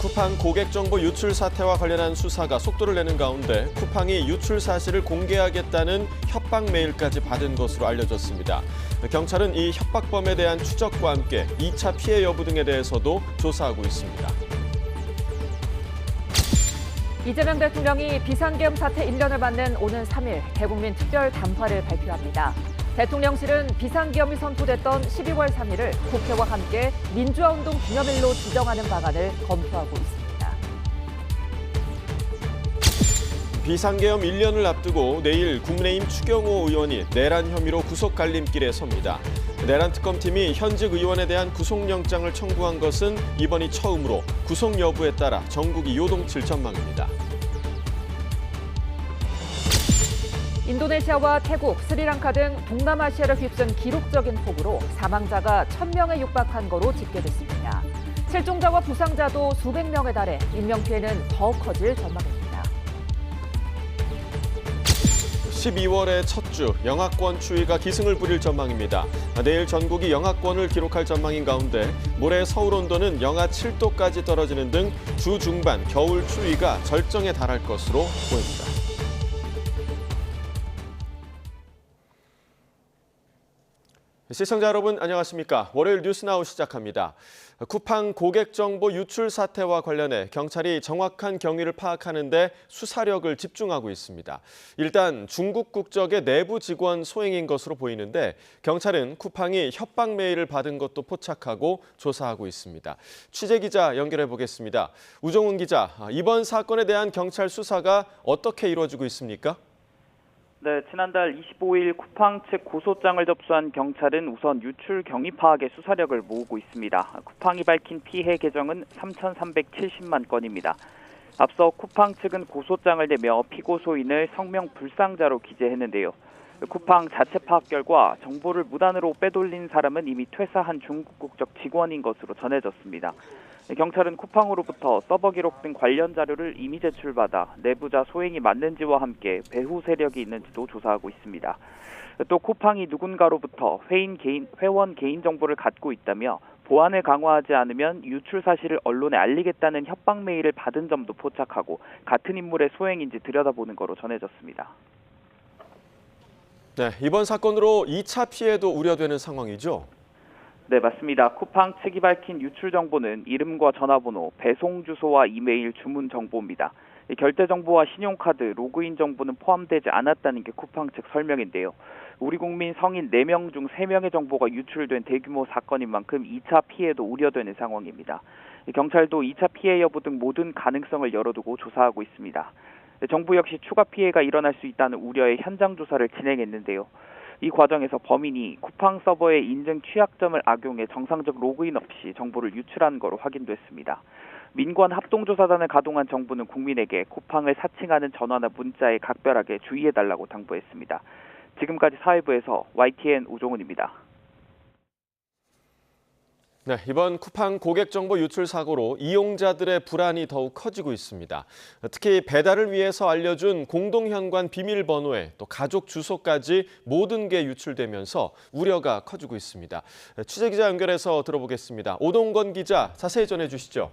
쿠팡 고객 정보 유출 사태와 관련한 수사가 속도를 내는 가운데 쿠팡이 유출 사실을 공개하겠다는 협박 메일까지 받은 것으로 알려졌습니다. 경찰은 이 협박범에 대한 추적과 함께 2차 피해 여부 등에 대해서도 조사하고 있습니다. 이재명 대통령이 비상계엄 사태 1년을 맞는 오는 3일 대국민 특별 담화를 발표합니다. 대통령실은 비상계엄이 선포됐던 12월 3일을 국회와 함께 민주화운동 기념일로 지정하는 방안을 검토하고 있습니다. 비상계엄 1년을 앞두고 내일 국민의힘 추경호 의원이 내란 혐의로 구속 갈림길에 섭니다. 내란 특검팀이 현직 의원에 대한 구속영장을 청구한 것은 이번이 처음으로 구속 여부에 따라 전국이 요동칠 전망입니다. 인도네시아와 태국, 스리랑카 등 동남아시아를 휩쓴 기록적인 폭우로 사망자가 1,000명에 육박한 거로 집계됐습니다. 실종자와 부상자도 수백 명에 달해 인명피해는 더 커질 전망입니다. 12월의 첫 주 영하권 추위가 기승을 부릴 전망입니다. 내일 전국이 영하권을 기록할 전망인 가운데 모레 서울 온도는 영하 7도까지 떨어지는 등 주 중반 겨울 추위가 절정에 달할 것으로 보입니다. 시청자 여러분 안녕하십니까? 월요일 뉴스나우 시작합니다. 쿠팡 고객 정보 유출 사태와 관련해 경찰이 정확한 경위를 파악하는 데 수사력을 집중하고 있습니다. 일단 중국 국적의 내부 직원 소행인 것으로 보이는데 경찰은 쿠팡이 협박 메일을 받은 것도 포착하고 조사하고 있습니다. 취재 기자 연결해 보겠습니다. 우종훈 기자, 이번 사건에 대한 경찰 수사가 어떻게 이루어지고 있습니까? 네, 지난달 25일 쿠팡 측 고소장을 접수한 경찰은 우선 유출 경위 파악에 수사력을 모으고 있습니다. 쿠팡이 밝힌 피해 계정은 3,370만 건입니다. 앞서 쿠팡 측은 고소장을 내며 피고소인을 성명 불상자로 기재했는데요. 쿠팡 자체 파악 결과 정보를 무단으로 빼돌린 사람은 이미 퇴사한 중국 국적 직원인 것으로 전해졌습니다. 경찰은 쿠팡으로부터 서버 기록 등 관련 자료를 이미 제출받아 내부자 소행이 맞는지와 함께 배후 세력이 있는지도 조사하고 있습니다. 또 쿠팡이 누군가로부터 회원 개인 정보를 갖고 있다며 보안을 강화하지 않으면 유출 사실을 언론에 알리겠다는 협박 메일을 받은 점도 포착하고 같은 인물의 소행인지 들여다보는 거로 전해졌습니다. 네, 이번 사건으로 2차 피해도 우려되는 상황이죠? 네, 맞습니다. 쿠팡 측이 밝힌 유출 정보는 이름과 전화번호, 배송 주소와 이메일, 주문 정보입니다. 결제 정보와 신용카드, 로그인 정보는 포함되지 않았다는 게 쿠팡 측 설명인데요. 우리 국민 성인 4명 중 3명의 정보가 유출된 대규모 사건인 만큼 2차 피해도 우려되는 상황입니다. 경찰도 2차 피해 여부 등 모든 가능성을 열어두고 조사하고 있습니다. 정부 역시 추가 피해가 일어날 수 있다는 우려에 현장 조사를 진행했는데요. 이 과정에서 범인이 쿠팡 서버의 인증 취약점을 악용해 정상적 로그인 없이 정보를 유출한 거로 확인됐습니다. 민관 합동조사단을 가동한 정부는 국민에게 쿠팡을 사칭하는 전화나 문자에 각별하게 주의해달라고 당부했습니다. 지금까지 사회부에서 YTN 우종훈입니다. 네, 이번 쿠팡 고객 정보 유출 사고로 이용자들의 불안이 더욱 커지고 있습니다. 특히 배달을 위해서 알려준 공동현관 비밀번호에 또 가족 주소까지 모든 게 유출되면서 우려가 커지고 있습니다. 취재기자 연결해서 들어보겠습니다. 오동건 기자, 자세히 전해주시죠.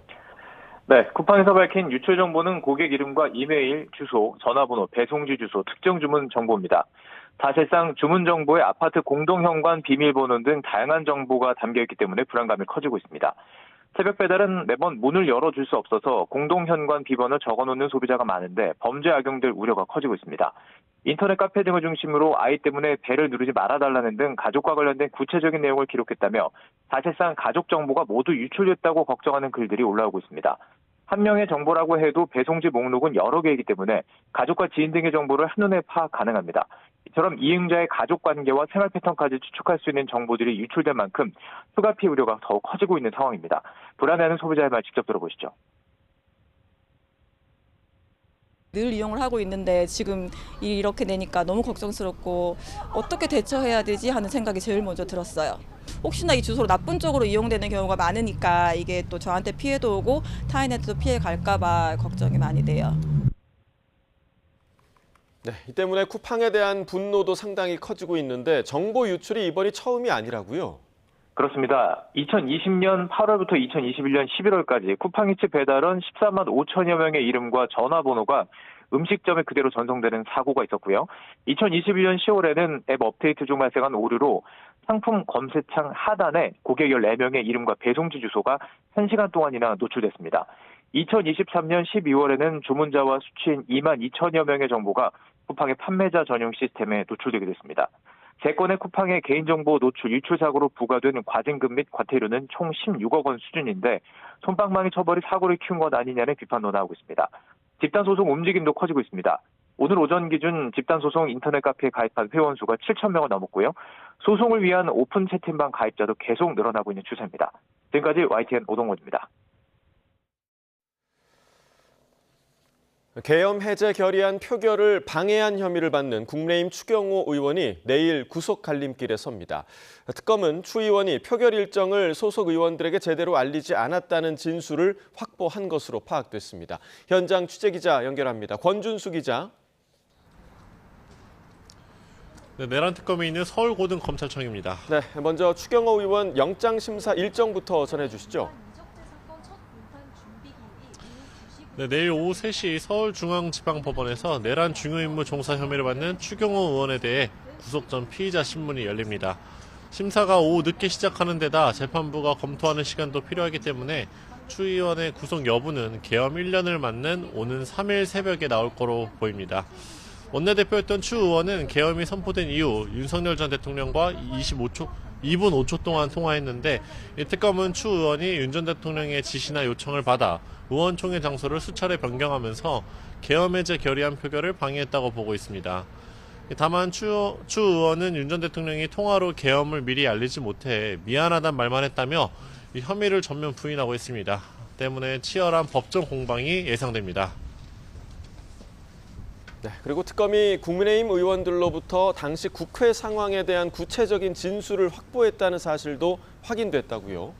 네, 쿠팡에서 밝힌 유출 정보는 고객 이름과 이메일, 주소, 전화번호, 배송지 주소, 특정 주문 정보입니다. 사실상 주문 정보에 아파트 공동현관 비밀번호 등 다양한 정보가 담겨있기 때문에 불안감이 커지고 있습니다. 새벽 배달은 매번 문을 열어줄 수 없어서 공동현관 비번을 적어놓는 소비자가 많은데 범죄 악용될 우려가 커지고 있습니다. 인터넷 카페 등을 중심으로 아이 때문에 배를 누르지 말아달라는 등 가족과 관련된 구체적인 내용을 기록했다며 사실상 가족 정보가 모두 유출됐다고 걱정하는 글들이 올라오고 있습니다. 한 명의 정보라고 해도 배송지 목록은 여러 개이기 때문에 가족과 지인 등의 정보를 한눈에 파악 가능합니다. 이처럼 이용자의 가족 관계와 생활 패턴까지 추측할 수 있는 정보들이 유출된 만큼 추가 피해 우려가 더욱 커지고 있는 상황입니다. 불안해하는 소비자의 말 직접 들어보시죠. 늘 이용을 하고 있는데 지금 이렇게 되니까 너무 걱정스럽고 어떻게 대처해야 되지 하는 생각이 제일 먼저 들었어요. 혹시나 이 주소로 나쁜 쪽으로 이용되는 경우가 많으니까 이게 또 저한테 피해도 오고 타인한테도 피해 갈까 봐 걱정이 많이 돼요. 네, 이 때문에 쿠팡에 대한 분노도 상당히 커지고 있는데 정보 유출이 이번이 처음이 아니라고요? 그렇습니다. 2020년 8월부터 2021년 11월까지 쿠팡이츠 배달원 14만 5천여 명의 이름과 전화번호가 음식점에 그대로 전송되는 사고가 있었고요. 2021년 10월에는 앱 업데이트 중 발생한 오류로 상품 검색창 하단에 고객 14명의 이름과 배송지 주소가 1시간 동안이나 노출됐습니다. 2023년 12월에는 주문자와 수취인 2만 2천여 명의 정보가 쿠팡의 판매자 전용 시스템에 노출되게 됐습니다. 3건의 쿠팡의 개인정보 노출 유출 사고로 부과된 과징금 및 과태료는 총 16억 원 수준인데 솜방망이 처벌이 사고를 키운 것 아니냐는 비판도 나오고 있습니다. 집단소송 움직임도 커지고 있습니다. 오늘 오전 기준 집단소송 인터넷 카페에 가입한 회원 수가 7천 명을 넘었고요. 소송을 위한 오픈 채팅방 가입자도 계속 늘어나고 있는 추세입니다. 지금까지 YTN 오동원입니다. 계엄 해제 결의안 표결을 방해한 혐의를 받는 국민의힘 추경호 의원이 내일 구속 갈림길에 섭니다. 특검은 추 의원이 표결 일정을 소속 의원들에게 제대로 알리지 않았다는 진술을 확보한 것으로 파악됐습니다. 현장 취재기자 연결합니다. 권준수 기자. 네, 내란 특검이 있는 서울고등검찰청입니다. 네, 먼저 추경호 의원 영장 심사 일정부터 전해주시죠. 네, 내일 오후 3시 서울중앙지방법원에서 내란 중요임무 종사 혐의를 받는 추경호 의원에 대해 구속 전 피의자 신문이 열립니다. 심사가 오후 늦게 시작하는 데다 재판부가 검토하는 시간도 필요하기 때문에 추 의원의 구속 여부는 계엄 1년을 맞는 오는 3일 새벽에 나올 거로 보입니다. 원내대표였던 추 의원은 계엄이 선포된 이후 윤석열 전 대통령과 2분 5초 동안 통화했는데 이 특검은 추 의원이 윤 전 대통령의 지시나 요청을 받아 의원총회 장소를 수차례 변경하면서 계엄 해제 결의안 표결을 방해했다고 보고 있습니다. 다만 추 의원은 윤 전 대통령이 통화로 계엄을 미리 알리지 못해 미안하단 말만 했다며 이 혐의를 전면 부인하고 있습니다. 때문에 치열한 법정 공방이 예상됩니다. 네, 그리고 특검이 국민의힘 의원들로부터 당시 국회 상황에 대한 구체적인 진술을 확보했다는 사실도 확인됐다고요.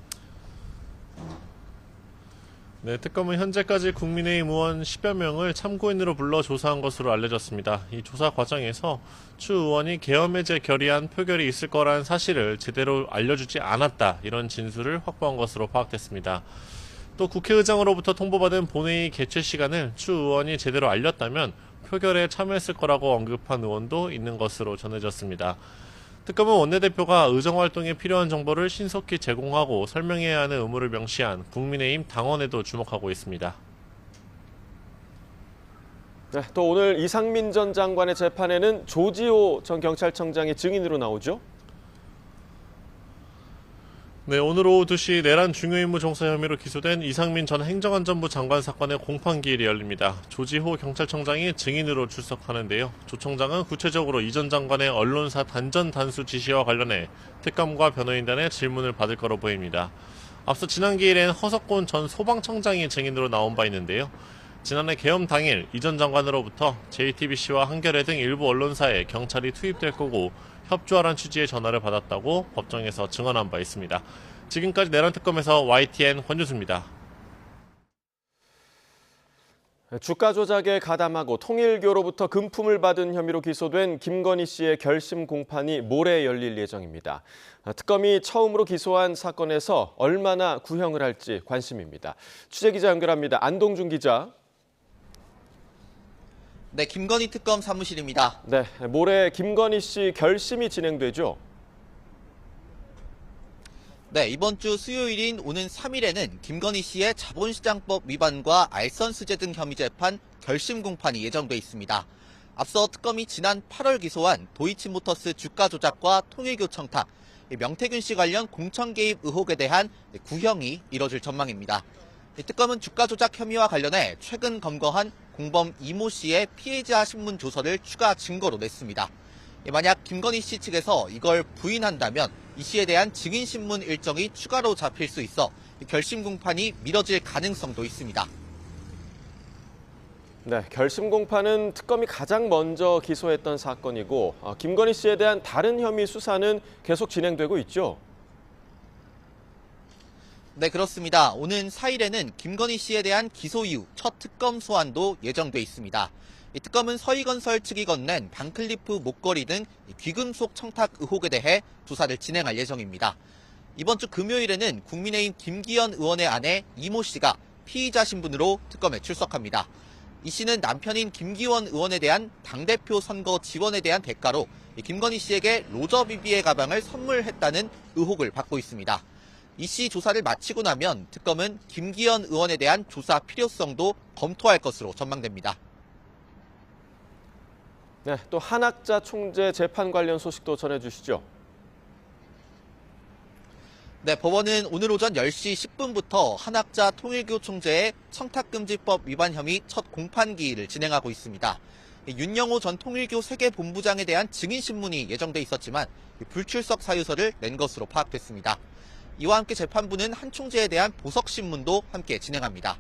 네, 특검은 현재까지 국민의힘 의원 10여 명을 참고인으로 불러 조사한 것으로 알려졌습니다. 이 조사 과정에서 추 의원이 계엄 해제 결의안 표결이 있을 거라는 사실을 제대로 알려주지 않았다, 이런 진술을 확보한 것으로 파악됐습니다. 또 국회의장으로부터 통보받은 본회의 개최 시간을 추 의원이 제대로 알렸다면 표결에 참여했을 거라고 언급한 의원도 있는 것으로 전해졌습니다. 특검은 원내대표가 의정활동에 필요한 정보를 신속히 제공하고 설명해야 하는 의무를 명시한 국민의힘 당원에도 주목하고 있습니다. 네, 또 오늘 이상민 전 장관의 재판에는 조지호 전 경찰청장이 증인으로 나오죠. 네, 오늘 오후 2시 내란 중요임무 종사 혐의로 기소된 이상민 전 행정안전부 장관 사건의 공판기일이 열립니다. 조지호 경찰청장이 증인으로 출석하는데요. 조 청장은 구체적으로 이 전 장관의 언론사 단전 단수 지시와 관련해 특검과 변호인단의 질문을 받을 거로 보입니다. 앞서 지난 기일엔 허석곤 전 소방청장이 증인으로 나온 바 있는데요. 지난해 계엄 당일 이 전 장관으로부터 JTBC와 한겨레 등 일부 언론사에 경찰이 투입될 거고 협조하라는 취지의 전화를 받았다고 법정에서 증언한 바 있습니다. 지금까지 내란특검에서 YTN 권준수입니다. 주가 조작에 가담하고 통일교로부터 금품을 받은 혐의로 기소된 김건희 씨의 결심 공판이 모레 열릴 예정입니다. 특검이 처음으로 기소한 사건에서 얼마나 구형을 할지 관심입니다. 취재기자 연결합니다. 안동준 기자. 네, 김건희 특검 사무실입니다. 네, 모레 김건희 씨 결심이 진행되죠. 네, 이번 주 수요일인 오는 3일에는 김건희 씨의 자본시장법 위반과 알선수재 등 혐의 재판 결심 공판이 예정돼 있습니다. 앞서 특검이 지난 8월 기소한 도이치모터스 주가 조작과 통일교 청탁, 명태균 씨 관련 공천 개입 의혹에 대한 구형이 이뤄질 전망입니다. 특검은 주가 조작 혐의와 관련해 최근 검거한 공범 이모 씨의 피해자 신문 조서를 추가 증거로 냈습니다. 만약 김건희 씨 측에서 이걸 부인한다면 이 씨에 대한 증인 신문 일정이 추가로 잡힐 수 있어 결심 공판이 미뤄질 가능성도 있습니다. 네, 결심 공판은 특검이 가장 먼저 기소했던 사건이고 김건희 씨에 대한 다른 혐의 수사는 계속 진행되고 있죠. 네, 그렇습니다. 오는 4일에는 김건희 씨에 대한 기소 이후 첫 특검 소환도 예정돼 있습니다. 이 특검은 서희건설 측이 건넨 반클리프 목걸이 등 귀금속 청탁 의혹에 대해 조사를 진행할 예정입니다. 이번 주 금요일에는 국민의힘 김기현 의원의 아내 이모 씨가 피의자 신분으로 특검에 출석합니다. 이 씨는 남편인 김기현 의원에 대한 당대표 선거 지원에 대한 대가로 김건희 씨에게 로저비비의 가방을 선물했다는 의혹을 받고 있습니다. 이 씨 조사를 마치고 나면 특검은 김기현 의원에 대한 조사 필요성도 검토할 것으로 전망됩니다. 네, 또 한학자 총재 재판 관련 소식도 전해주시죠. 네, 법원은 오늘 오전 10시 10분부터 한학자 통일교 총재의 청탁금지법 위반 혐의 첫 공판기일을 진행하고 있습니다. 윤영호 전 통일교 세계본부장에 대한 증인신문이 예정돼 있었지만 불출석 사유서를 낸 것으로 파악됐습니다. 이와 함께 재판부는 한 총재에 대한 보석신문도 함께 진행합니다.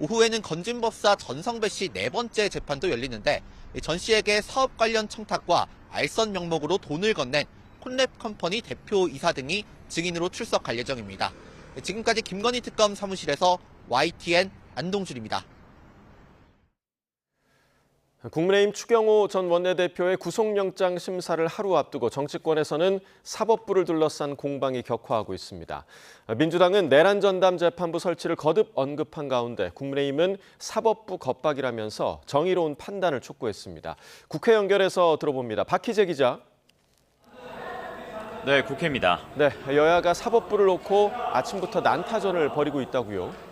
오후에는 건진법사 전성배 씨 네 번째 재판도 열리는데 전 씨에게 사업 관련 청탁과 알선 명목으로 돈을 건넨 콘랩 컴퍼니 대표이사 등이 증인으로 출석할 예정입니다. 지금까지 김건희 특검 사무실에서 YTN 안동준입니다. 국민의힘 추경호 전 원내대표의 구속영장 심사를 하루 앞두고 정치권에서는 사법부를 둘러싼 공방이 격화하고 있습니다. 민주당은 내란 전담 재판부 설치를 거듭 언급한 가운데 국민의힘은 사법부 겁박이라면서 정의로운 판단을 촉구했습니다. 국회 연결해서 들어봅니다. 박희재 기자. 네, 국회입니다. 네, 여야가 사법부를 놓고 아침부터 난타전을 벌이고 있다고요.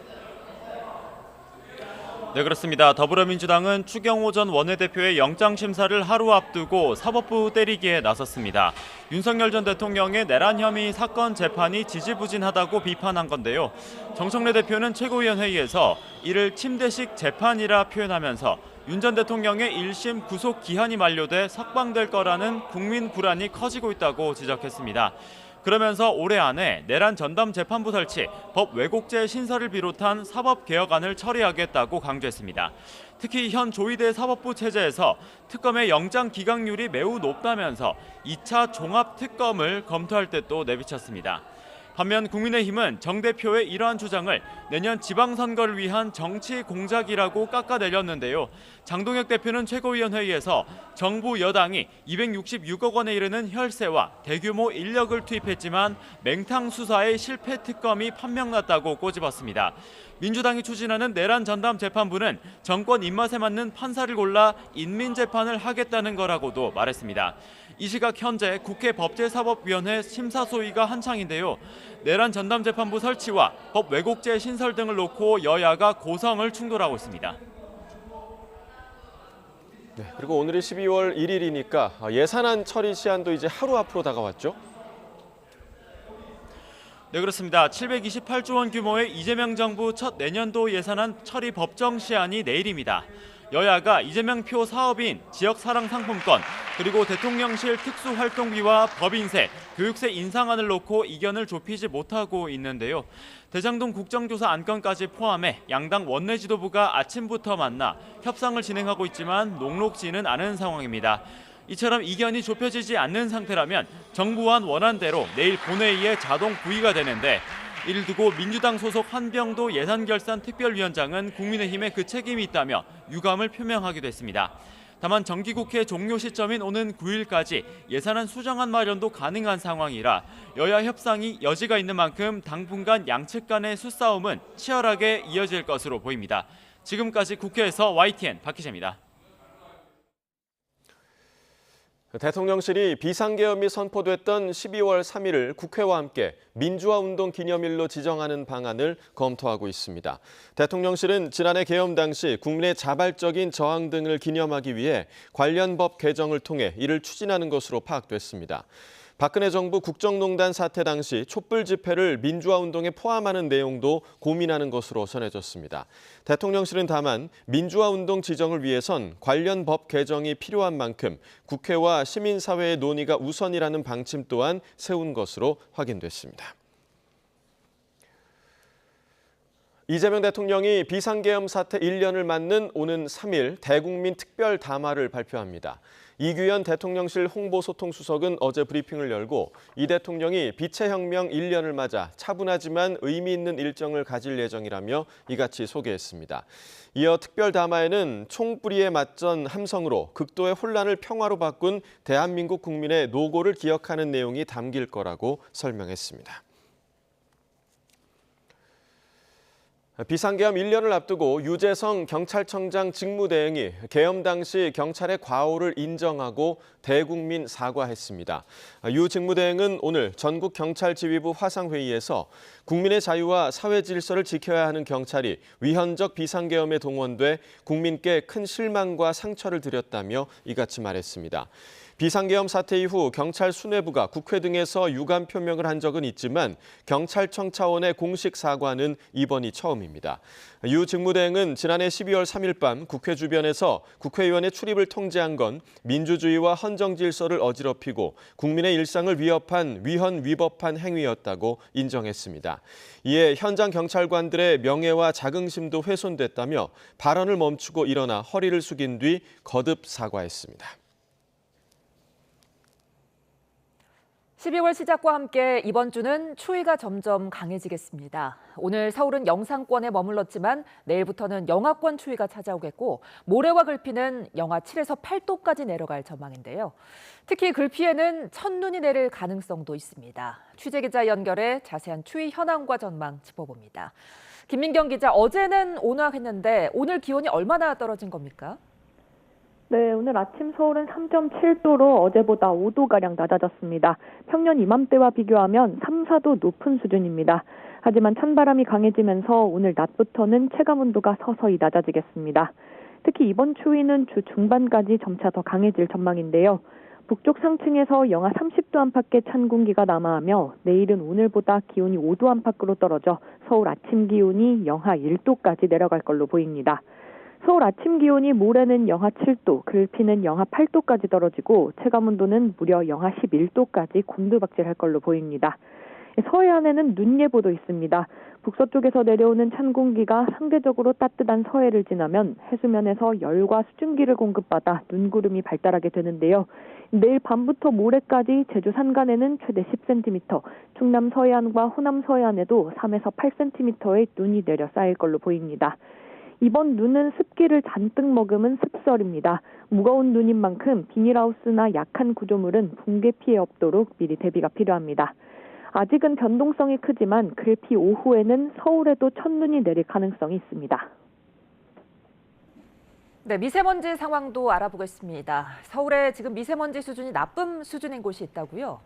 네, 그렇습니다. 더불어민주당은 추경호 전 원내대표의 영장심사를 하루 앞두고 사법부 때리기에 나섰습니다. 윤석열 전 대통령의 내란 혐의 사건 재판이 지지부진하다고 비판한 건데요. 정청래 대표는 최고위원회의에서 이를 침대식 재판이라 표현하면서 윤 전 대통령의 1심 구속 기한이 만료돼 석방될 거라는 국민 불안이 커지고 있다고 지적했습니다. 그러면서 올해 안에 내란 전담 재판부 설치, 법 왜곡죄 신설을 비롯한 사법개혁안을 처리하겠다고 강조했습니다. 특히 현 조이대 사법부 체제에서 특검의 영장 기각률이 매우 높다면서 2차 종합특검을 검토할 뜻도 내비쳤습니다. 반면 국민의힘은 정 대표의 이러한 주장을 내년 지방선거를 위한 정치 공작이라고 깎아내렸는데요. 장동혁 대표는 최고위원회의에서 정부 여당이 266억 원에 이르는 혈세와 대규모 인력을 투입했지만 맹탕 수사의 실패 특검이 판명났다고 꼬집었습니다. 민주당이 추진하는 내란 전담 재판부는 정권 입맛에 맞는 판사를 골라 인민재판을 하겠다는 거라고도 말했습니다. 이 시각 현재 국회 법제사법위원회 심사소위가 한창인데요. 내란 전담 재판부 설치와 법 왜곡죄 신설 등을 놓고 여야가 고성을 충돌하고 있습니다. 네, 그리고 오늘이 12월 1일이니까 예산안 처리 시한도 이제 하루 앞으로 다가왔죠? 네, 그렇습니다. 728조 원 규모의 이재명 정부 첫 내년도 예산안 처리 법정 시한이 내일입니다. 여야가 이재명 표 사업인 지역사랑 상품권, 그리고 대통령실 특수활동비와 법인세, 교육세 인상안을 놓고 이견을 좁히지 못하고 있는데요. 대장동 국정조사 안건까지 포함해 양당 원내 지도부가 아침부터 만나 협상을 진행하고 있지만 녹록지는 않은 상황입니다. 이처럼 이견이 좁혀지지 않는 상태라면 정부안 원안대로 내일 본회의에 자동 부의가 되는데, 이를 두고 민주당 소속 한병도 예산결산특별위원장은 국민의힘에 그 책임이 있다며 유감을 표명하기도 했습니다. 다만 정기국회 종료 시점인 오는 9일까지 예산안 수정안 마련도 가능한 상황이라 여야 협상이 여지가 있는 만큼 당분간 양측 간의 수싸움은 치열하게 이어질 것으로 보입니다. 지금까지 국회에서 YTN 박희재입니다. 대통령실이 비상계엄이 선포됐던 12월 3일을 국회와 함께 민주화운동 기념일로 지정하는 방안을 검토하고 있습니다. 대통령실은 지난해 계엄 당시 국민의 자발적인 저항 등을 기념하기 위해 관련 법 개정을 통해 이를 추진하는 것으로 파악됐습니다. 박근혜 정부 국정농단 사태 당시 촛불 집회를 민주화운동에 포함하는 내용도 고민하는 것으로 전해졌습니다. 대통령실은 다만 민주화운동 지정을 위해선 관련 법 개정이 필요한 만큼 국회와 시민사회의 논의가 우선이라는 방침 또한 세운 것으로 확인됐습니다. 이재명 대통령이 비상계엄 사태 1년을 맞는 오는 3일 대국민 특별 담화를 발표합니다. 이규현 대통령실 홍보소통수석은 어제 브리핑을 열고 이 대통령이 빛의 혁명 1년을 맞아 차분하지만 의미 있는 일정을 가질 예정이라며 이같이 소개했습니다. 이어 특별 담화에는 총뿌리에 맞전 함성으로 극도의 혼란을 평화로 바꾼 대한민국 국민의 노고를 기억하는 내용이 담길 거라고 설명했습니다. 비상계엄 1년을 앞두고 유재성 경찰청장 직무대행이 계엄 당시 경찰의 과오를 인정하고 대국민 사과했습니다. 유 직무대행은 오늘 전국경찰지휘부 화상회의에서 국민의 자유와 사회 질서를 지켜야 하는 경찰이 위헌적 비상계엄에 동원돼 국민께 큰 실망과 상처를 드렸다며 이같이 말했습니다. 비상계엄 사태 이후 경찰 수뇌부가 국회 등에서 유감 표명을 한 적은 있지만 경찰청 차원의 공식 사과는 이번이 처음입니다. 유 직무대행은 지난해 12월 3일 밤 국회 주변에서 국회의원의 출입을 통제한 건 민주주의와 헌정 질서를 어지럽히고 국민의 일상을 위협한 위헌위법한 행위였다고 인정했습니다. 이에 현장 경찰관들의 명예와 자긍심도 훼손됐다며 발언을 멈추고 일어나 허리를 숙인 뒤 거듭 사과했습니다. 12월 시작과 함께 이번 주는 추위가 점점 강해지겠습니다. 오늘 서울은 영상권에 머물렀지만 내일부터는 영하권 추위가 찾아오겠고 모레와 글피는 영하 7에서 8도까지 내려갈 전망인데요. 특히 글피에는 첫눈이 내릴 가능성도 있습니다. 취재기자 연결해 자세한 추위 현황과 전망 짚어봅니다. 김민경 기자, 어제는 온화했는데 오늘 기온이 얼마나 떨어진 겁니까? 네, 오늘 아침 서울은 3.7도로 어제보다 5도가량 낮아졌습니다. 평년 이맘때와 비교하면 3, 4도 높은 수준입니다. 하지만 찬바람이 강해지면서 오늘 낮부터는 체감온도가 서서히 낮아지겠습니다. 특히 이번 추위는 주 중반까지 점차 더 강해질 전망인데요. 북쪽 상층에서 영하 30도 안팎의 찬 공기가 남하하며 내일은 오늘보다 기온이 5도 안팎으로 떨어져 서울 아침 기온이 영하 1도까지 내려갈 걸로 보입니다. 서울 아침 기온이 모레는 영하 7도, 글피는 영하 8도까지 떨어지고 체감온도는 무려 영하 11도까지 곤두박질할 걸로 보입니다. 서해안에는 눈 예보도 있습니다. 북서쪽에서 내려오는 찬 공기가 상대적으로 따뜻한 서해를 지나면 해수면에서 열과 수증기를 공급받아 눈구름이 발달하게 되는데요. 내일 밤부터 모레까지 제주 산간에는 최대 10cm, 충남 서해안과 호남 서해안에도 3에서 8cm의 눈이 내려 쌓일 걸로 보입니다. 이번 눈은 습기를 잔뜩 머금은 습설입니다. 무거운 눈인 만큼 비닐하우스나 약한 구조물은 붕괴 피해 없도록 미리 대비가 필요합니다. 아직은 변동성이 크지만 글피 오후에는 서울에도 첫눈이 내릴 가능성이 있습니다. 네, 미세먼지 상황도 알아보겠습니다. 서울에 지금 미세먼지 수준이 나쁨 수준인 곳이 있다고요?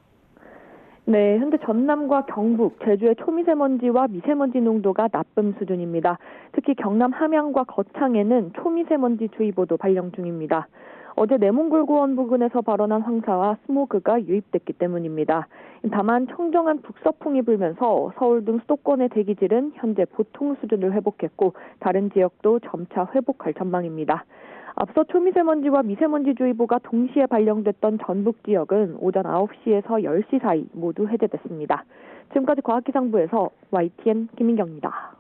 네, 현재 전남과 경북, 제주의 초미세먼지와 미세먼지 농도가 나쁨 수준입니다. 특히 경남 함양과 거창에는 초미세먼지주의보도 발령 중입니다. 어제 내몽골고원 부근에서 발원한 황사와 스모그가 유입됐기 때문입니다. 다만 청정한 북서풍이 불면서 서울 등 수도권의 대기질은 현재 보통 수준을 회복했고 다른 지역도 점차 회복할 전망입니다. 앞서 초미세먼지와 미세먼지주의보가 동시에 발령됐던 전북 지역은 오전 9시에서 10시 사이 모두 해제됐습니다. 지금까지 과학기상부에서 YTN 김민경입니다.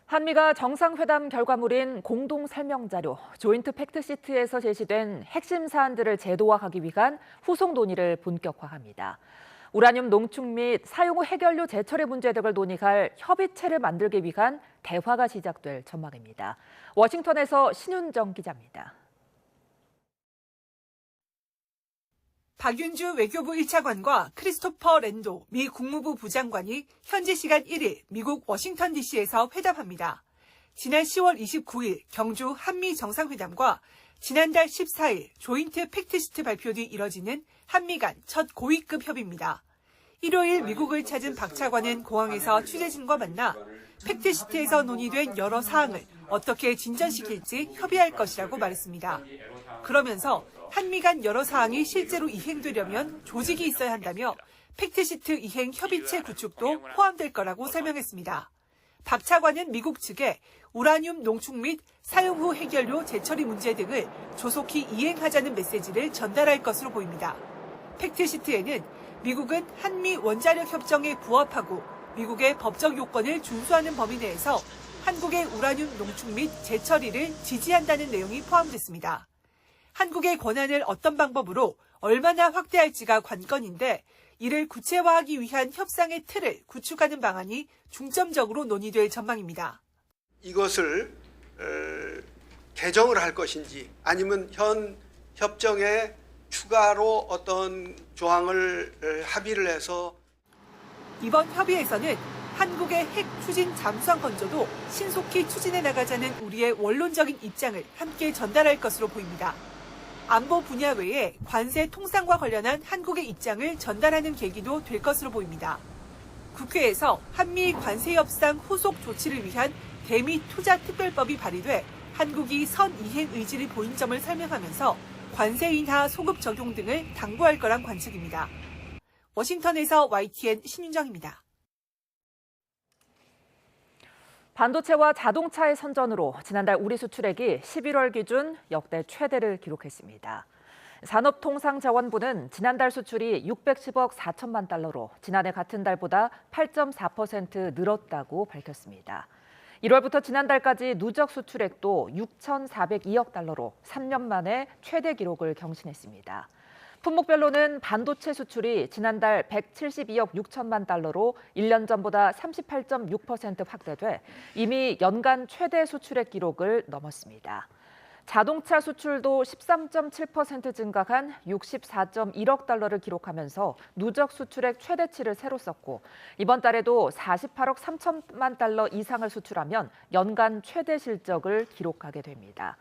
한미가 정상회담 결과물인 공동설명자료, 조인트 팩트시트에서 제시된 핵심 사안들을 제도화하기 위한 후속 논의를 본격화합니다. 우라늄 농축 및 사용 후 해결료 재처리 문제 등을 논의할 협의체를 만들기 위한 대화가 시작될 전망입니다. 워싱턴에서 신윤정 기자입니다. 박윤주 외교부 1차관과 크리스토퍼 랜도 미 국무부 부장관이 현지 시간 1일 미국 워싱턴 DC에서 회담합니다. 지난 10월 29일 경주 한미 정상회담과 지난달 14일 조인트 팩트시트 발표 뒤 이뤄지는 한미 간 첫 고위급 협의입니다. 일요일 미국을 찾은 박 차관은 공항에서 취재진과 만나 팩트시트에서 논의된 여러 사항을 어떻게 진전시킬지 협의할 것이라고 말했습니다. 그러면서 한미 간 여러 사항이 실제로 이행되려면 조직이 있어야 한다며 팩트시트 이행 협의체 구축도 포함될 거라고 설명했습니다. 박 차관은 미국 측에 우라늄 농축 및 사용 후 해결료 재처리 문제 등을 조속히 이행하자는 메시지를 전달할 것으로 보입니다. 팩트시트에는 미국은 한미 원자력 협정에 부합하고 미국의 법적 요건을 준수하는 범위 내에서 한국의 우라늄 농축 및 재처리를 지지한다는 내용이 포함됐습니다. 한국의 권한을 어떤 방법으로 얼마나 확대할지가 관건인데 이를 구체화하기 위한 협상의 틀을 구축하는 방안이 중점적으로 논의될 전망입니다. 이것을 개정을 할 것인지 아니면 현 협정에 추가로 어떤 조항을 합의를 해서 이번 협의에서는 한국의 핵 추진 잠수함 건조도 신속히 추진해 나가자는 우리의 원론적인 입장을 함께 전달할 것으로 보입니다. 안보 분야 외에 관세 통상과 관련한 한국의 입장을 전달하는 계기도 될 것으로 보입니다. 국회에서 한미 관세 협상 후속 조치를 위한 대미 투자 특별법이 발의돼 한국이 선 이행 의지를 보인 점을 설명하면서 관세 인하 소급 적용 등을 당부할 거란 관측입니다. 워싱턴에서 YTN 신윤정입니다. 반도체와 자동차의 선전으로 지난달 우리 수출액이 11월 기준 역대 최대를 기록했습니다. 산업통상자원부는 지난달 수출이 610억 4천만 달러로 지난해 같은 달보다 8.4% 늘었다고 밝혔습니다. 1월부터 지난달까지 누적 수출액도 6,402억 달러로 3년 만에 최대 기록을 경신했습니다. 품목별로는 반도체 수출이 지난달 172억 6천만 달러로 1년 전보다 38.6% 확대돼 이미 연간 최대 수출액 기록을 넘었습니다. 자동차 수출도 13.7% 증가한 64.1억 달러를 기록하면서 누적 수출액 최대치를 새로 썼고 이번 달에도 48억 3천만 달러 이상을 수출하면 연간 최대 실적을 기록하게 됩니다.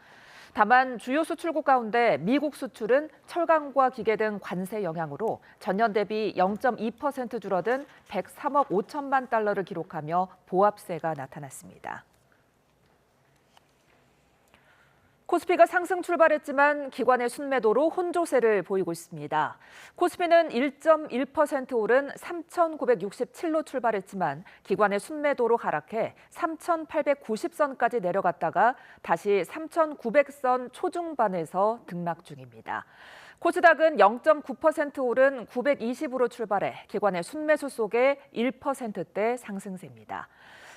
다만 주요 수출국 가운데 미국 수출은 철강과 기계 등 관세 영향으로 전년 대비 0.2% 줄어든 103억 5천만 달러를 기록하며 보합세가 나타났습니다. 코스피가 상승 출발했지만 기관의 순매도로 혼조세를 보이고 있습니다. 코스피는 1.1% 오른 3,967로 출발했지만 기관의 순매도로 하락해 3,890선까지 내려갔다가 다시 3,900선 초중반에서 등락 중입니다. 코스닥은 0.9% 오른 920으로 출발해 기관의 순매수 속에 1%대 상승세입니다.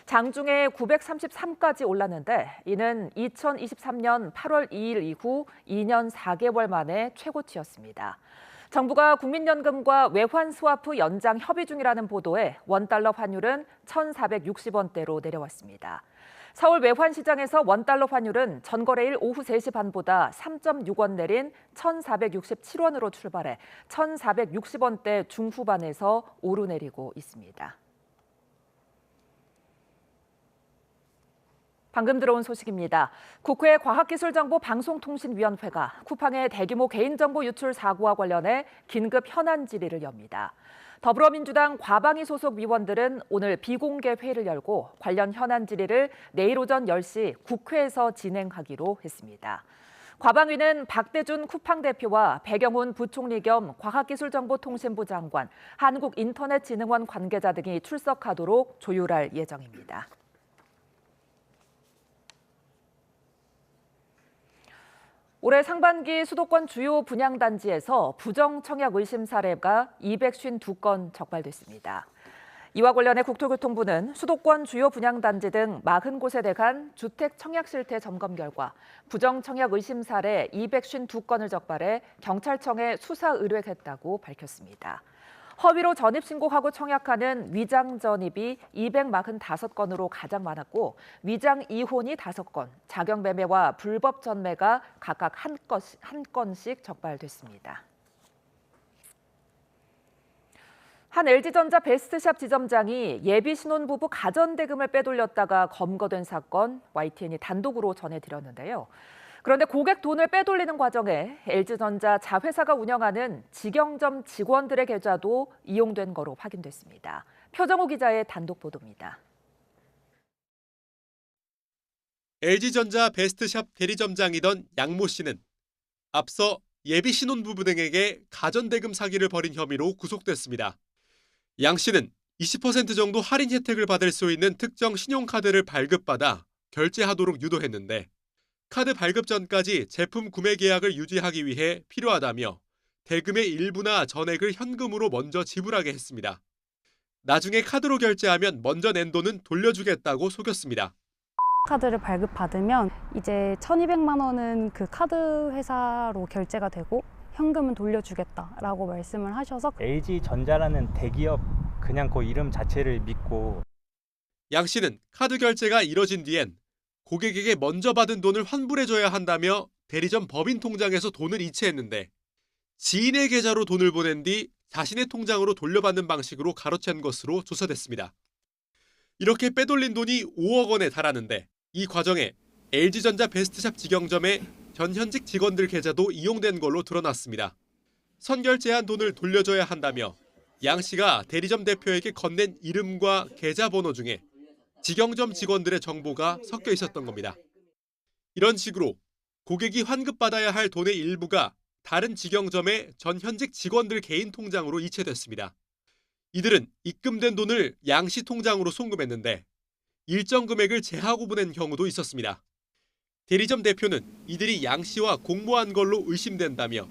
장중에 933까지 올랐는데 이는 2023년 8월 2일 이후 2년 4개월 만에 최고치였습니다. 정부가 국민연금과 외환 스와프 연장 협의 중이라는 보도에 원달러 환율은 1,460원대로 내려왔습니다. 서울 외환시장에서 원달러 환율은 전거래일 오후 3시 반보다 3.6원 내린 1,467원으로 출발해 1,460원대 중후반에서 오르내리고 있습니다. 방금 들어온 소식입니다. 국회 과학기술정보방송통신위원회가 쿠팡의 대규모 개인정보 유출 사고와 관련해 긴급 현안 질의를 엽니다. 더불어민주당 과방위 소속 위원들은 오늘 비공개 회의를 열고 관련 현안 질의를 내일 오전 10시 국회에서 진행하기로 했습니다. 과방위는 박대준 쿠팡 대표와 배경훈 부총리 겸 과학기술정보통신부 장관, 한국인터넷진흥원 관계자 등이 출석하도록 조율할 예정입니다. 올해 상반기 수도권 주요 분양단지에서 부정청약 의심 사례가 252건 적발됐습니다. 이와 관련해 국토교통부는 수도권 주요 분양단지 등 40곳에 대한 주택 청약 실태 점검 결과 부정청약 의심 사례 252건을 적발해 경찰청에 수사 의뢰했다고 밝혔습니다. 허위로 전입신고하고 청약하는 위장 전입이 245건으로 가장 많았고 위장 이혼이 5건, 자격 매매와 불법 전매가 각각 한 건씩 적발됐습니다. 한 LG전자 베스트샵 지점장이 예비 신혼부부 가전대금을 빼돌렸다가 검거된 사건 YTN이 단독으로 전해드렸는데요. 그런데 고객 돈을 빼돌리는 과정에 LG전자 자회사가 운영하는 직영점 직원들의 계좌도 이용된 거로 확인됐습니다. 표정호 기자의 단독 보도입니다. LG전자 베스트샵 대리점장이던 양모 씨는 앞서 예비 신혼부부 등에게 가전대금 사기를 벌인 혐의로 구속됐습니다. 양 씨는 20% 정도 할인 혜택을 받을 수 있는 특정 신용카드를 발급받아 결제하도록 유도했는데 카드 발급 전까지 제품 구매 계약을 유지하기 위해 필요하다며 대금의 일부나 전액을 현금으로 먼저 지불하게 했습니다. 나중에 카드로 결제하면 먼저 낸 돈은 돌려주겠다고 속였습니다. 카드를 발급받으면 이제 1,200만 원은 그 카드 회사로 결제가 되고 현금은 돌려주겠다라고 말씀을 하셔서 LG전자라는 대기업 그냥 그 이름 자체를 믿고 양 씨는 카드 결제가 이뤄진 뒤엔 고객에게 먼저 받은 돈을 환불해줘야 한다며 대리점 법인 통장에서 돈을 이체했는데 지인의 계좌로 돈을 보낸 뒤 자신의 통장으로 돌려받는 방식으로 가로챈 것으로 조사됐습니다. 이렇게 빼돌린 돈이 5억 원에 달하는데 이 과정에 LG전자 베스트샵 직영점의 전현직 직원들 계좌도 이용된 걸로 드러났습니다. 선결제한 돈을 돌려줘야 한다며 양 씨가 대리점 대표에게 건넨 이름과 계좌번호 중에 직영점 직원들의 정보가 섞여 있었던 겁니다. 이런 식으로 고객이 환급받아야 할 돈의 일부가 다른 직영점의 전현직 직원들 개인 통장으로 이체됐습니다. 이들은 입금된 돈을 양 씨 통장으로 송금했는데 일정 금액을 제하고 보낸 경우도 있었습니다. 대리점 대표는 이들이 양 씨와 공모한 걸로 의심된다며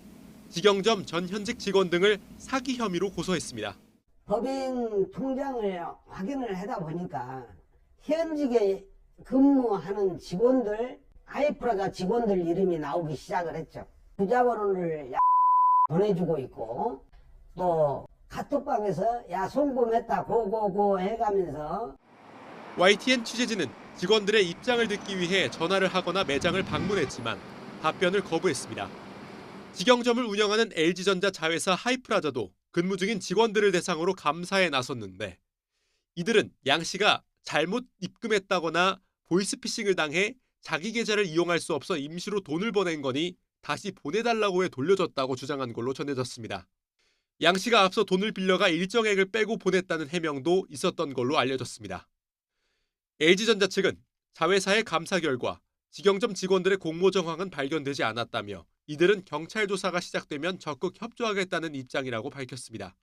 직영점 전현직 직원 등을 사기 혐의로 고소했습니다. 법인 통장을 확인을 하다 보니까 현직에 근무하는 직원들, 하이프라자 직원들 이름이 나오기 시작을 했죠. 부자번호를 보내주고 있고 또 카톡방에서 야 송금했다 고고고 해가면서 YTN 취재진은 직원들의 입장을 듣기 위해 전화를 하거나 매장을 방문했지만 답변을 거부했습니다. 직영점을 운영하는 LG전자 자회사 하이프라자도 근무 중인 직원들을 대상으로 감사에 나섰는데 이들은 양 씨가 잘못 입금했다거나 보이스피싱을 당해 자기 계좌를 이용할 수 없어 임시로 돈을 보낸 거니 다시 보내달라고 해 돌려줬다고 주장한 걸로 전해졌습니다. 양 씨가 앞서 돈을 빌려가 일정액을 빼고 보냈다는 해명도 있었던 걸로 알려졌습니다. LG전자 측은 자회사의 감사 결과 직영점 직원들의 공모 정황은 발견되지 않았다며 이들은 경찰 조사가 시작되면 적극 협조하겠다는 입장이라고 밝혔습니다.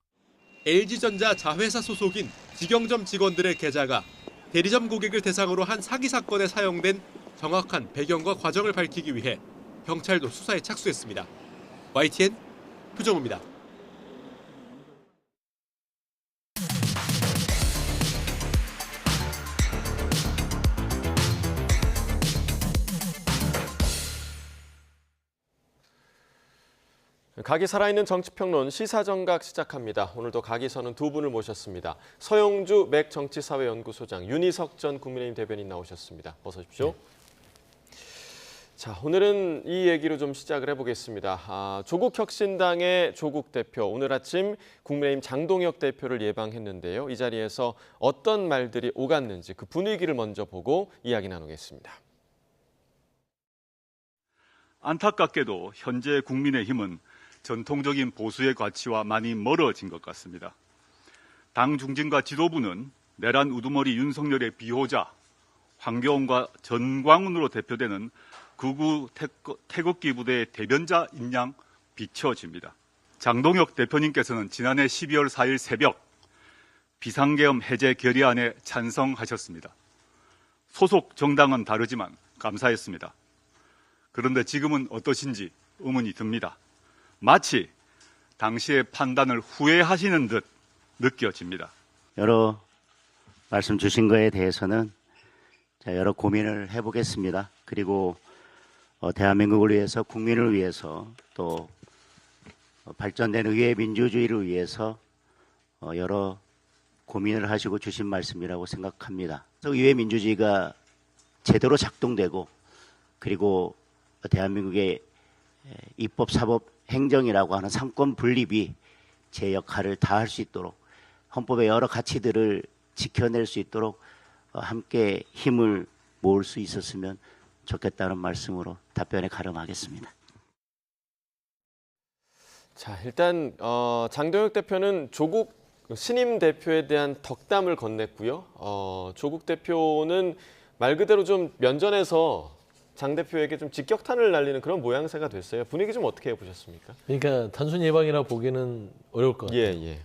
LG전자 자회사 소속인 직영점 직원들의 계좌가 대리점 고객을 대상으로 한 사기 사건에 사용된 정확한 배경과 과정을 밝히기 위해 경찰도 수사에 착수했습니다. YTN 표정우입니다. 각이 살아있는 정치평론 시사정각 시작합니다. 오늘도 각이 서는 두 분을 모셨습니다. 서영주 맥 정치사회연구소장, 윤희석 전 국민의힘 대변인 나오셨습니다. 어서 오십시오. 자, 오늘은 이 얘기로 좀 시작을 해보겠습니다. 조국혁신당의 조국 대표, 오늘 아침 국민의힘 장동혁 대표를 예방했는데요. 이 자리에서 어떤 말들이 오갔는지 그 분위기를 먼저 보고 이야기 나누겠습니다. 안타깝게도 현재 국민의힘은 전통적인 보수의 가치와 많이 멀어진 것 같습니다. 당 중진과 지도부는 내란 우두머리 윤석열의 비호자, 황교안과 전광훈으로 대표되는 극우 태극기 부대의 대변자인 양 비춰집니다. 장동혁 대표님께서는 지난해 12월 4일 새벽 비상계엄 해제 결의안에 찬성하셨습니다. 소속 정당은 다르지만 감사했습니다. 그런데 지금은 어떠신지 의문이 듭니다. 마치 당시의 판단을 후회하시는 듯 느껴집니다. 여러 말씀 주신 거에 대해서는 여러 고민을 해보겠습니다. 그리고 대한민국을 위해서, 국민을 위해서, 또 발전된 의회 민주주의를 위해서 여러 고민을 하시고 주신 말씀이라고 생각합니다. 의회 민주주의가 제대로 작동되고 그리고 대한민국의 입법, 사법, 행정이라고 하는 삼권 분립이 제 역할을 다할 수 있도록 헌법의 여러 가치들을 지켜낼 수 있도록 함께 힘을 모을 수 있었으면 좋겠다는 말씀으로 답변에 가름하겠습니다. 자, 일단 장동혁 대표는 조국 신임 대표에 대한 덕담을 건넸고요. 조국 대표는 말 그대로 좀 면전에서 장 대표에게 좀 직격탄을 날리는 그런 모양새가 됐어요. 분위기 좀 어떻게 보셨습니까? 그러니까 단순 예방이라 보기는 어려울 것 같아요. 예.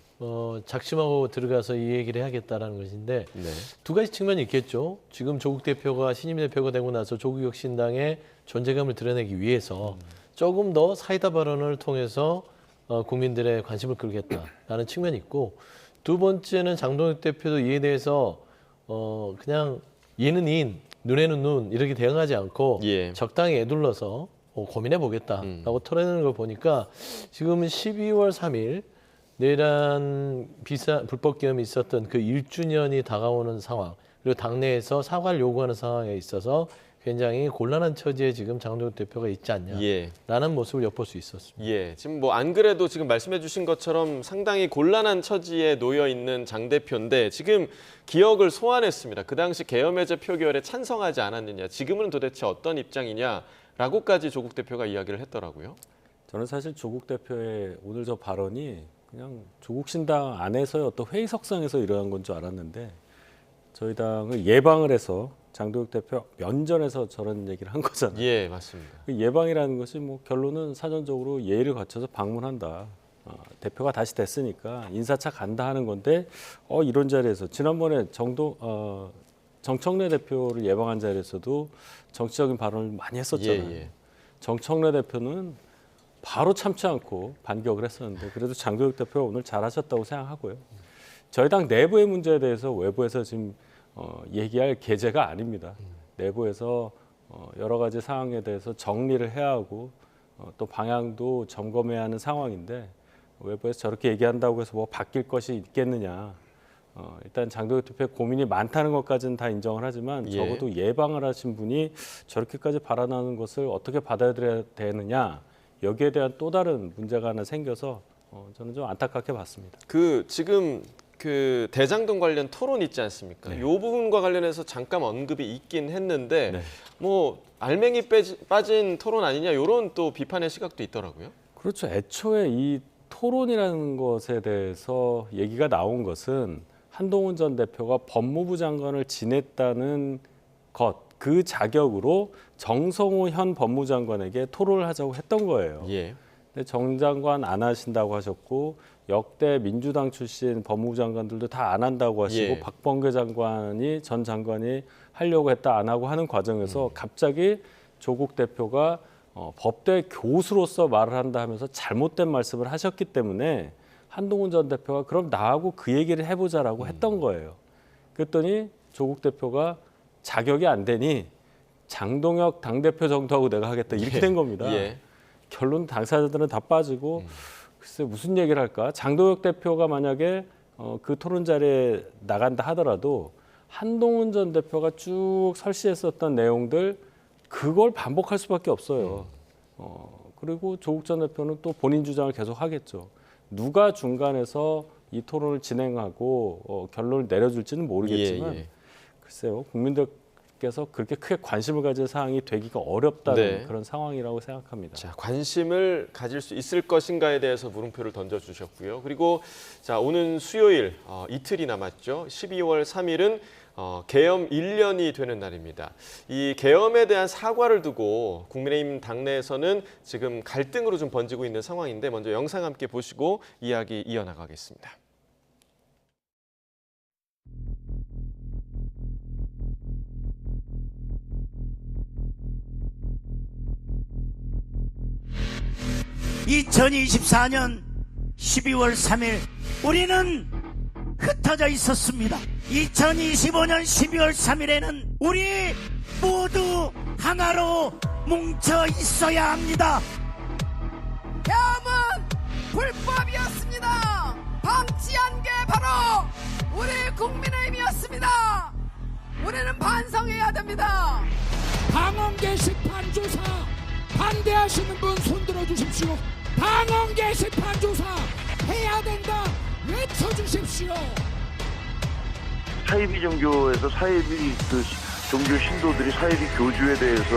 작심하고 들어가서 이 얘기를 해야겠다라는 것인데 네. 두 가지 측면이 있겠죠. 지금 조국 대표가 신임 대표가 되고 나서 조국혁신당의 존재감을 드러내기 위해서 조금 더 사이다 발언을 통해서 국민들의 관심을 끌겠다라는 측면이 있고, 두 번째는 장동혁 대표도 이에 대해서 그냥 이는 인, 눈에는 눈 이렇게 대응하지 않고 적당히 애둘러서 고민해 보겠다라고 털어내는 걸 보니까 지금은 12월 3일 내란 불법 계엄이 있었던 그 1주년이 다가오는 상황, 그리고 당내에서 사과를 요구하는 상황에 있어서 굉장히 곤란한 처지에 지금 장동혁 대표가 있지 않냐라는 예. 모습을 엿볼 수 있었습니다. 예, 지금 뭐 안 그래도 지금 말씀해주신 것처럼 상당히 곤란한 처지에 놓여 있는 장 대표인데 지금 기억을 소환했습니다. 그 당시 계엄해제 표결에 찬성하지 않았느냐, 지금은 도대체 어떤 입장이냐라고까지 조국 대표가 이야기를 했더라고요. 저는 사실 조국 대표의 오늘 저 발언이 그냥 조국 신당 안에서의 어떤 회의석상에서 일어난 건 줄 알았는데 저희 당을 예방을 해서 장동혁 대표 면전에서 저런 얘기를 한 거잖아요. 예, 맞습니다. 그 예방이라는 것이 뭐 결론은 사전적으로 예의를 갖춰서 방문한다. 대표가 다시 됐으니까 인사차 간다 하는 건데 이런 자리에서 지난번에 정청래 대표를 예방한 자리에서도 정치적인 발언을 많이 했었잖아요. 예. 정청래 대표는 바로 참지 않고 반격을 했었는데 그래도 장동혁 대표가 오늘 잘하셨다고 생각하고요. 저희 당 내부의 문제에 대해서 외부에서 지금 얘기할 계제가 아닙니다. 내부에서 여러 가지 상황에 대해서 정리를 해야 하고 또 방향도 점검해야 하는 상황인데 외부에서 저렇게 얘기한다고 해서 뭐 바뀔 것이 있겠느냐. 일단 장동혁 대표의 고민이 많다는 것까지는 다 인정을 하지만 적어도 예방을 하신 분이 저렇게까지 발언하는 것을 어떻게 받아들여야 되느냐. 여기에 대한 또 다른 문제가 하나 생겨서 저는 좀 안타깝게 봤습니다. 지금 그 대장동 관련 토론 있지 않습니까? 네. 이 부분과 관련해서 잠깐 언급이 있긴 했는데 네. 뭐 알맹이 빠진 토론 아니냐 이런 또 비판의 시각도 있더라고요. 그렇죠. 애초에 이 토론이라는 것에 대해서 얘기가 나온 것은 한동훈 전 대표가 법무부 장관을 지냈다는 것, 그 자격으로 정성호 현 법무장관에게 토론을 하자고 했던 거예요. 예. 근데 정 장관 안 하신다고 하셨고 역대 민주당 출신 법무부 장관들도 다 안 한다고 하시고 예. 박범계 전 장관이 하려고 했다 안 하고 하는 과정에서 갑자기 조국 대표가 법대 교수로서 말을 한다 하면서 잘못된 말씀을 하셨기 때문에 한동훈 전 대표가 그럼 나하고 그 얘기를 해보자라고 했던 거예요. 그랬더니 조국 대표가 자격이 안 되니 장동혁 당대표 정도 하고 내가 하겠다 이렇게 된 겁니다. 예. 결론 당사자들은 다 빠지고 글쎄 무슨 얘기를 할까? 장동혁 대표가 만약에 그 토론 자리에 나간다 하더라도 한동훈 전 대표가 쭉 설시했었던 내용들 그걸 반복할 수밖에 없어요. 그리고 조국 전 대표는 또 본인 주장을 계속 하겠죠. 누가 중간에서 이 토론을 진행하고 결론을 내려줄지는 모르겠지만 글쎄요. 국민들께서 그렇게 크게 관심을 가질 사항이 되기가 어렵다는 그런 상황이라고 생각합니다. 자, 관심을 가질 수 있을 것인가에 대해서 물음표를 던져주셨고요. 그리고 자, 오는 수요일 이틀이 남았죠. 12월 3일은 계엄 1년이 되는 날입니다. 이 계엄에 대한 사과를 두고 국민의힘 당내에서는 지금 갈등으로 좀 번지고 있는 상황인데 먼저 영상 함께 보시고 이야기 이어나가겠습니다. (2024년 12월 3일) 우리는 흩어져 있었습니다. 2025년 12월 3일에는 우리 모두 하나로 뭉쳐 있어야 합니다. 계엄은 불법이었습니다. 방치한 게 바로 우리 국민의힘이었습니다. 우리는 반성해야 됩니다. 방언 게시판 조사 반대하시는 분 손들어 주십시오. 방언 게시판 조사 해야 된다 외쳐주십시오. 사이비 종교에서 사이비 종교 신도들이 사이비 교주에 대해서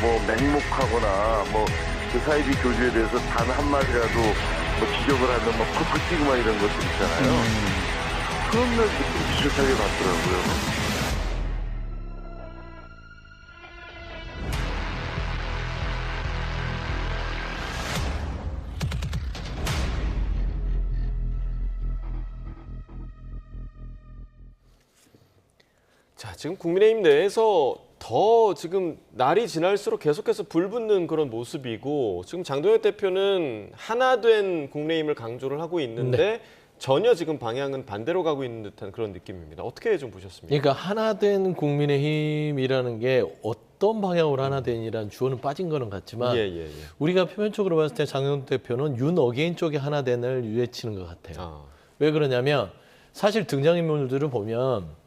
뭐 맹목하거나 뭐 그 사이비 교주에 대해서 단 한마디라도 뭐 지적을 하면 뭐 팍팍 뛰고 막 이런 것들 있잖아요. 그런 날 좀 비슷하게 봤더라고요. 자, 지금 국민의힘 내에서 더 지금 날이 지날수록 계속해서 불붙는 그런 모습이고 지금 장동혁 대표는 하나 된 국민의힘을 강조를 하고 있는데 전혀 지금 방향은 반대로 가고 있는 듯한 그런 느낌입니다. 어떻게 좀 보셨습니까? 그러니까 하나 된 국민의힘이라는 게 어떤 방향으로 하나 된이라는 주어는 빠진 거는 같지만 우리가 표면적으로 봤을 때 장동혁 대표는 윤 어게인 쪽에 하나 된을 외치는 것 같아요. 왜 그러냐면 사실 등장인물들을 보면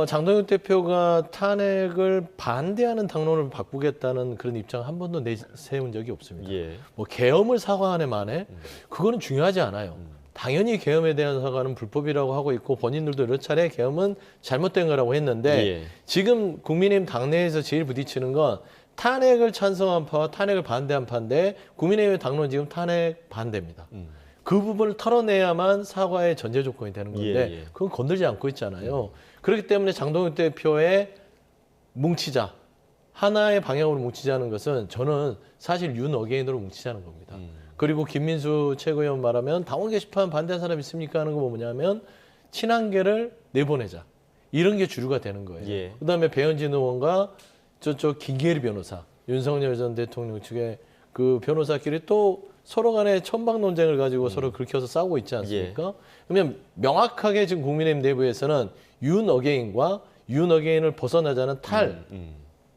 장동혁 대표가 탄핵을 반대하는 당론을 바꾸겠다는 그런 입장 한 번도 내세운 적이 없습니다. 예. 뭐 계엄을 사과하네 만에 그거는 중요하지 않아요. 당연히 계엄에 대한 사과는 불법이라고 하고 있고 본인들도 여러 차례 계엄은 잘못된 거라고 했는데 예. 지금 국민의힘 당내에서 제일 부딪히는 건 탄핵을 찬성한 파와 탄핵을 반대한 파인데 국민의힘 당론 지금 탄핵 반대입니다. 그 부분을 털어내야만 사과의 전제 조건이 되는 건데 예. 그건 건들지 않고 있잖아요. 그렇기 때문에 장동혁 대표의 뭉치자, 하나의 방향으로 뭉치자는 것은 저는 사실 윤 어게인으로 뭉치자는 겁니다. 그리고 김민수 최고위원 말하면 당원 게시판 반대한 사람 있습니까 하는 거 뭐냐면 친한계를 내보내자. 이런 게 주류가 되는 거예요. 예. 그다음에 배현진 의원과 저쪽 김계리 변호사, 윤석열 전 대통령 측의 그 변호사끼리 또 서로 간에 천방 논쟁을 가지고 서로 긁혀서 싸우고 있지 않습니까? 그러면 명확하게 지금 국민의힘 내부에서는 윤 어게인과 윤 어게인을 벗어나자는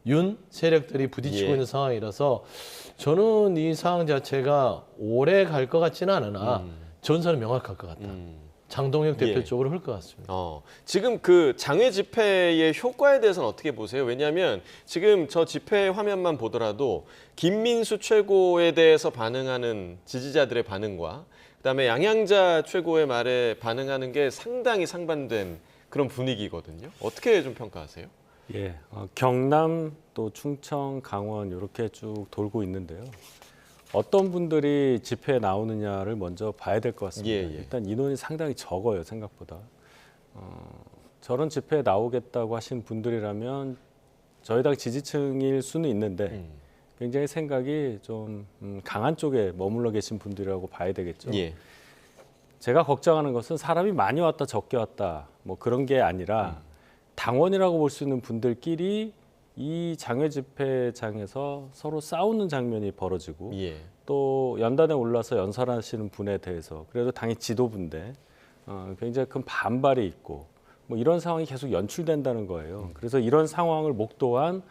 윤 세력들이 부딪히고 예. 있는 상황이라서 저는 이 상황 자체가 오래 갈 것 같지는 않으나 전선은 명확할 것 같다. 장동혁 대표 예. 쪽으로 흘 것 같습니다. 지금 그 장외 집회의 효과에 대해서는 어떻게 보세요? 왜냐하면 지금 저 집회 화면만 보더라도 김민수 최고에 대해서 반응하는 지지자들의 반응과 그다음에 양양자 최고의 말에 반응하는 게 상당히 상반된 그런 분위기거든요. 어떻게 좀 평가하세요? 예, 경남 또 충청, 강원 이렇게 쭉 돌고 있는데요. 어떤 분들이 집회에 나오느냐를 먼저 봐야 될 것 같습니다. 예, 예. 일단 인원이 상당히 적어요, 생각보다. 저런 집회에 나오겠다고 하신 분들이라면 저희 당 지지층일 수는 있는데 굉장히 생각이 좀 강한 쪽에 머물러 계신 분들이라고 봐야 되겠죠. 예. 제가 걱정하는 것은 사람이 많이 왔다 적게 왔다 뭐 그런 게 아니라 당원이라고 볼 수 있는 분들끼리 이 장외 집회장에서 서로 싸우는 장면이 벌어지고 예. 또 연단에 올라서 연설하시는 분에 대해서 그래도 당의 지도부인데 굉장히 큰 반발이 있고 뭐 이런 상황이 계속 연출된다는 거예요. 그래서 이런 상황을 목도한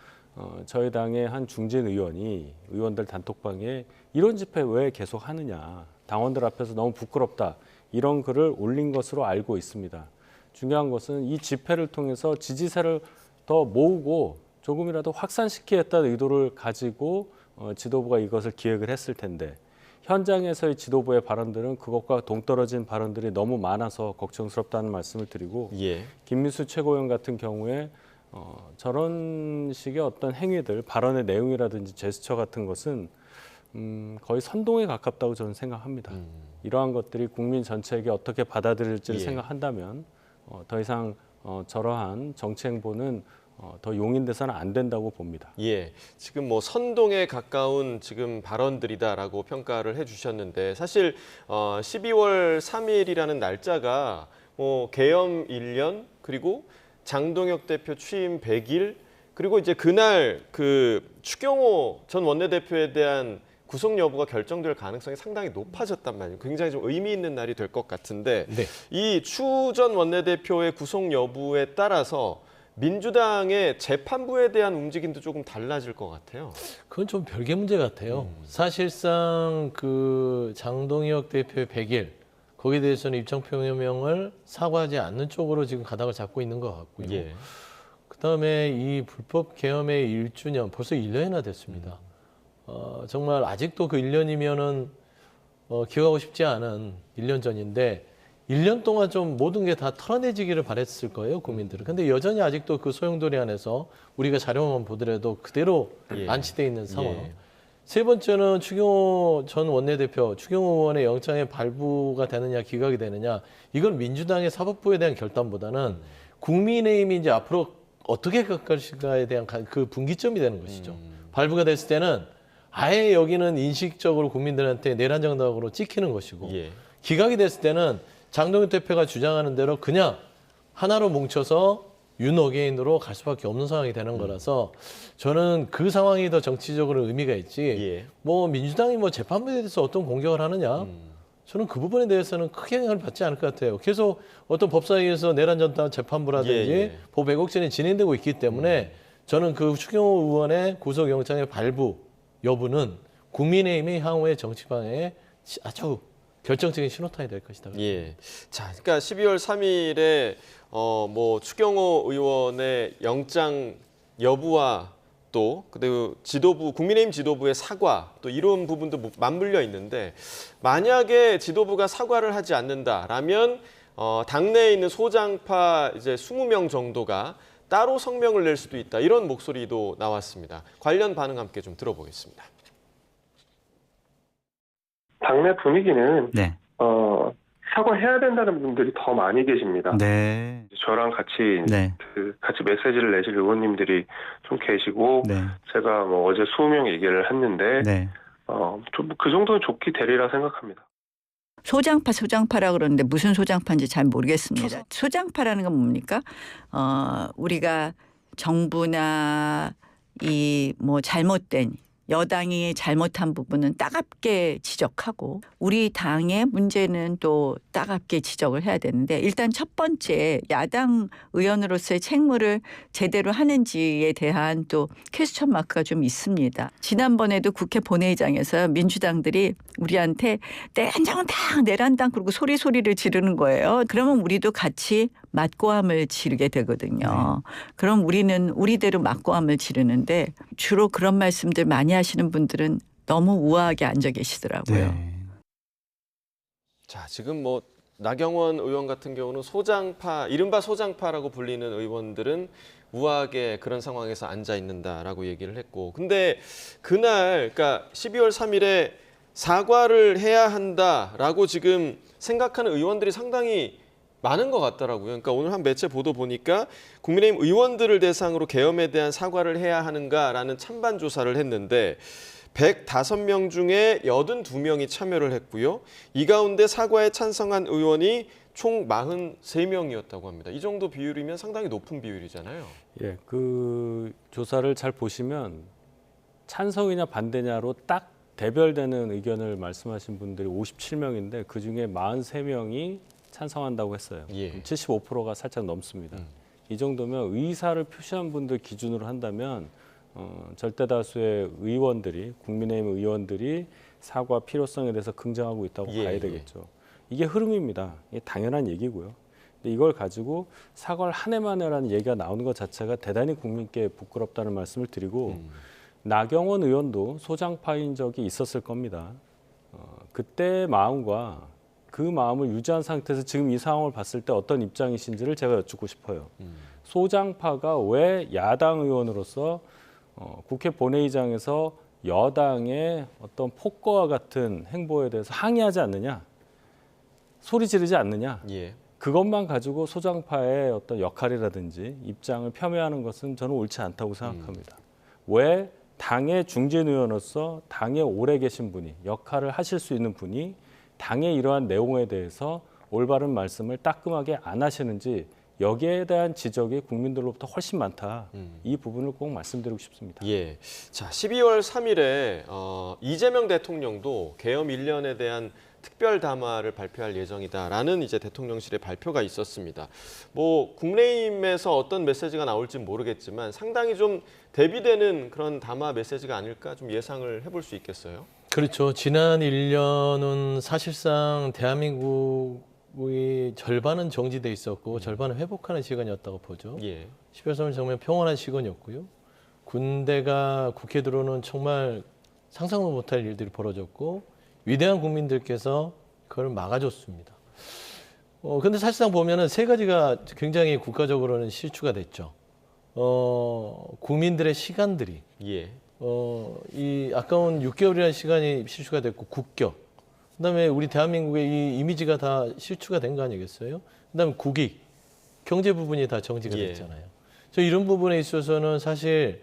저희 당의 한 중진 의원이 의원들 단톡방에 이런 집회 왜 계속 하느냐, 당원들 앞에서 너무 부끄럽다 이런 글을 올린 것으로 알고 있습니다. 중요한 것은 이 집회를 통해서 지지세를 더 모으고 조금이라도 확산시키겠다는 의도를 가지고 지도부가 이것을 기획을 했을 텐데 현장에서의 지도부의 발언들은 그것과 동떨어진 발언들이 너무 많아서 걱정스럽다는 말씀을 드리고 예. 김민수 최고위원 같은 경우에 저런 식의 어떤 행위들, 발언의 내용이라든지 제스처 같은 것은 거의 선동에 가깝다고 저는 생각합니다. 이러한 것들이 국민 전체에게 어떻게 받아들일지를 예. 생각한다면 더 이상 저러한 정치 행보는 더 용인돼서는 안 된다고 봅니다. 예, 지금 뭐 선동에 가까운 지금 발언들이다라고 평가를 해주셨는데 사실 12월 3일이라는 날짜가 뭐 계엄 1년 그리고 장동혁 대표 취임 100일 그리고 이제 그날 그 추경호 전 원내대표에 대한 구속 여부가 결정될 가능성이 상당히 높아졌단 말이에요. 굉장히 좀 의미 있는 날이 될 것 같은데 네. 이 추 전 원내대표의 구속 여부에 따라서 민주당의 재판부에 대한 움직임도 조금 달라질 것 같아요. 그건 좀 별개 문제 같아요. 사실상 그 장동혁 대표의 100일 거기에 대해서는 입장 표명을 사과하지 않는 쪽으로 지금 가닥을 잡고 있는 것 같고요. 예. 그다음에 이 불법 계엄의 1주년 벌써 1년이나 됐습니다. 정말 아직도 그 1년이면은 기억하고 싶지 않은 1년 전인데 1년 동안 좀 모든 게 다 털어내지기를 바랬을 거예요, 국민들은. 근데 여전히 아직도 그 소용돌이 안에서 우리가 자료만 보더라도 그대로 예. 안치돼 있는 상황. 예. 세 번째는 추경호 전 원내대표, 추경호 의원의 영장에 발부가 되느냐, 기각이 되느냐. 이건 민주당의 사법부에 대한 결단보다는 국민의힘이 이제 앞으로 어떻게 갈 것인가에 대한 그 분기점이 되는 것이죠. 발부가 됐을 때는 아예 여기는 인식적으로 국민들한테 내란정당으로 찍히는 것이고 예. 기각이 됐을 때는 장동혁 대표가 주장하는 대로 그냥 하나로 뭉쳐서 윤어게인으로 갈 수밖에 없는 상황이 되는 거라서 저는 그 상황이 더 정치적으로 의미가 있지 예. 뭐 민주당이 뭐 재판부에 대해서 어떤 공격을 하느냐 저는 그 부분에 대해서는 크게 영향을 받지 않을 것 같아요. 계속 어떤 법사위에서 내란전단 재판부라든지 예, 예. 법 왜곡전이 진행되고 있기 때문에 저는 그 추경호 의원의 구속영장의 발부 여부는 국민의힘의 향후의 정치 방향에 아주 결정적인 신호탄이 될 것이다. 예. 자, 그러니까 12월 3일에 뭐 추경호 의원의 영장 여부와 또 그리고 지도부 국민의힘 지도부의 사과 또 이런 부분도 맞물려 있는데 만약에 지도부가 사과를 하지 않는다라면 당내에 있는 소장파 이제 20명 정도가 따로 성명을 낼 수도 있다. 이런 목소리도 나왔습니다. 관련 반응 함께 좀 들어보겠습니다. 당내 분위기는 네. 사과해야 된다는 분들이 더 많이 계십니다. 네. 저랑 같이 네. 같이 메시지를 내실 의원님들이 좀 계시고 네. 제가 뭐 어제 20명 얘기를 했는데 네. 좀 그 정도는 좋기 되리라 생각합니다. 소장파라 그러는데 무슨 소장파인지 잘 모르겠습니다. 소장파라는 건 뭡니까? 우리가 정부나 이 뭐 잘못된 여당이 잘못한 부분은 따갑게 지적하고 우리 당의 문제는 또 따갑게 지적을 해야 되는데 일단 첫 번째 야당 의원으로서의 책무를 제대로 하는지에 대한 또 퀘스천 마크가 좀 있습니다. 지난번에도 국회 본회의장에서 민주당들이 우리한테 내란장은 당 내란당 그러고 소리를 지르는 거예요. 그러면 우리도 같이 맞고함을 지르게 되거든요. 그럼 우리는 우리대로 맞고함을 지르는데 주로 그런 말씀들 많이 하시는 분들은 너무 우아하게 앉아 계시더라고요. 자, 지금 뭐 나경원 의원 같은 경우는 소장파, 이른바 소장파라고 불리는 의원들은 우아하게 그런 상황에서 앉아 있는다라고 얘기를 했고, 근데 그날, 그러니까 12월 3일에 사과를 해야 한다라고 지금 생각하는 의원들이 상당히 많은 것 같더라고요. 그러니까 오늘 한 매체 보도 보니까 국민의힘 의원들을 대상으로 계엄에 대한 사과를 해야 하는가라는 찬반 조사를 했는데 105명 중에 82명이 참여를 했고요. 이 가운데 사과에 찬성한 의원이 총 43명이었다고 합니다. 이 정도 비율이면 상당히 높은 비율이잖아요. 예, 그 조사를 잘 보시면 찬성이냐 반대냐로 딱 대별되는 의견을 말씀하신 분들이 57명인데 그중에 43명이 찬성한다고 했어요. 예. 75%가 살짝 넘습니다. 이 정도면 의사를 표시한 분들 기준으로 한다면 절대 다수의 의원들이 국민의힘 의원들이 사과 필요성에 대해서 긍정하고 있다고 봐야 되겠죠. 이게 흐름입니다. 이게 당연한 얘기고요. 근데 이걸 가지고 사과를 한 해만 해라는 얘기가 나오는 것 자체가 대단히 국민께 부끄럽다는 말씀을 드리고 나경원 의원도 소장파인 적이 있었을 겁니다. 그때의 마음과 그 마음을 유지한 상태에서 지금 이 상황을 봤을 때 어떤 입장이신지를 제가 여쭙고 싶어요. 소장파가 왜 야당 의원으로서 국회 본회의장에서 여당의 어떤 폭거와 같은 행보에 대해서 항의하지 않느냐, 소리 지르지 않느냐, 그것만 가지고 소장파의 어떤 역할이라든지 입장을 폄훼하는 것은 저는 옳지 않다고 생각합니다. 왜 당의 중진 의원으로서 당에 오래 계신 분이, 역할을 하실 수 있는 분이 당의 이러한 내용에 대해서 올바른 말씀을 따끔하게 안 하시는지, 여기에 대한 지적이 국민들로부터 훨씬 많다. 이 부분을 꼭 말씀드리고 싶습니다. 예. 자, 12월 3일에 이재명 대통령도 계엄 1년에 대한 특별 담화를 발표할 예정이다라는 이제 대통령실의 발표가 있었습니다. 뭐 국민의힘에서 어떤 메시지가 나올지 모르겠지만 상당히 좀 대비되는 그런 담화 메시지가 아닐까 좀 예상을 해볼 수 있겠어요. 그렇죠. 지난 1년은 사실상 대한민국의 절반은 정지돼 있었고 절반은 회복하는 시간이었다고 보죠. 12월 3일 정말 평온한 시간이었고요. 군대가 국회 들어오는 정말 상상도 못할 일들이 벌어졌고 위대한 국민들께서 그걸 막아줬습니다. 근데 사실상 보면은 세 가지가 굉장히 국가적으로는 실추가 됐죠. 국민들의 시간들이 이 아까운 6개월이라는 시간이 실추가 됐고 국격, 그다음에 우리 대한민국의 이 이미지가 다 실추가 된 거 아니겠어요? 그다음에 국익, 경제 부분이 다 정지가 됐잖아요. 저 이런 부분에 있어서는 사실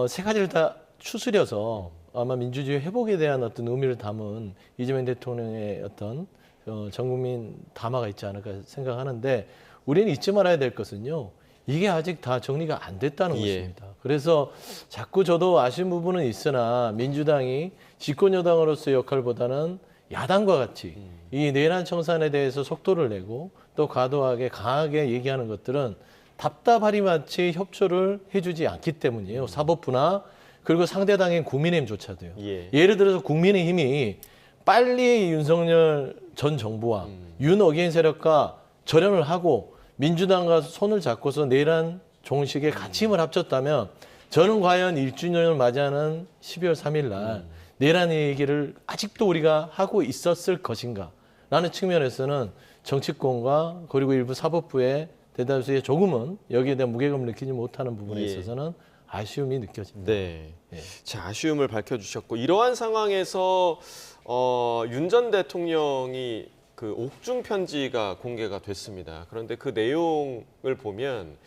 세 가지를 다 추스려서 아마 민주주의 회복에 대한 어떤 의미를 담은 이재명 대통령의 어떤 전 국민 담화가 있지 않을까 생각하는데 우리는 잊지 말아야 될 것은요. 이게 아직 다 정리가 안 됐다는 것입니다. 그래서 자꾸 저도 아쉬운 부분은 있으나 민주당이 집권 여당으로서의 역할보다는 야당과 같이 이 내란 청산에 대해서 속도를 내고 또 과도하게 강하게 얘기하는 것들은 답답하리마치 협조를 해주지 않기 때문이에요. 사법부나 그리고 상대 당인 국민의힘조차도요. 예를 들어서 국민의힘이 빨리 윤석열 전 정부와 윤 어게인 세력과 절연을 하고 민주당과 손을 잡고서 내란 종식에 같이 힘을 합쳤다면 저는 과연 1주년을 맞이하는 12월 3일 날 내란 얘기를 아직도 우리가 하고 있었을 것인가 라는 측면에서는 정치권과 그리고 일부 사법부의 대다수의 조금은 여기에 대한 무게감을 느끼지 못하는 부분에 있어서는 아쉬움이 느껴집니다. 네. 자, 아쉬움을 밝혀주셨고 이러한 상황에서 윤 전 대통령이 그 옥중 편지가 공개가 됐습니다. 그런데 그 내용을 보면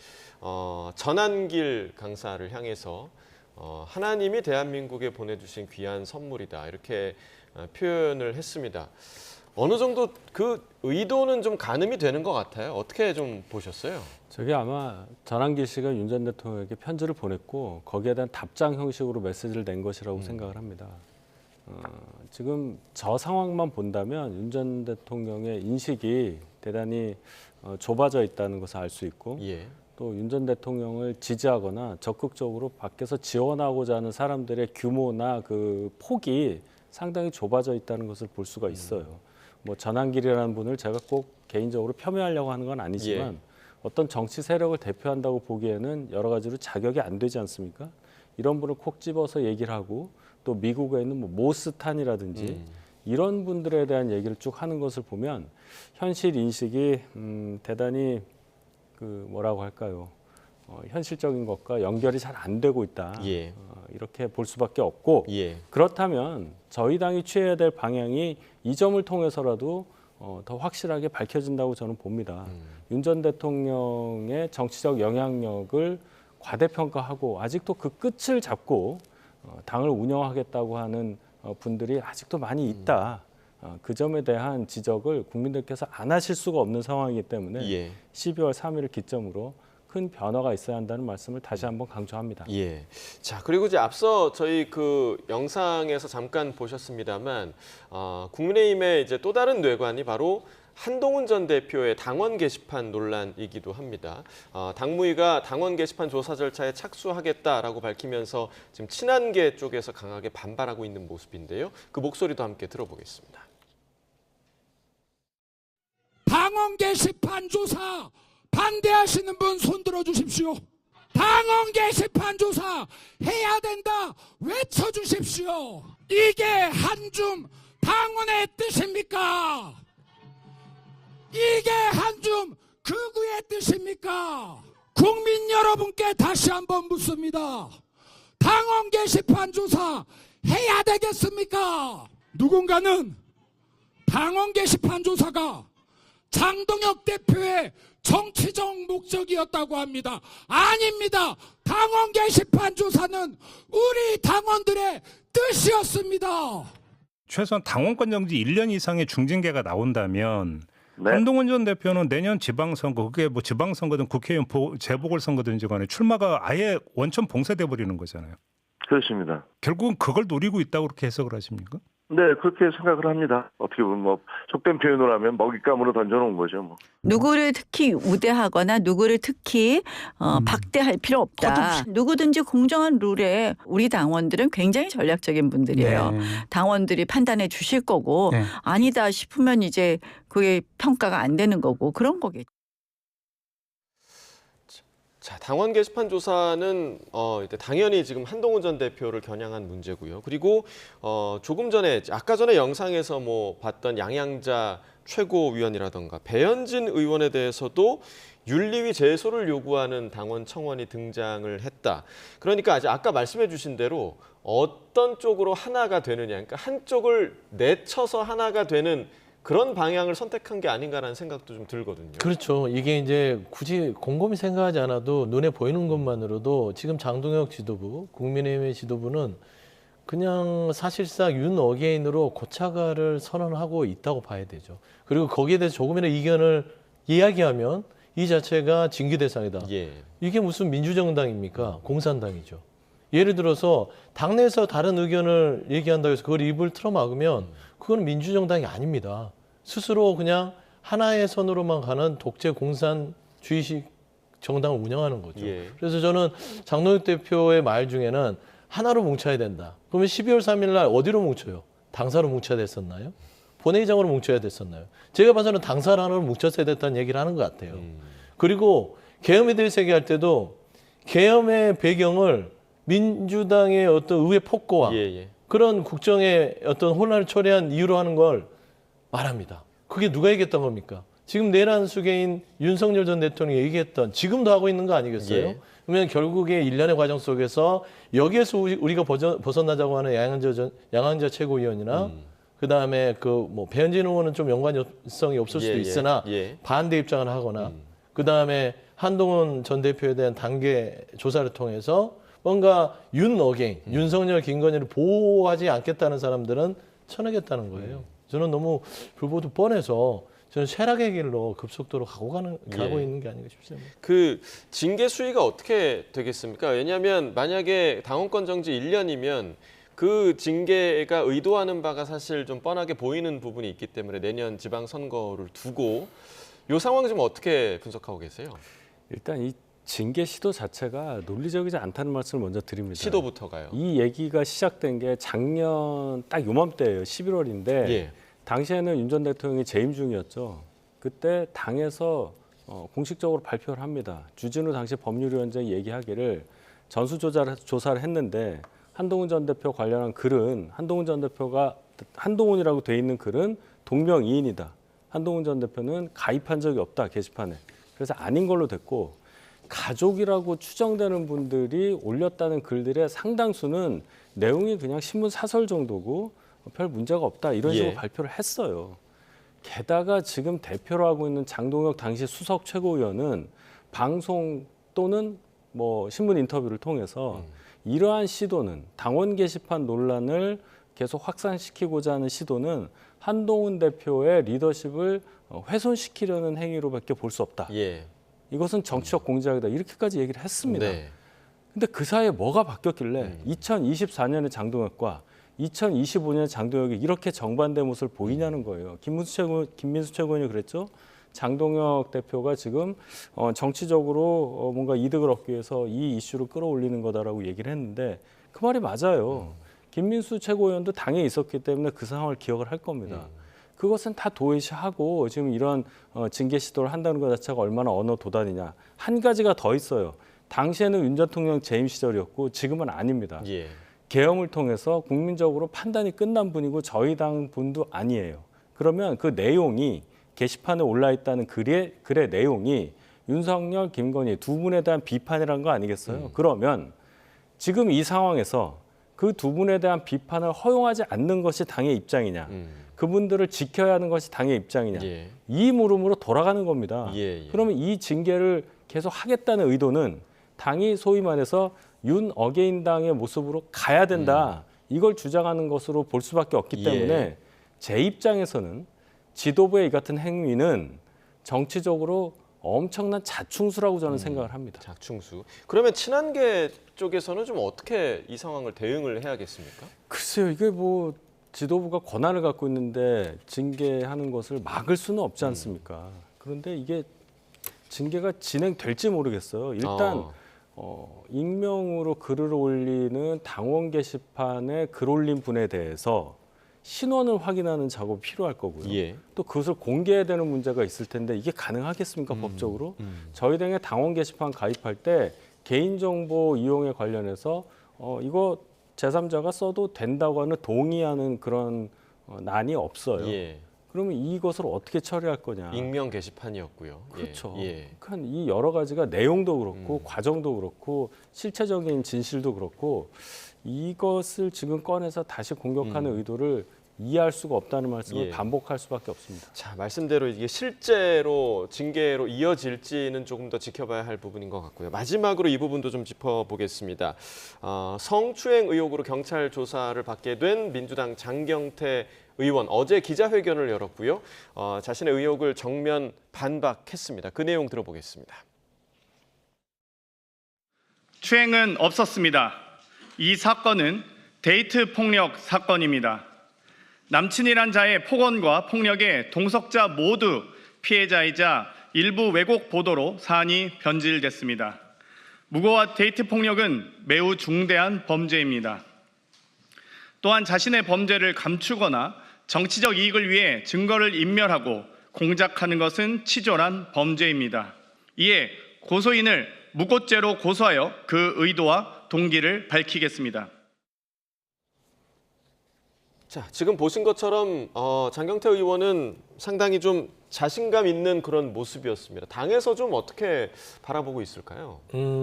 전한길 강사를 향해서 하나님이 대한민국에 보내주신 귀한 선물이다 이렇게 표현을 했습니다. 어느 정도 그 의도는 좀 가늠이 되는 것 같아요. 어떻게 좀 보셨어요? 저게 아마 전한길 씨가 윤 전 대통령에게 편지를 보냈고 거기에 대한 답장 형식으로 메시지를 낸 것이라고 생각을 합니다. 지금 저 상황만 본다면 윤 전 대통령의 인식이 대단히 좁아져 있다는 것을 알 수 있고 또 윤 전 대통령을 지지하거나 적극적으로 밖에서 지원하고자 하는 사람들의 규모나 그 폭이 상당히 좁아져 있다는 것을 볼 수가 있어요. 뭐 전한길이라는 분을 제가 꼭 개인적으로 폄훼하려고 하는 건 아니지만 어떤 정치 세력을 대표한다고 보기에는 여러 가지로 자격이 안 되지 않습니까? 이런 분을 콕 집어서 얘기를 하고 또 미국에 있는 뭐 모스탄이라든지 이런 분들에 대한 얘기를 쭉 하는 것을 보면 현실 인식이 대단히 그 뭐라고 할까요? 현실적인 것과 연결이 잘 안 되고 있다. 이렇게 볼 수밖에 없고 그렇다면 저희 당이 취해야 될 방향이 이 점을 통해서라도 더 확실하게 밝혀진다고 저는 봅니다. 윤 전 대통령의 정치적 영향력을 과대평가하고 아직도 그 끝을 잡고 당을 운영하겠다고 하는 분들이 아직도 많이 있다. 그 점에 대한 지적을 국민들께서 안 하실 수가 없는 상황이기 때문에 12월 3일을 기점으로 큰 변화가 있어야 한다는 말씀을 다시 한번 강조합니다. 자, 그리고 이제 앞서 저희 그 영상에서 잠깐 보셨습니다만 국민의힘의 이제 또 다른 뇌관이 바로 한동훈 전 대표의 당원 게시판 논란이기도 합니다. 당무위가 당원 게시판 조사 절차에 착수하겠다라고 밝히면서 지금 친한계 쪽에서 강하게 반발하고 있는 모습인데요. 그 목소리도 함께 들어보겠습니다. 당원 게시판 조사 반대하시는 분 손들어 주십시오. 당원 게시판 조사 해야 된다 외쳐주십시오. 이게 한줌 당원의 뜻입니까? 이게 한줌 극우의 뜻입니까? 국민 여러분께 다시 한번 묻습니다. 당원 게시판 조사 해야 되겠습니까? 누군가는 당원 게시판 조사가 장동혁 대표의 정치적 목적이었다고 합니다. 아닙니다. 당원 게시판 조사는 우리 당원들의 뜻이었습니다. 최소한 당원권 정지 1년 이상의 중징계가 나온다면 한동훈 전 대표는 내년 지방선거, 그게 뭐 지방선거든 국회의원 재보궐선거든지 간에 출마가 아예 원천 봉쇄돼 버리는 거잖아요. 그렇습니다. 결국은 그걸 노리고 있다고 그렇게 해석을 하십니까? 네, 그렇게 생각을 합니다. 어떻게 보면 뭐 속된 표현으로 하면 먹잇감으로 던져놓은 거죠. 뭐. 누구를 특히 우대하거나 누구를 특히 박대할 필요 없다. 누구든지 공정한 룰에 우리 당원들은 굉장히 전략적인 분들이에요. 당원들이 판단해 주실 거고 아니다 싶으면 이제 그게 평가가 안 되는 거고 그런 거겠죠. 자, 당원 게시판 조사는 당연히 지금 한동훈 전 대표를 겨냥한 문제고요. 그리고 조금 전에 아까 전에 영상에서 뭐 봤던 양양자 최고위원이라던가 배현진 의원에 대해서도 윤리위 제소를 요구하는 당원 청원이 등장을 했다. 그러니까 아까 말씀해 주신 대로 어떤 쪽으로 하나가 되느냐, 그러니까 한쪽을 내쳐서 하나가 되는 그런 방향을 선택한 게 아닌가라는 생각도 좀 들거든요. 그렇죠. 이게 이제 굳이 곰곰이 생각하지 않아도 눈에 보이는 것만으로도 지금 장동혁 지도부, 국민의힘의 지도부는 그냥 사실상 윤 어게인으로 고차가를 선언하고 있다고 봐야 되죠. 그리고 거기에 대해서 조금이라도 이견을 이야기하면 이 자체가 징계 대상이다. 이게 무슨 민주정당입니까? 공산당이죠. 예를 들어서 당내에서 다른 의견을 얘기한다고 해서 그걸 입을 틀어막으면 그건 민주정당이 아닙니다. 스스로 그냥 하나의 선으로만 가는 독재 공산주의식 정당을 운영하는 거죠. 그래서 저는 장동혁 대표의 말 중에는 하나로 뭉쳐야 된다. 그러면 12월 3일 날 어디로 뭉쳐요? 당사로 뭉쳐야 됐었나요? 본회의장으로 뭉쳐야 됐었나요? 제가 봐서는 당사란으로 뭉쳤어야 됐다는 얘기를 하는 것 같아요. 그리고 계엄에 대해서 얘기할 때도 계엄의 배경을 민주당의 어떤 의회 폭거와 그런 국정의 어떤 혼란을 초래한 이유로 하는 걸 말합니다. 그게 누가 얘기했던 겁니까? 지금 내란 수괴인 윤석열 전 대통령이 얘기했던, 지금도 하고 있는 거 아니겠어요? 그러면 결국에 일련의 과정 속에서 여기에서 우리가 벗어나자고 하는 양한자 최고위원이나 그다음에 뭐 배현진 의원은 좀 연관성이 없을 수도 있으나 반대 입장을 하거나 그다음에 한동훈 전 대표에 대한 단계 조사를 통해서 뭔가 윤석열, 김건희를 보호하지 않겠다는 사람들은 쳐내겠다는 거예요. 저는 너무 불보듯 뻔해서 저는 쇠락의 길로 급속도로 가고 있는 게 아닌가 싶습니다. 그 징계 수위가 어떻게 되겠습니까? 왜냐하면 만약에 당원권 정지 1년이면 그 징계가 의도하는 바가 사실 좀 뻔하게 보이는 부분이 있기 때문에 내년 지방선거를 두고 이 상황 좀 어떻게 분석하고 계세요? 일단 이 징계 시도 자체가 논리적이지 않다는 말씀을 먼저 드립니다. 시도부터가요? 이 얘기가 시작된 게 작년 딱 요맘때예요. 11월인데 당시에는 윤 전 대통령이 재임 중이었죠. 그때 당에서 공식적으로 발표를 합니다. 주진우 당시 법률위원장이 얘기하기를 전수조사를 했는데 한동훈 전 대표 관련한 글은 한동훈 전 대표가 한동훈이라고 돼 있는 글은 동명이인이다. 한동훈 전 대표는 가입한 적이 없다, 게시판에. 그래서 아닌 걸로 됐고 가족이라고 추정되는 분들이 올렸다는 글들의 상당수는 내용이 그냥 신문 사설 정도고 별 문제가 없다 이런 식으로 발표를 했어요. 게다가 지금 대표로 하고 있는 장동혁 당시 수석 최고위원은 방송 또는 뭐 신문 인터뷰를 통해서 이러한 시도는 당원 게시판 논란을 계속 확산시키고자 하는 시도는 한동훈 대표의 리더십을 훼손시키려는 행위로밖에 볼 수 없다. 이것은 정치적 공작이다. 이렇게까지 얘기를 했습니다. 근데 그 사이에 뭐가 바뀌었길래 2024년에 장동혁과 2025년에 장동혁이 이렇게 정반대 모습을 보이냐는 거예요. 김민수 최고위원이 그랬죠. 장동혁 대표가 지금 정치적으로 뭔가 이득을 얻기 위해서 이 이슈를 끌어올리는 거다라고 얘기를 했는데 그 말이 맞아요. 김민수 최고위원도 당에 있었기 때문에 그 상황을 기억을 할 겁니다. 그것은 다 도외시하고 지금 이런 징계 시도를 한다는 것 자체가 얼마나 언어 도단이냐. 한 가지가 더 있어요. 당시에는 윤 대통령 재임 시절이었고 지금은 아닙니다. 계엄을 통해서 국민적으로 판단이 끝난 분이고 저희 당 분도 아니에요. 그러면 그 내용이 게시판에 올라있다는 글의 내용이 윤석열, 김건희 두 분에 대한 비판이라는 거 아니겠어요? 그러면 지금 이 상황에서 그 두 분에 대한 비판을 허용하지 않는 것이 당의 입장이냐. 그분들을 지켜야 하는 것이 당의 입장이냐. 이 물음으로 돌아가는 겁니다. 그러면 이 징계를 계속 하겠다는 의도는 당이 소위 말해서 윤 어게인당의 모습으로 가야 된다. 이걸 주장하는 것으로 볼 수밖에 없기 때문에 제 입장에서는 지도부의 이 같은 행위는 정치적으로 엄청난 자충수라고 저는 생각을 합니다. 자충수. 그러면 친한계 쪽에서는 좀 어떻게 이 상황을 대응을 해야겠습니까? 글쎄요. 이게 뭐 지도부가 권한을 갖고 있는데 징계하는 것을 막을 수는 없지 않습니까? 그런데 이게 징계가 진행될지 모르겠어요. 일단 익명으로 글을 올리는 당원 게시판에 글 올린 분에 대해서 신원을 확인하는 작업이 필요할 거고요. 또 그것을 공개해야 되는 문제가 있을 텐데 이게 가능하겠습니까, 법적으로? 저희 당의 당원 게시판 가입할 때 개인정보 이용에 관련해서 이거 제3자가 써도 된다고 하는 동의하는 그런 난이 없어요. 그러면 이것을 어떻게 처리할 거냐. 익명 게시판이었고요. 그렇죠. 그러니까 이 여러 가지가 내용도 그렇고 과정도 그렇고 실체적인 진실도 그렇고 이것을 지금 꺼내서 다시 공격하는 의도를 이해할 수가 없다는 말씀을 반복할 수밖에 없습니다. 자, 말씀대로 이게 실제로 징계로 이어질지는 조금 더 지켜봐야 할 부분인 것 같고요. 마지막으로 이 부분도 좀 짚어보겠습니다. 성추행 의혹으로 경찰 조사를 받게 된 민주당 장경태 의원 어제 기자회견을 열었고요. 자신의 의혹을 정면 반박했습니다. 그 내용 들어보겠습니다. 추행은 없었습니다. 이 사건은 데이트 폭력 사건입니다. 남친이란 자의 폭언과 폭력에 동석자 모두 피해자이자 일부 왜곡 보도로 사안이 변질됐습니다. 무고와 데이트 폭력은 매우 중대한 범죄입니다. 또한 자신의 범죄를 감추거나 정치적 이익을 위해 증거를 인멸하고 공작하는 것은 치졸한 범죄입니다. 이에 고소인을 무고죄로 고소하여 그 의도와 동기를 밝히겠습니다. 자, 지금 보신 것처럼 장경태 의원은 상당히 좀 자신감 있는 그런 모습이었습니다. 당에서 좀 어떻게 바라보고 있을까요?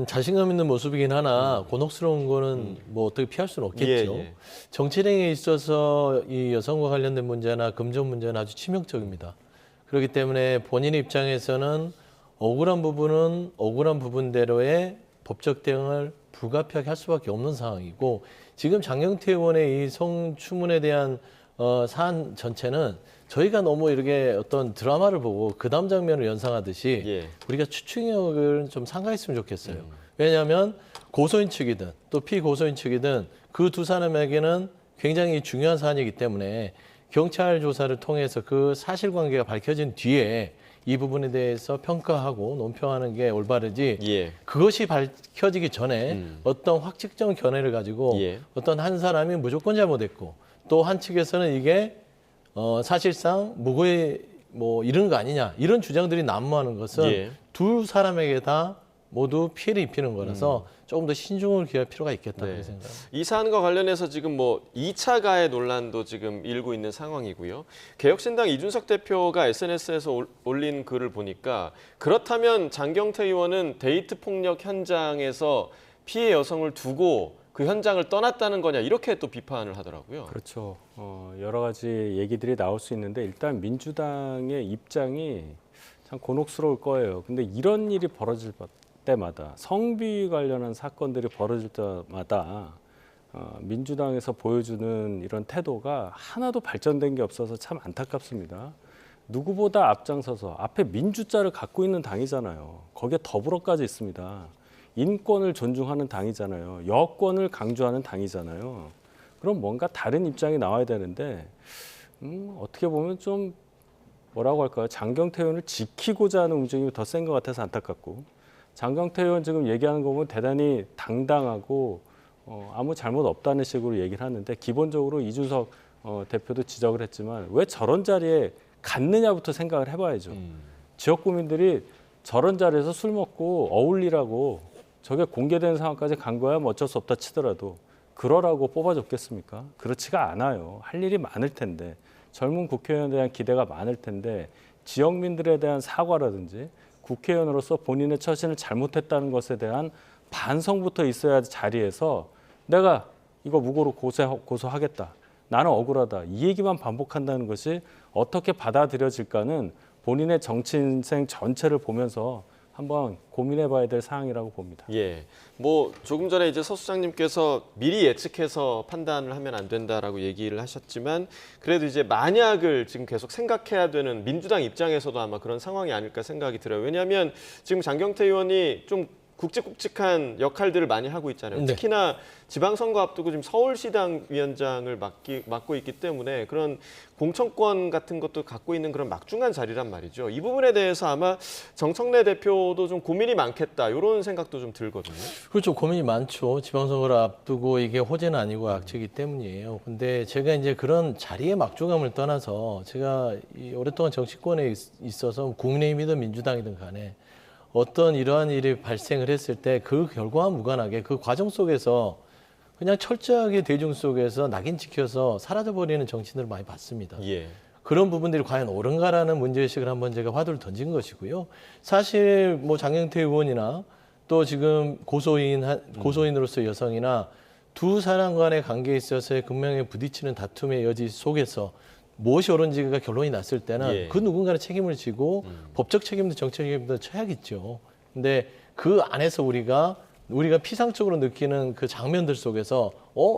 자신감 있는 모습이긴 하나 곤혹스러운 거는 뭐 어떻게 피할 수는 없겠죠. 예. 정치행위에 있어서 이 여성과 관련된 문제나 금전 문제는 아주 치명적입니다. 그렇기 때문에 본인의 입장에서는 억울한 부분은 억울한 부분대로의 법적 대응을 불가피하게 할 수밖에 없는 상황이고, 지금 장경태 의원의 이 성추문에 대한 사안 전체는 저희가 너무 이렇게 어떤 드라마를 보고 그 다음 장면을 연상하듯이 우리가 추측력을 좀 삼가했으면 좋겠어요. 왜냐하면 고소인 측이든 또 피고소인 측이든 그 두 사람에게는 굉장히 중요한 사안이기 때문에 경찰 조사를 통해서 그 사실관계가 밝혀진 뒤에 이 부분에 대해서 평가하고 논평하는 게 올바르지, 그것이 밝혀지기 전에 어떤 확직적 견해를 가지고 어떤 한 사람이 무조건 잘못했고 또 한 측에서는 이게 사실상 무고의 뭐 이런 거 아니냐, 이런 주장들이 난무하는 것은 두 사람에게 다 모두 피해를 입히는 거라서 조금 더 신중을 기할 필요가 있겠다, 그렇게 생각합니다. 이 사안과 관련해서 지금 뭐 2차 가해 논란도 지금 일고 있는 상황이고요. 개혁신당 이준석 대표가 SNS에서 올린 글을 보니까 그렇다면 장경태 의원은 데이트 폭력 현장에서 피해 여성을 두고 그 현장을 떠났다는 거냐, 이렇게 또 비판을 하더라고요. 그렇죠. 여러 가지 얘기들이 나올 수 있는데 일단 민주당의 입장이 참 곤혹스러울 거예요. 근데 이런 일이 벌어질 때마다, 성비 관련한 사건들이 벌어질 때마다 민주당에서 보여주는 이런 태도가 하나도 발전된 게 없어서 참 안타깝습니다. 누구보다 앞장서서 앞에 민주자를 갖고 있는 당이잖아요. 거기에 더불어까지 있습니다. 인권을 존중하는 당이잖아요. 여권을 강조하는 당이잖아요. 그럼 뭔가 다른 입장이 나와야 되는데 어떻게 보면 좀 뭐라고 할까요? 장경태 의원을 지키고자 하는 움직임이 더 센 것 같아서 안타깝고, 장경태 의원 지금 얘기하는 거 보면 대단히 당당하고 아무 잘못 없다는 식으로 얘기를 하는데, 기본적으로 이준석 대표도 지적을 했지만 왜 저런 자리에 갔느냐부터 생각을 해봐야죠. 지역 구민들이 저런 자리에서 술 먹고 어울리라고 저게 공개된 상황까지 간 거야 뭐 어쩔 수 없다 치더라도 그러라고 뽑아줬겠습니까? 그렇지가 않아요. 할 일이 많을 텐데, 젊은 국회의원에 대한 기대가 많을 텐데, 지역민들에 대한 사과라든지 국회의원으로서 본인의 처신을 잘못했다는 것에 대한 반성부터 있어야 할 자리에서 내가 이거 무고로 고소하겠다, 나는 억울하다, 이 얘기만 반복한다는 것이 어떻게 받아들여질까는 본인의 정치 인생 전체를 보면서 한번 고민해봐야 될 사항이라고 봅니다. 뭐 조금 전에 이제 서 수장님께서 미리 예측해서 판단을 하면 안 된다라고 얘기를 하셨지만, 그래도 이제 만약을 지금 계속 생각해야 되는 민주당 입장에서도 아마 그런 상황이 아닐까 생각이 들어요. 왜냐하면 지금 장경태 의원이 좀 굵직굵직한 역할들을 많이 하고 있잖아요. 특히나 지방선거 앞두고 지금 서울시당 위원장을 맡고 있기 때문에 그런 공천권 같은 것도 갖고 있는 그런 막중한 자리란 말이죠. 이 부분에 대해서 아마 정청래 대표도 좀 고민이 많겠다, 이런 생각도 좀 들거든요. 그렇죠. 고민이 많죠. 지방선거를 앞두고 이게 호재는 아니고 악재이기 때문이에요. 근데 제가 이제 그런 자리의 막중함을 떠나서, 제가 오랫동안 정치권에 있어서 국민의힘이든 민주당이든 간에 어떤 이러한 일이 발생을 했을 때 그 결과와 무관하게 그 과정 속에서 그냥 철저하게 대중 속에서 낙인 찍혀서 사라져버리는 정치인들을 많이 봤습니다. 그런 부분들이 과연 옳은가라는 문제의식을 한번 제가 화두를 던진 것이고요. 사실 뭐 장경태 의원이나 또 지금 고소인으로서 여성이나 두 사람 간의 관계에 있어서의 극명히 부딪히는 다툼의 여지 속에서 무엇이 옳은지가 결론이 났을 때는 그 누군가는 책임을 지고 법적 책임도 정책 책임도 져야겠죠. 근데 그 안에서 우리가 피상적으로 느끼는 그 장면들 속에서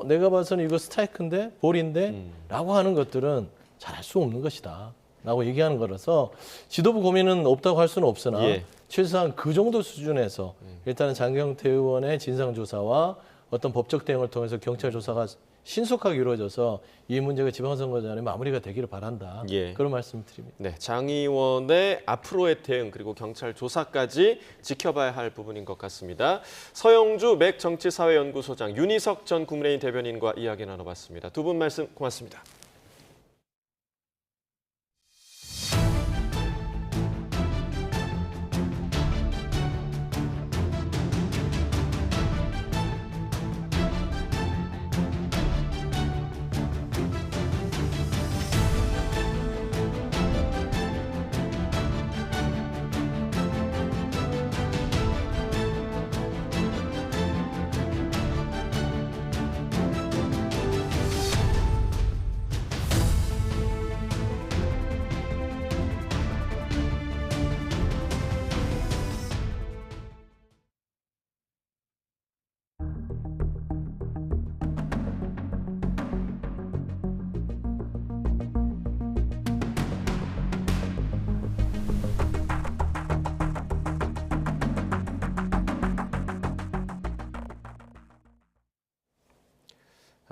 내가 봐서는 이거 스트라이크인데 볼인데 라고 하는 것들은 잘 할 수 없는 것이다 라고 얘기하는 거라서, 지도부 고민은 없다고 할 수는 없으나 최소한 그 정도 수준에서 일단은 장경태 의원의 진상조사와 어떤 법적 대응을 통해서 경찰 조사가 신속하게 이루어져서 이 문제가 지방선거 전에 마무리가 되기를 바란다. 예. 그런 말씀 드립니다. 네, 장 의원의 앞으로의 대응 그리고 경찰 조사까지 지켜봐야 할 부분인 것 같습니다. 서영주 맥 정치사회연구소장, 윤희석 전 국민의힘 대변인과 이야기 나눠봤습니다. 두 분 말씀 고맙습니다.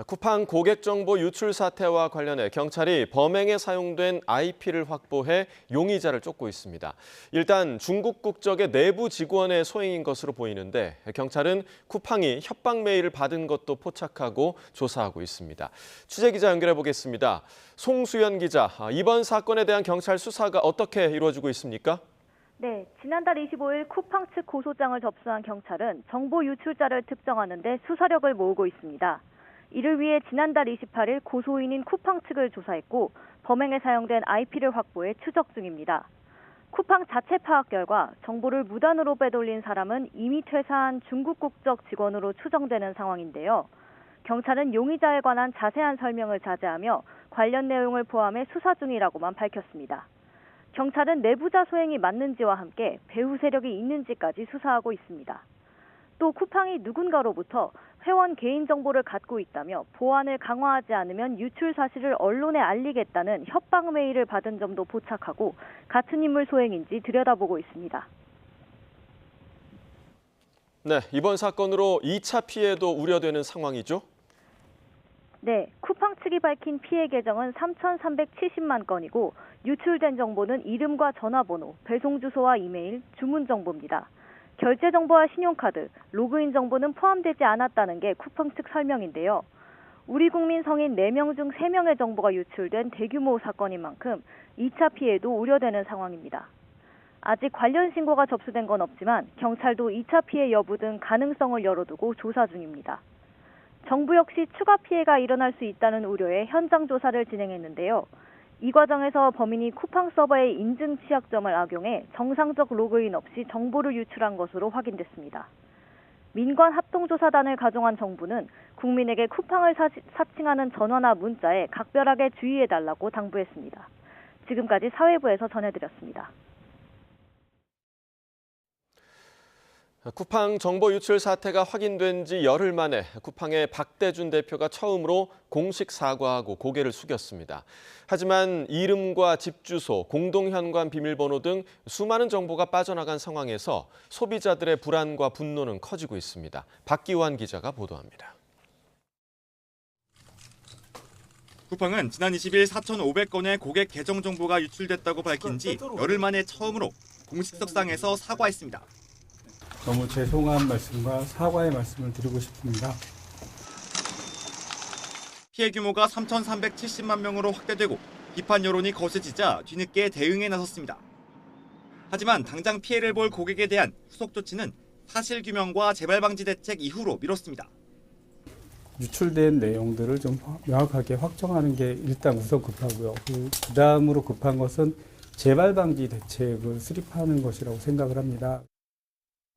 쿠팡 고객 정보 유출 사태와 관련해 경찰이 범행에 사용된 IP를 확보해 용의자를 쫓고 있습니다. 일단 중국 국적의 내부 직원의 소행인 것으로 보이는데 경찰은 쿠팡이 협박 메일을 받은 것도 포착하고 조사하고 있습니다. 취재기자 연결해 보겠습니다. 송수연 기자, 이번 사건에 대한 경찰 수사가 어떻게 이루어지고 있습니까? 네, 지난달 25일 쿠팡 측 고소장을 접수한 경찰은 정보 유출자를 특정하는 데 수사력을 모으고 있습니다. 이를 위해 지난달 28일 고소인인 쿠팡 측을 조사했고 범행에 사용된 IP를 확보해 추적 중입니다. 쿠팡 자체 파악 결과 정보를 무단으로 빼돌린 사람은 이미 퇴사한 중국 국적 직원으로 추정되는 상황인데요. 경찰은 용의자에 관한 자세한 설명을 자제하며 관련 내용을 포함해 수사 중이라고만 밝혔습니다. 경찰은 내부자 소행이 맞는지와 함께 배후 세력이 있는지까지 수사하고 있습니다. 또 쿠팡이 누군가로부터 회원 개인정보를 갖고 있다며 보안을 강화하지 않으면 유출 사실을 언론에 알리겠다는 협박 메일을 받은 점도 포착하고 같은 인물 소행인지 들여다보고 있습니다. 네, 이번 사건으로 2차 피해도 우려되는 상황이죠? 네, 쿠팡 측이 밝힌 피해 계정은 3,370만 건이고 유출된 정보는 이름과 전화번호, 배송 주소와 이메일, 주문 정보입니다. 결제 정보와 신용카드, 로그인 정보는 포함되지 않았다는 게 쿠팡 측 설명인데요. 우리 국민 성인 4명 중 3명의 정보가 유출된 대규모 사건인 만큼 2차 피해도 우려되는 상황입니다. 아직 관련 신고가 접수된 건 없지만 경찰도 2차 피해 여부 등 가능성을 열어두고 조사 중입니다. 정부 역시 추가 피해가 일어날 수 있다는 우려에 현장 조사를 진행했는데요. 이 과정에서 범인이 쿠팡 서버의 인증 취약점을 악용해 정상적 로그인 없이 정보를 유출한 것으로 확인됐습니다. 민관 합동조사단을 가동한 정부는 국민에게 쿠팡을 사칭하는 전화나 문자에 각별하게 주의해달라고 당부했습니다. 지금까지 사회부에서 전해드렸습니다. 쿠팡 정보 유출 사태가 확인된 지 열흘 만에 쿠팡의 박대준 대표가 처음으로 공식 사과하고 고개를 숙였습니다. 하지만 이름과 집 주소, 공동 현관 비밀번호 등 수많은 정보가 빠져나간 상황에서 소비자들의 불안과 분노는 커지고 있습니다. 박기환 기자가 보도합니다. 쿠팡은 지난 20일 4,500건의 고객 계정 정보가 유출됐다고 밝힌 지 열흘 만에 처음으로 공식 석상에서 사과했습니다. 너무 죄송한 말씀과 사과의 말씀을 드리고 싶습니다. 피해 규모가 3,370만 명으로 확대되고 비판 여론이 거세지자 뒤늦게 대응에 나섰습니다. 하지만 당장 피해를 볼 고객에 대한 후속 조치는 사실 규명과 재발 방지 대책 이후로 미뤘습니다. 유출된 내용들을 좀 명확하게 확정하는 게 일단 우선 급하고요. 그 다음으로 급한 것은 재발 방지 대책을 수립하는 것이라고 생각을 합니다.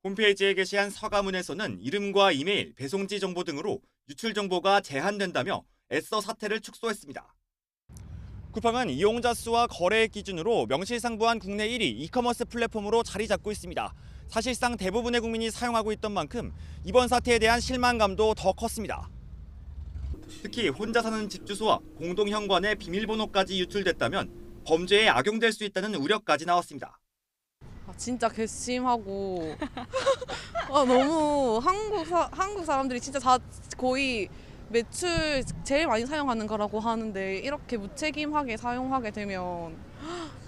홈페이지에 게시한 사과문에서는 이름과 이메일, 배송지 정보 등으로 유출 정보가 제한된다며 애써 사태를 축소했습니다. 쿠팡은 이용자 수와 거래액 기준으로 명실상부한 국내 1위 이커머스 플랫폼으로 자리 잡고 있습니다. 사실상 대부분의 국민이 사용하고 있던 만큼 이번 사태에 대한 실망감도 더 컸습니다. 특히 혼자 사는 집 주소와 공동 현관의 비밀번호까지 유출됐다면 범죄에 악용될 수 있다는 우려까지 나왔습니다. 진짜 괘씸하고 너무 한국 사람들이 진짜 다 거의 매출 제일 많이 사용하는 거라고 하는데 이렇게 무책임하게 사용하게 되면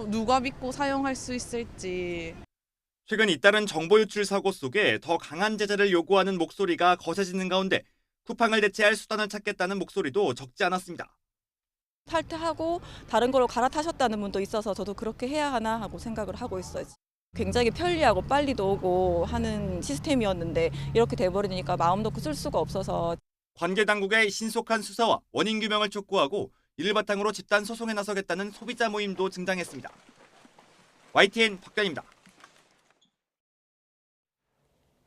누가 믿고 사용할 수 있을지. 최근 잇따른 정보 유출 사고 속에 더 강한 제재를 요구하는 목소리가 거세지는 가운데 쿠팡을 대체할 수단을 찾겠다는 목소리도 적지 않았습니다. 탈퇴하고 다른 걸로 갈아타셨다는 분도 있어서 저도 그렇게 해야 하나 하고 생각을 하고 있어요. 굉장히 편리하고 빨리도 오고 하는 시스템이었는데 이렇게 돼버리니까 마음 놓고 쓸 수가 없어서. 관계 당국의 신속한 수사와 원인 규명을 촉구하고 이를 바탕으로 집단 소송에 나서겠다는 소비자 모임도 등장했습니다. YTN 박변입니다.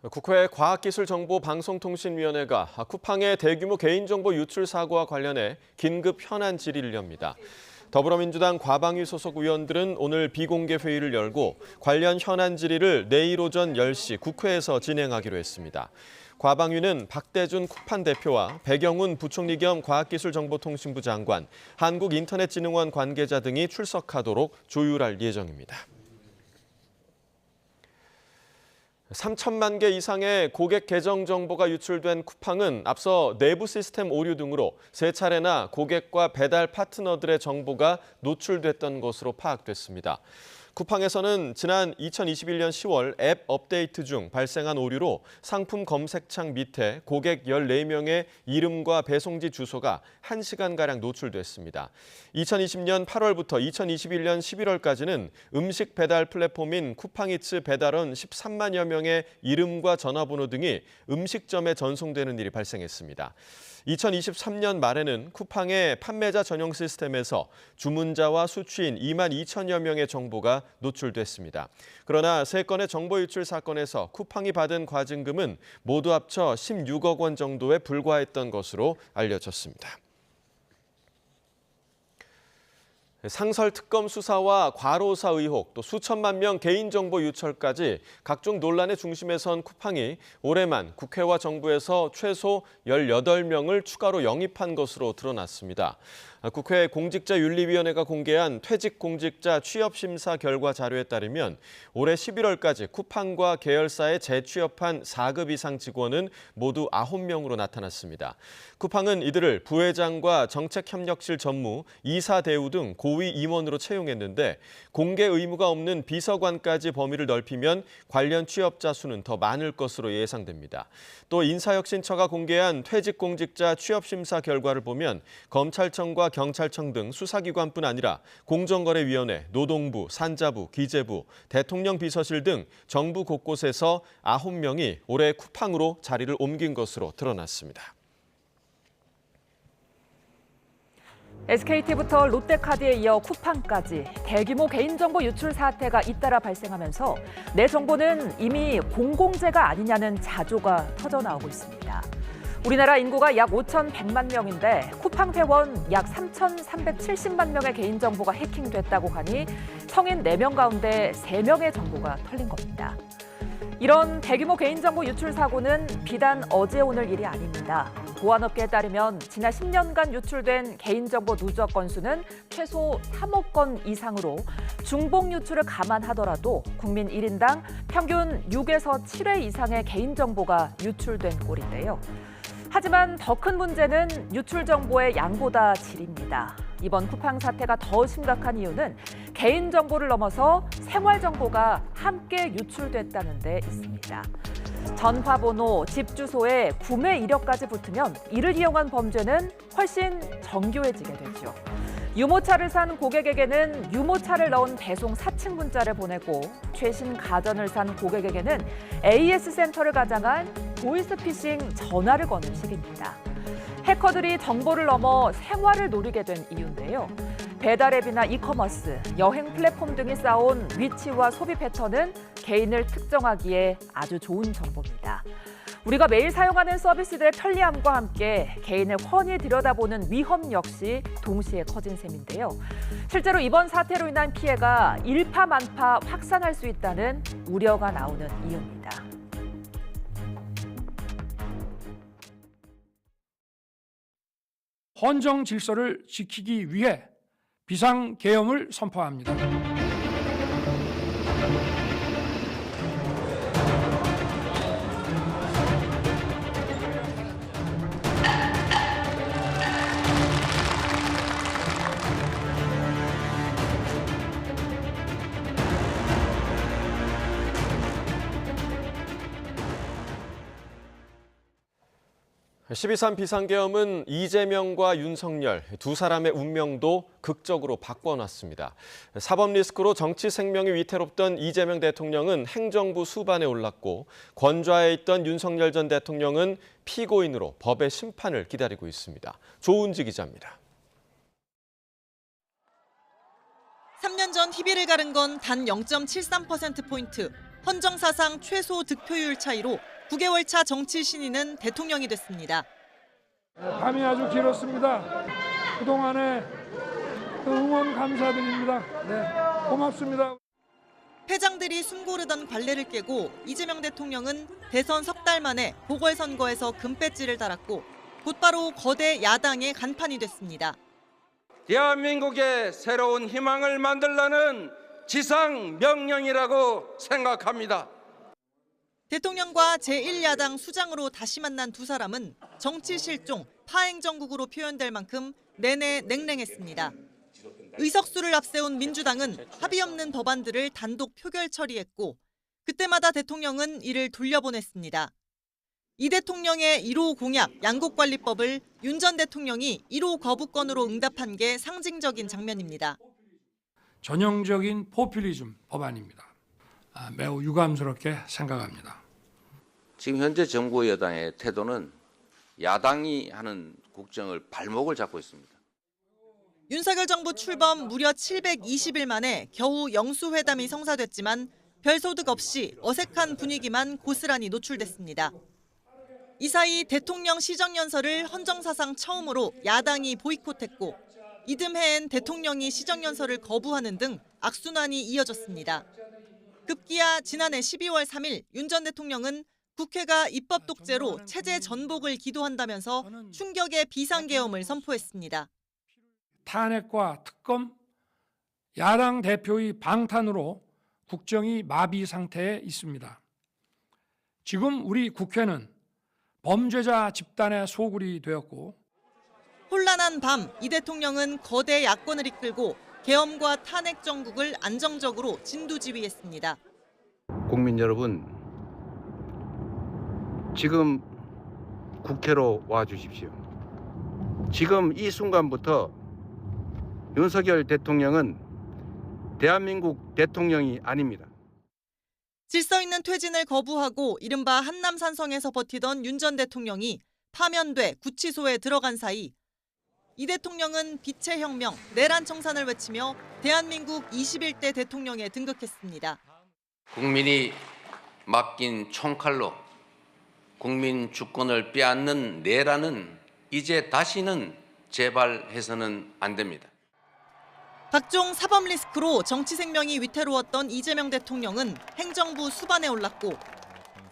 국회 과학기술정보방송통신위원회가 쿠팡의 대규모 개인정보 유출 사고와 관련해 긴급 현안 질의를 엽니다. 더불어민주당 과방위 소속 의원들은 오늘 비공개 회의를 열고 관련 현안 질의를 내일 오전 10시 국회에서 진행하기로 했습니다. 과방위는 박대준 쿠팡 대표와 백영훈 부총리 겸 과학기술정보통신부 장관, 한국인터넷진흥원 관계자 등이 출석하도록 조율할 예정입니다. 3천만 개 이상의 고객 계정 정보가 유출된 쿠팡은 앞서 내부 시스템 오류 등으로 3차례나 고객과 배달 파트너들의 정보가 노출됐던 것으로 파악됐습니다. 쿠팡에서는 지난 2021년 10월 앱 업데이트 중 발생한 오류로 상품 검색창 밑에 고객 14명의 이름과 배송지 주소가 1시간가량 노출됐습니다. 2020년 8월부터 2021년 11월까지는 음식 배달 플랫폼인 쿠팡이츠 배달원 13만여 명의 이름과 전화번호 등이 음식점에 전송되는 일이 발생했습니다. 2023년 말에는 쿠팡의 판매자 전용 시스템에서 주문자와 수취인 2만 2천여 명의 정보가 노출됐습니다. 그러나 3건의 정보 유출 사건에서 쿠팡이 받은 과징금은 모두 합쳐 16억 원 정도에 불과했던 것으로 알려졌습니다. 상설 특검 수사와 과로사 의혹, 또 수천만 명 개인정보 유출까지 각종 논란의 중심에 선 쿠팡이 올해만 국회와 정부에서 최소 18명을 추가로 영입한 것으로 드러났습니다. 국회 공직자윤리위원회가 공개한 퇴직공직자 취업심사 결과 자료에 따르면 올해 11월까지 쿠팡과 계열사에 재취업한 4급 이상 직원은 모두 9명으로 나타났습니다. 쿠팡은 이들을 부회장과 정책협력실 전무, 이사 대우 등 고위 임원으로 채용했는데 공개 의무가 없는 비서관까지 범위를 넓히면 관련 취업자 수는 더 많을 것으로 예상됩니다. 또 인사혁신처가 공개한 퇴직공직자 취업심사 결과를 보면 검찰청과 경찰청 등 수사기관뿐 아니라 공정거래위원회, 노동부, 산자부, 기재부, 대통령 비서실 등 정부 곳곳에서 9명이 올해 쿠팡으로 자리를 옮긴 것으로 드러났습니다. SKT부터 롯데카드에 이어 쿠팡까지 대규모 개인정보 유출 사태가 잇따라 발생하면서 내 정보는 이미 공공재가 아니냐는 자조가 터져나오고 있습니다. 우리나라 인구가 약 5,100만 명인데 쿠팡 회원 약 3,370만 명의 개인정보가 해킹됐다고 하니 성인 4명 가운데 3명의 정보가 털린 겁니다. 이런 대규모 개인정보 유출 사고는 비단 어제 오늘 일이 아닙니다. 보안업계에 따르면 지난 10년간 유출된 개인정보 누적 건수는 최소 3억 건 이상으로 중복 유출을 감안하더라도 국민 1인당 평균 6에서 7회 이상의 개인정보가 유출된 꼴인데요. 하지만 더 큰 문제는 유출 정보의 양보다 질입니다. 이번 쿠팡 사태가 더 심각한 이유는 개인정보를 넘어서 생활정보가 함께 유출됐다는 데 있습니다. 전화번호, 집 주소에 구매 이력까지 붙으면 이를 이용한 범죄는 훨씬 정교해지게 되죠. 유모차를 산 고객에게는 유모차를 넣은 배송 사칭 문자를 보내고 최신 가전을 산 고객에게는 AS 센터를 가장한 보이스피싱 전화를 거는 식입니다. 해커들이 정보를 넘어 생활을 노리게 된 이유인데요. 배달앱이나 이커머스, 여행 플랫폼 등이 쌓아온 위치와 소비 패턴은 개인을 특정하기에 아주 좋은 정보입니다. 우리가 매일 사용하는 서비스들의 편리함과 함께 개인을 훤히 들여다보는 위험 역시 동시에 커진 셈인데요. 실제로 이번 사태로 인한 피해가 일파만파 확산할 수 있다는 우려가 나오는 이유입니다. 헌정 질서를 지키기 위해 비상계엄을 선포합니다. 12.3 비상계엄은 이재명과 윤석열 두 사람의 운명도 극적으로 바꿔놨습니다. 사법 리스크로 정치 생명이 위태롭던 이재명 대통령은 행정부 수반에 올랐고 권좌에 있던 윤석열 전 대통령은 피고인으로 법의 심판을 기다리고 있습니다. 조은지 기자입니다. 3년 전 희비를 가른 건 단 0.73%포인트, 헌정사상 최소 득표율 차이로 9개월 차 정치 신인은 대통령이 됐습니다. 밤이 아주 길었습니다. 그동안에 응원 감사드립니다. 네, 고맙습니다. 패장들이 숨고르던 관례를 깨고 이재명 대통령은 대선 석 달 만에 보궐선거에서 금배지를 달았고 곧바로 거대 야당의 간판이 됐습니다. 대한민국의 새로운 희망을 만들라는 지상 명령이라고 생각합니다. 대통령과 제1야당 수장으로 다시 만난 두 사람은 정치 실종, 파행정국으로 표현될 만큼 내내 냉랭했습니다. 의석수를 앞세운 민주당은 합의 없는 법안들을 단독 표결 처리했고 그때마다 대통령은 이를 돌려보냈습니다. 이 대통령의 1호 공약 양곡관리법을 윤 전 대통령이 1호 거부권으로 응답한 게 상징적인 장면입니다. 전형적인 포퓰리즘 법안입니다. 매우 유감스럽게 생각합니다. 지금 현재 정부 여당의 태도는 야당이 하는 국정을 발목을 잡고 있습니다. 윤석열 정부 출범 무려 720일 만에 겨우 영수회담이 성사됐지만 별소득 없이 어색한 분위기만 고스란히 노출됐습니다. 이 사이 대통령 시정연설을 헌정사상 처음으로 야당이 보이콧했고 이듬해엔 대통령이 시정연설을 거부하는 등 악순환이 이어졌습니다. 급기야 지난해 12월 3일 윤 전 대통령은 국회가 입법 독재로 체제 전복을 기도한다면서 충격의 비상계엄을 선포했습니다. 탄핵과 특검, 야당 대표의 방탄으로 국정이 마비 상태에 있습니다. 지금 우리 국회는 범죄자 집단의 소굴이 되었고 혼란한 밤, 이 대통령은 거대 야권을 이끌고 계엄과 탄핵 정국을 안정적으로 진두지휘했습니다. 국민 여러분, 지금 국회로 와주십시오. 지금 이 순간부터 윤석열 대통령은 대한민국 대통령이 아닙니다. 질서 있는 퇴진을 거부하고 이른바 한남산성에서 버티던 윤 전 대통령이 파면돼 구치소에 들어간 사이 이 대통령은 빛의 혁명, 내란 청산을 외치며 대한민국 21대 대통령에 등극했습니다. 국민이 맡긴 총칼로 국민 주권을 빼앗는 내란은 이제 다시는 재발해서는 안 됩니다. 각종 사법 리스크로 정치 생명이 위태로웠던 이재명 대통령은 행정부 수반에 올랐고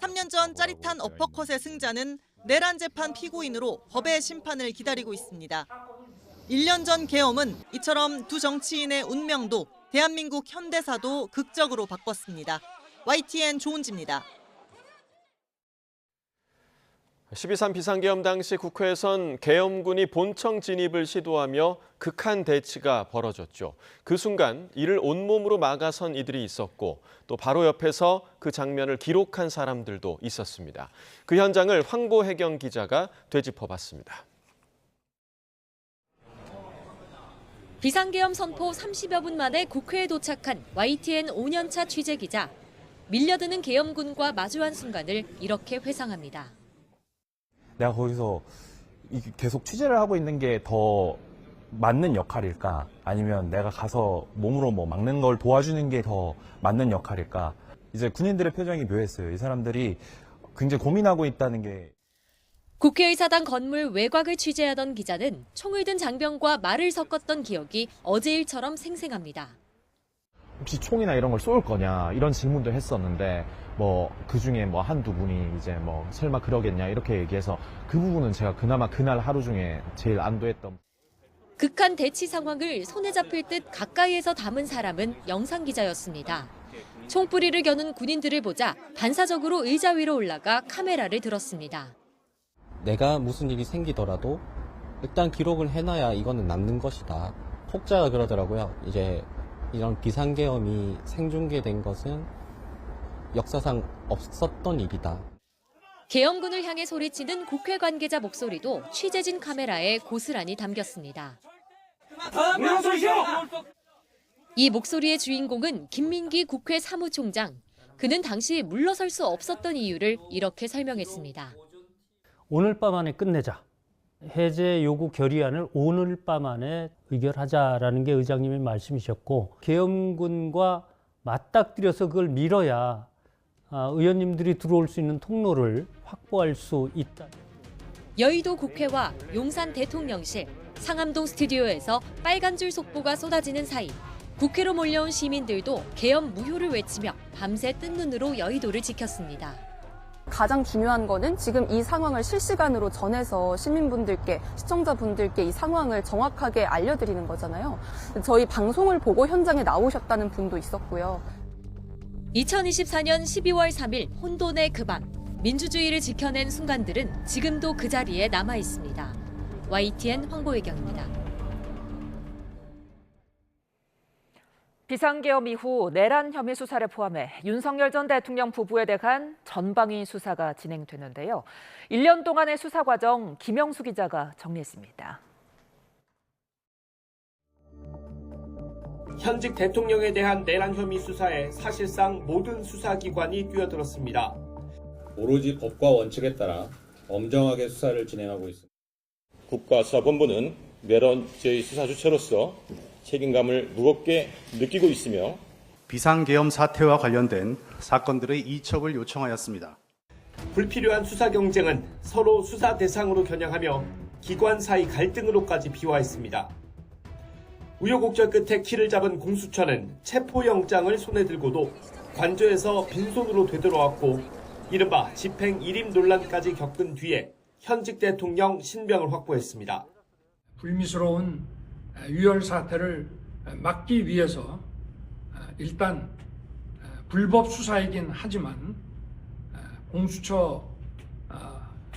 3년 전 짜릿한 어퍼컷의 승자는 내란 재판 피고인으로 법의 심판을 기다리고 있습니다. 1년 전 계엄은 이처럼 두 정치인의 운명도 대한민국 현대사도 극적으로 바꿨습니다. YTN 조은지입니다. 12.3 비상계엄 당시 국회에선 계엄군이 본청 진입을 시도하며 극한 대치가 벌어졌죠. 그 순간 이를 온몸으로 막아선 이들이 있었고 또 바로 옆에서 그 장면을 기록한 사람들도 있었습니다. 그 현장을 황보혜경 기자가 되짚어봤습니다. 비상계엄 선포 30여 분 만에 국회에 도착한 YTN 5년차 취재기자. 밀려드는 계엄군과 마주한 순간을 이렇게 회상합니다. 내가 거기서 계속 취재를 하고 있는 게 더 맞는 역할일까? 아니면 내가 가서 몸으로 뭐 막는 걸 도와주는 게 더 맞는 역할일까? 이제 군인들의 표정이 묘했어요. 이 사람들이 굉장히 고민하고 있다는 게. 국회의사당 건물 외곽을 취재하던 기자는 총을 든 장병과 말을 섞었던 기억이 어제 일처럼 생생합니다. 혹시 총이나 이런 걸 쏠 거냐 이런 질문도 했었는데 뭐 그중에 뭐 한두 분이 이제 뭐 설마 그러겠냐 이렇게 얘기해서 그 부분은 제가 그나마 그날 하루 중에 제일 안도했던. 극한 대치 상황을 손에 잡힐 듯 가까이에서 담은 사람은 영상기자였습니다. 총뿌리를 겨눈 군인들을 보자 반사적으로 의자 위로 올라가 카메라를 들었습니다. 내가 무슨 일이 생기더라도 일단 기록을 해놔야 이거는 남는 것이다. 혹자가 그러더라고요. 이제 이런 비상계엄이 생중계된 것은 역사상 없었던 일이다. 계엄군을 향해 소리치는 국회 관계자 목소리도 취재진 카메라에 고스란히 담겼습니다. 이 목소리의 주인공은 김민기 국회 사무총장. 그는 당시 물러설 수 없었던 이유를 이렇게 설명했습니다. 오늘 밤 안에 끝내자. 해제 요구 결의안을 오늘 밤 안에 의결하자라는 게 의장님의 말씀이셨고, 계엄군과 맞닥뜨려서 그걸 밀어야 의원님들이 들어올 수 있는 통로를 확보할 수 있다. 여의도 국회와 용산 대통령실, 상암동 스튜디오에서 빨간 줄 속보가 쏟아지는 사이 국회로 몰려온 시민들도 계엄 무효를 외치며 밤새 뜬 눈으로 여의도를 지켰습니다. 가장 중요한 거는 지금 이 상황을 실시간으로 전해서 시민분들께, 시청자분들께 이 상황을 정확하게 알려드리는 거잖아요. 저희 방송을 보고 현장에 나오셨다는 분도 있었고요. 2024년 12월 3일 혼돈의 그 밤, 민주주의를 지켜낸 순간들은 지금도 그 자리에 남아 있습니다. YTN 황보혜경입니다. 비상계엄 이후 내란 혐의 수사를 포함해 윤석열 전 대통령 부부에 대한 전방위 수사가 진행되는데요. 1년 동안의 수사 과정 김영수 기자가 정리했습니다. 현직 대통령에 대한 내란 혐의 수사에 사실상 모든 수사기관이 뛰어들었습니다. 오로지 법과 원칙에 따라 엄정하게 수사를 진행하고 있습니다. 국가수사본부는 내란죄의 수사 주체로서 책임감을 무겁게 느끼고 있으며 비상계엄 사태와 관련된 사건들의 이첩을 요청하였습니다. 불필요한 수사 경쟁은 서로 수사 대상으로 겨냥하며 기관 사이 갈등으로까지 비화했습니다. 우여곡절 끝에 키를 잡은 공수처는 체포영장을 손에 들고도 관저에서 빈손으로 되돌아왔고 이른바 집행 일임 논란까지 겪은 뒤에 현직 대통령 신병을 확보했습니다. 불미스러운 유혈 사태를 막기 위해서 일단 불법 수사이긴 하지만 공수처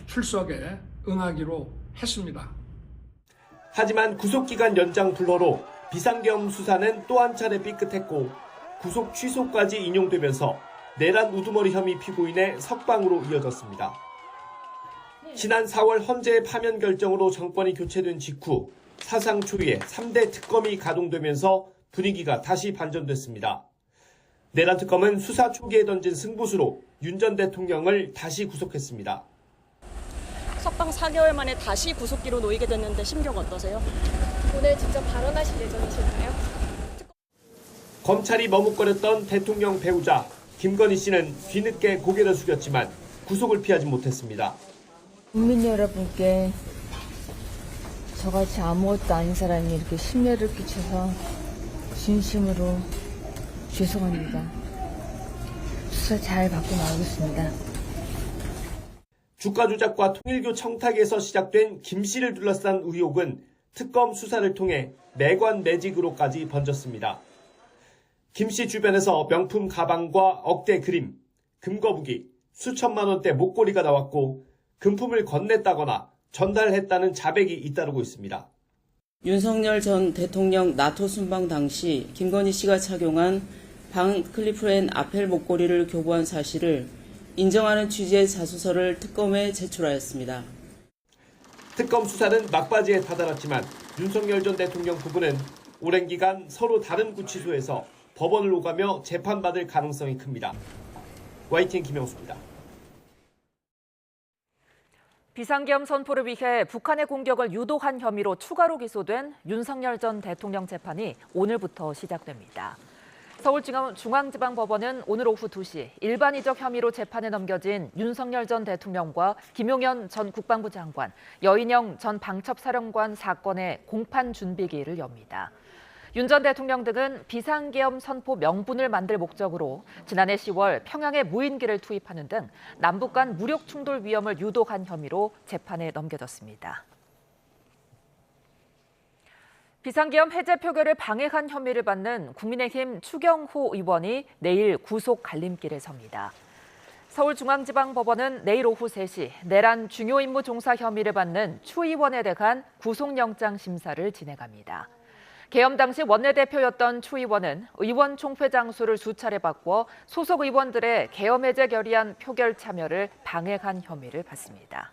출석에 응하기로 했습니다. 하지만 구속기간 연장 불허로 비상계엄 수사는 또 한 차례 삐끗했고 구속 취소까지 인용되면서 내란 우두머리 혐의 피고인의 석방으로 이어졌습니다. 지난 4월 헌재의 파면 결정으로 정권이 교체된 직후 사상 초유의 3대 특검이 가동되면서 분위기가 다시 반전됐습니다. 내란 특검은 수사 초기에 던진 승부수로 윤 전 대통령을 다시 구속했습니다. 석방 4개월 만에 다시 구속기로 놓이게 됐는데 심경 어떠세요? 오늘 직접 발언하실 예정이실까요? 검찰이 머뭇거렸던 대통령 배우자 김건희 씨는 뒤늦게 고개를 숙였지만 구속을 피하지 못했습니다. 국민 여러분께 저같이 아무것도 아닌 사람이 이렇게 심려를 끼쳐서 진심으로 죄송합니다. 수사 잘 받고 나오겠습니다. 주가 조작과 통일교 청탁에서 시작된 김 씨를 둘러싼 의혹은 특검 수사를 통해 매관 매직으로까지 번졌습니다. 김 씨 주변에서 명품 가방과 억대 그림, 금거북이, 수천만 원대 목걸이가 나왔고 금품을 건넸다거나 전달했다는 자백이 잇따르고 있습니다. 윤석열 전 대통령 나토 순방 당시 김건희 씨가 착용한 반 클리프랜 아펠 목걸이를 교부한 사실을 인정하는 취지의 자수서를 특검에 제출하였습니다. 특검 수사는 막바지에 다다랐지만 윤석열 전 대통령 부부는 오랜 기간 서로 다른 구치소에서 법원을 오가며 재판받을 가능성이 큽니다. YTN 김영수입니다. 비상계엄 선포를 위해 북한의 공격을 유도한 혐의로 추가로 기소된 윤석열 전 대통령 재판이 오늘부터 시작됩니다. 서울중앙지방법원은 오늘 오후 2시 일반이적 혐의로 재판에 넘겨진 윤석열 전 대통령과 김용현 전 국방부 장관, 여인영 전 방첩사령관 사건의 공판 준비기일을 엽니다. 윤 전 대통령 등은 비상계엄 선포 명분을 만들 목적으로 지난해 10월 평양에 무인기를 투입하는 등 남북 간 무력 충돌 위험을 유도한 혐의로 재판에 넘겨졌습니다. 비상계엄 해제 표결을 방해한 혐의를 받는 국민의힘 추경호 의원이 내일 구속 갈림길에 섭니다. 서울중앙지방법원은 내일 오후 3시 내란 중요 임무 종사 혐의를 받는 추 의원에 대한 구속영장 심사를 진행합니다. 계엄 당시 원내대표였던 추 의원은 의원 총회 장소를 수차례 바꿔 소속 의원들의 계엄 해제 결의안 표결 참여를 방해한 혐의를 받습니다.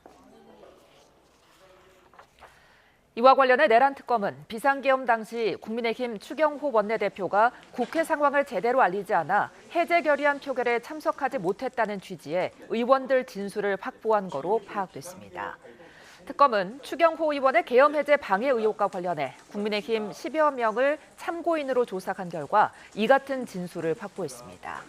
이와 관련해 내란 특검은 비상계엄 당시 국민의힘 추경호 원내대표가 국회 상황을 제대로 알리지 않아 해제 결의안 표결에 참석하지 못했다는 취지의 의원들 진술을 확보한 거로 파악됐습니다. 특검은 추경호 의원의 계엄 해제 방해 의혹과 관련해 국민의힘 10여 명을 참고인으로 조사한 결과 이 같은 진술을 확보했습니다.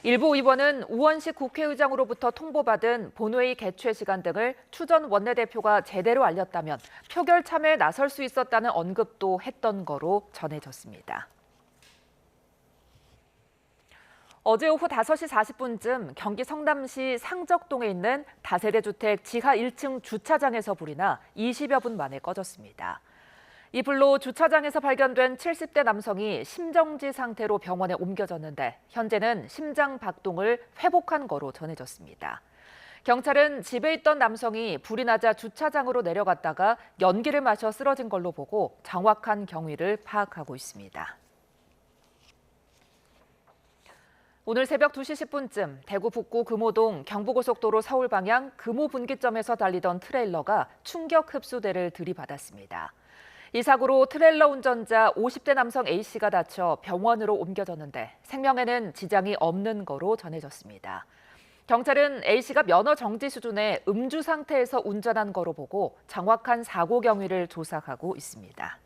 일부 의원은 우원식 국회의장으로부터 통보받은 본회의 개최 시간 등을 추 전 원내대표가 제대로 알렸다면 표결 참여에 나설 수 있었다는 언급도 했던 거로 전해졌습니다. 어제 오후 5시 40분쯤 경기 성남시 상적동에 있는 다세대 주택 지하 1층 주차장에서 불이 나 20여 분 만에 꺼졌습니다. 이 불로 주차장에서 발견된 70대 남성이 심정지 상태로 병원에 옮겨졌는데 현재는 심장 박동을 회복한 거로 전해졌습니다. 경찰은 집에 있던 남성이 불이 나자 주차장으로 내려갔다가 연기를 마셔 쓰러진 걸로 보고 정확한 경위를 파악하고 있습니다. 오늘 새벽 2시 10분쯤 대구 북구 금호동 경부고속도로 서울 방향 금호 분기점에서 달리던 트레일러가 충격 흡수대를 들이받았습니다. 이 사고로 트레일러 운전자 50대 남성 A씨가 다쳐 병원으로 옮겨졌는데 생명에는 지장이 없는 거로 전해졌습니다. 경찰은 A씨가 면허 정지 수준의 음주 상태에서 운전한 거로 보고 정확한 사고 경위를 조사하고 있습니다.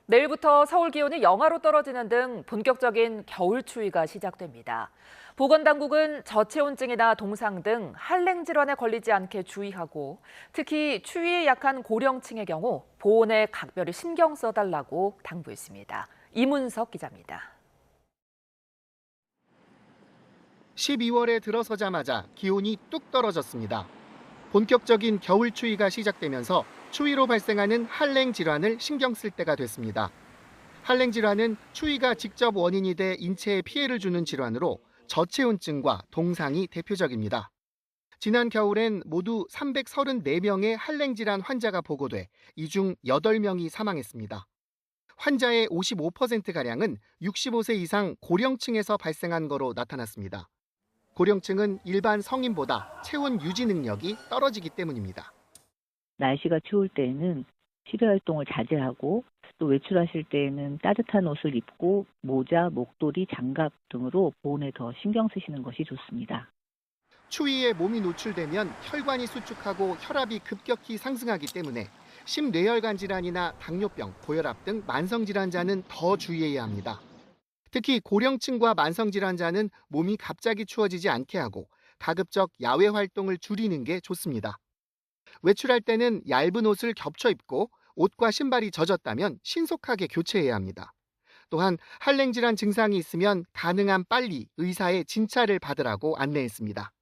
내일부터 서울 기온이 영하로 떨어지는 등 본격적인 겨울 추위가 시작됩니다. 보건당국은 저체온증이나 동상 등 한랭 질환에 걸리지 않게 주의하고 특히 추위에 약한 고령층의 경우 보온에 각별히 신경 써달라고 당부했습니다. 이문석 기자입니다. 12월에 들어서자마자 기온이 뚝 떨어졌습니다. 본격적인 겨울 추위가 시작되면서 추위로 발생하는 한랭 질환을 신경 쓸 때가 됐습니다. 한랭 질환은 추위가 직접 원인이 돼 인체에 피해를 주는 질환으로 저체온증과 동상이 대표적입니다. 지난 겨울엔 모두 334명의 한랭 질환 환자가 보고돼 이 중 8명이 사망했습니다. 환자의 55%가량은 65세 이상 고령층에서 발생한 거로 나타났습니다. 고령층은 일반 성인보다 체온 유지 능력이 떨어지기 때문입니다. 날씨가 추울 때에는 실외 활동을 자제하고 또 외출하실 때에는 따뜻한 옷을 입고 모자, 목도리, 장갑 등으로 보온에 더 신경 쓰시는 것이 좋습니다. 추위에 몸이 노출되면 혈관이 수축하고 혈압이 급격히 상승하기 때문에 심뇌혈관 질환이나 당뇨병, 고혈압 등 만성질환자는 더 주의해야 합니다. 특히 고령층과 만성질환자는 몸이 갑자기 추워지지 않게 하고 가급적 야외 활동을 줄이는 게 좋습니다. 외출할 때는 얇은 옷을 겹쳐 입고 옷과 신발이 젖었다면 신속하게 교체해야 합니다. 또한 한랭 질환 증상이 있으면 가능한 빨리 의사의 진찰을 받으라고 안내했습니다.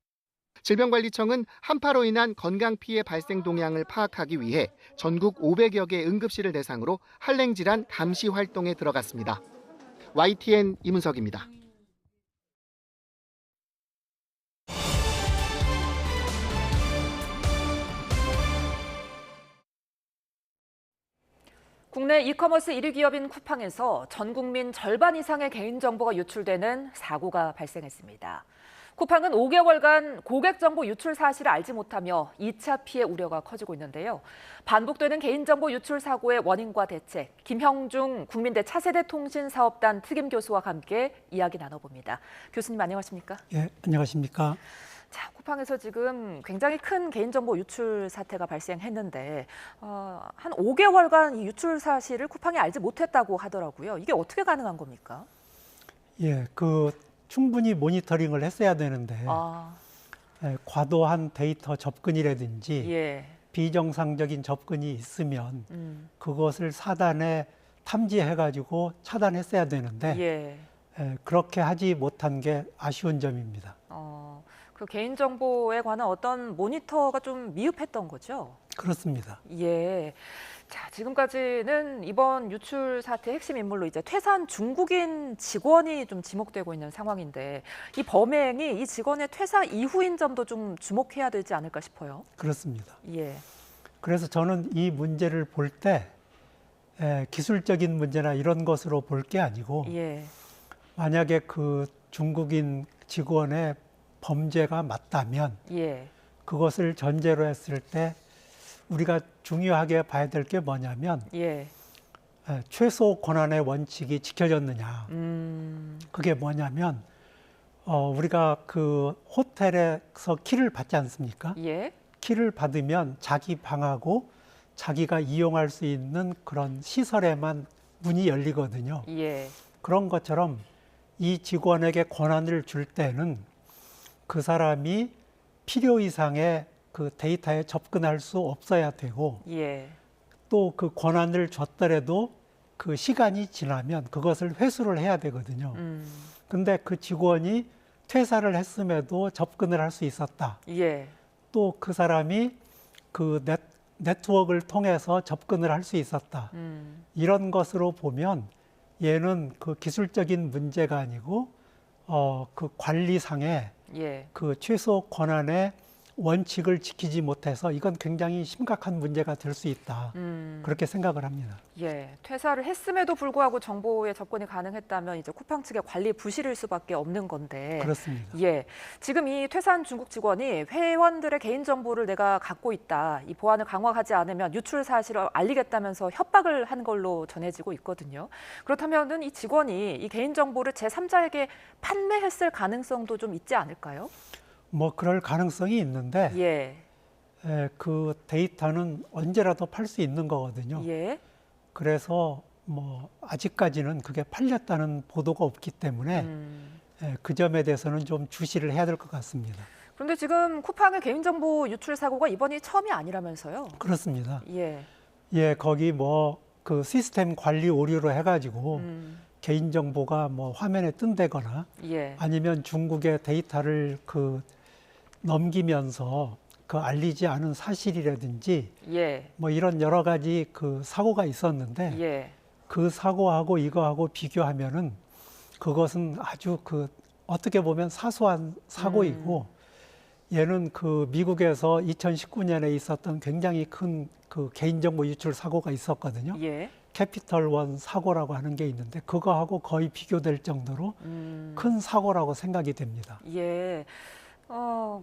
질병관리청은 한파로 인한 건강 피해 발생 동향을 파악하기 위해 전국 500여 개 응급실을 대상으로 한랭 질환 감시 활동에 들어갔습니다. YTN 이문석입니다. 국내 이커머스 1위 기업인 쿠팡에서 전 국민 절반 이상의 개인정보가 유출되는 사고가 발생했습니다. 쿠팡은 5개월간 고객 정보 유출 사실을 알지 못하며 2차 피해 우려가 커지고 있는데요. 반복되는 개인정보 유출 사고의 원인과 대책, 김형중 국민대 차세대 통신사업단 특임 교수와 함께 이야기 나눠봅니다. 교수님 안녕하십니까? 예, 안녕하십니까? 자, 쿠팡에서 지금 굉장히 큰 개인정보 유출 사태가 발생했는데 한 5개월간 이 유출 사실을 쿠팡이 알지 못했다고 하더라고요. 이게 어떻게 가능한 겁니까? 예, 충분히 모니터링을 했어야 되는데 과도한 데이터 접근이라든지 비정상적인 접근이 있으면 그것을 사단에 탐지해가지고 차단했어야 되는데 그렇게 하지 못한 게 아쉬운 점입니다. 그 개인정보에 관한 어떤 모니터가 좀 미흡했던 거죠? 그렇습니다. 예. 자, 지금까지는 이번 유출 사태의 핵심 인물로 이제 퇴사한 중국인 직원이 좀 지목되고 있는 상황인데 이 범행이 이 직원의 퇴사 이후인 점도 좀 주목해야 되지 않을까 싶어요. 그렇습니다. 예. 그래서 저는 이 문제를 볼 때 기술적인 문제나 이런 것으로 볼 게 아니고 예. 만약에 그 중국인 직원의 범죄가 맞다면 예. 그것을 전제로 했을 때 우리가 중요하게 봐야 될 게 뭐냐면 예. 최소 권한의 원칙이 지켜졌느냐. 그게 뭐냐면 우리가 그 호텔에서 키를 받지 않습니까? 예. 키를 받으면 자기 방하고 자기가 이용할 수 있는 그런 시설에만 문이 열리거든요. 예. 그런 것처럼 이 직원에게 권한을 줄 때는 그 사람이 필요 이상의 그 데이터에 접근할 수 없어야 되고 예. 또 그 권한을 줬더라도 그 시간이 지나면 그것을 회수를 해야 되거든요. 근데 그 직원이 퇴사를 했음에도 접근을 할 수 있었다. 예. 또 그 사람이 그 네트워크를 통해서 접근을 할 수 있었다. 이런 것으로 보면 얘는 그 기술적인 문제가 아니고 그 관리상의 예. 그 최소 권한의 원칙을 지키지 못해서 이건 굉장히 심각한 문제가 될 수 있다. 그렇게 생각을 합니다. 예, 퇴사를 했음에도 불구하고 정보에 접근이 가능했다면 이제 쿠팡 측의 관리 부실일 수밖에 없는 건데. 그렇습니다. 예, 지금 이 퇴사한 중국 직원이 회원들의 개인 정보를 내가 갖고 있다. 이 보안을 강화하지 않으면 유출 사실을 알리겠다면서 협박을 한 걸로 전해지고 있거든요. 그렇다면은 이 직원이 이 개인 정보를 제3자에게 판매했을 가능성도 좀 있지 않을까요? 뭐 그럴 가능성이 있는데 예. 그 데이터는 언제라도 팔 수 있는 거거든요. 예. 그래서 뭐 아직까지는 그게 팔렸다는 보도가 없기 때문에 그 점에 대해서는 좀 주시를 해야 될 것 같습니다. 그런데 지금 쿠팡의 개인정보 유출 사고가 이번이 처음이 아니라면서요? 그렇습니다. 예. 예, 거기 뭐 그 시스템 관리 오류로 해가지고 개인정보가 뭐 화면에 뜬다거나 예. 아니면 중국의 데이터를 그 넘기면서 그 알리지 않은 사실이라든지 예. 뭐 이런 여러 가지 그 사고가 있었는데 예. 그 사고하고 이거하고 비교하면은 그것은 아주 그 어떻게 보면 사소한 사고이고 얘는 그 미국에서 2019년에 있었던 굉장히 큰 그 개인정보 유출 사고가 있었거든요. 예. 캐피털 원 사고라고 하는 게 있는데 그거하고 거의 비교될 정도로 큰 사고라고 생각이 됩니다. 예.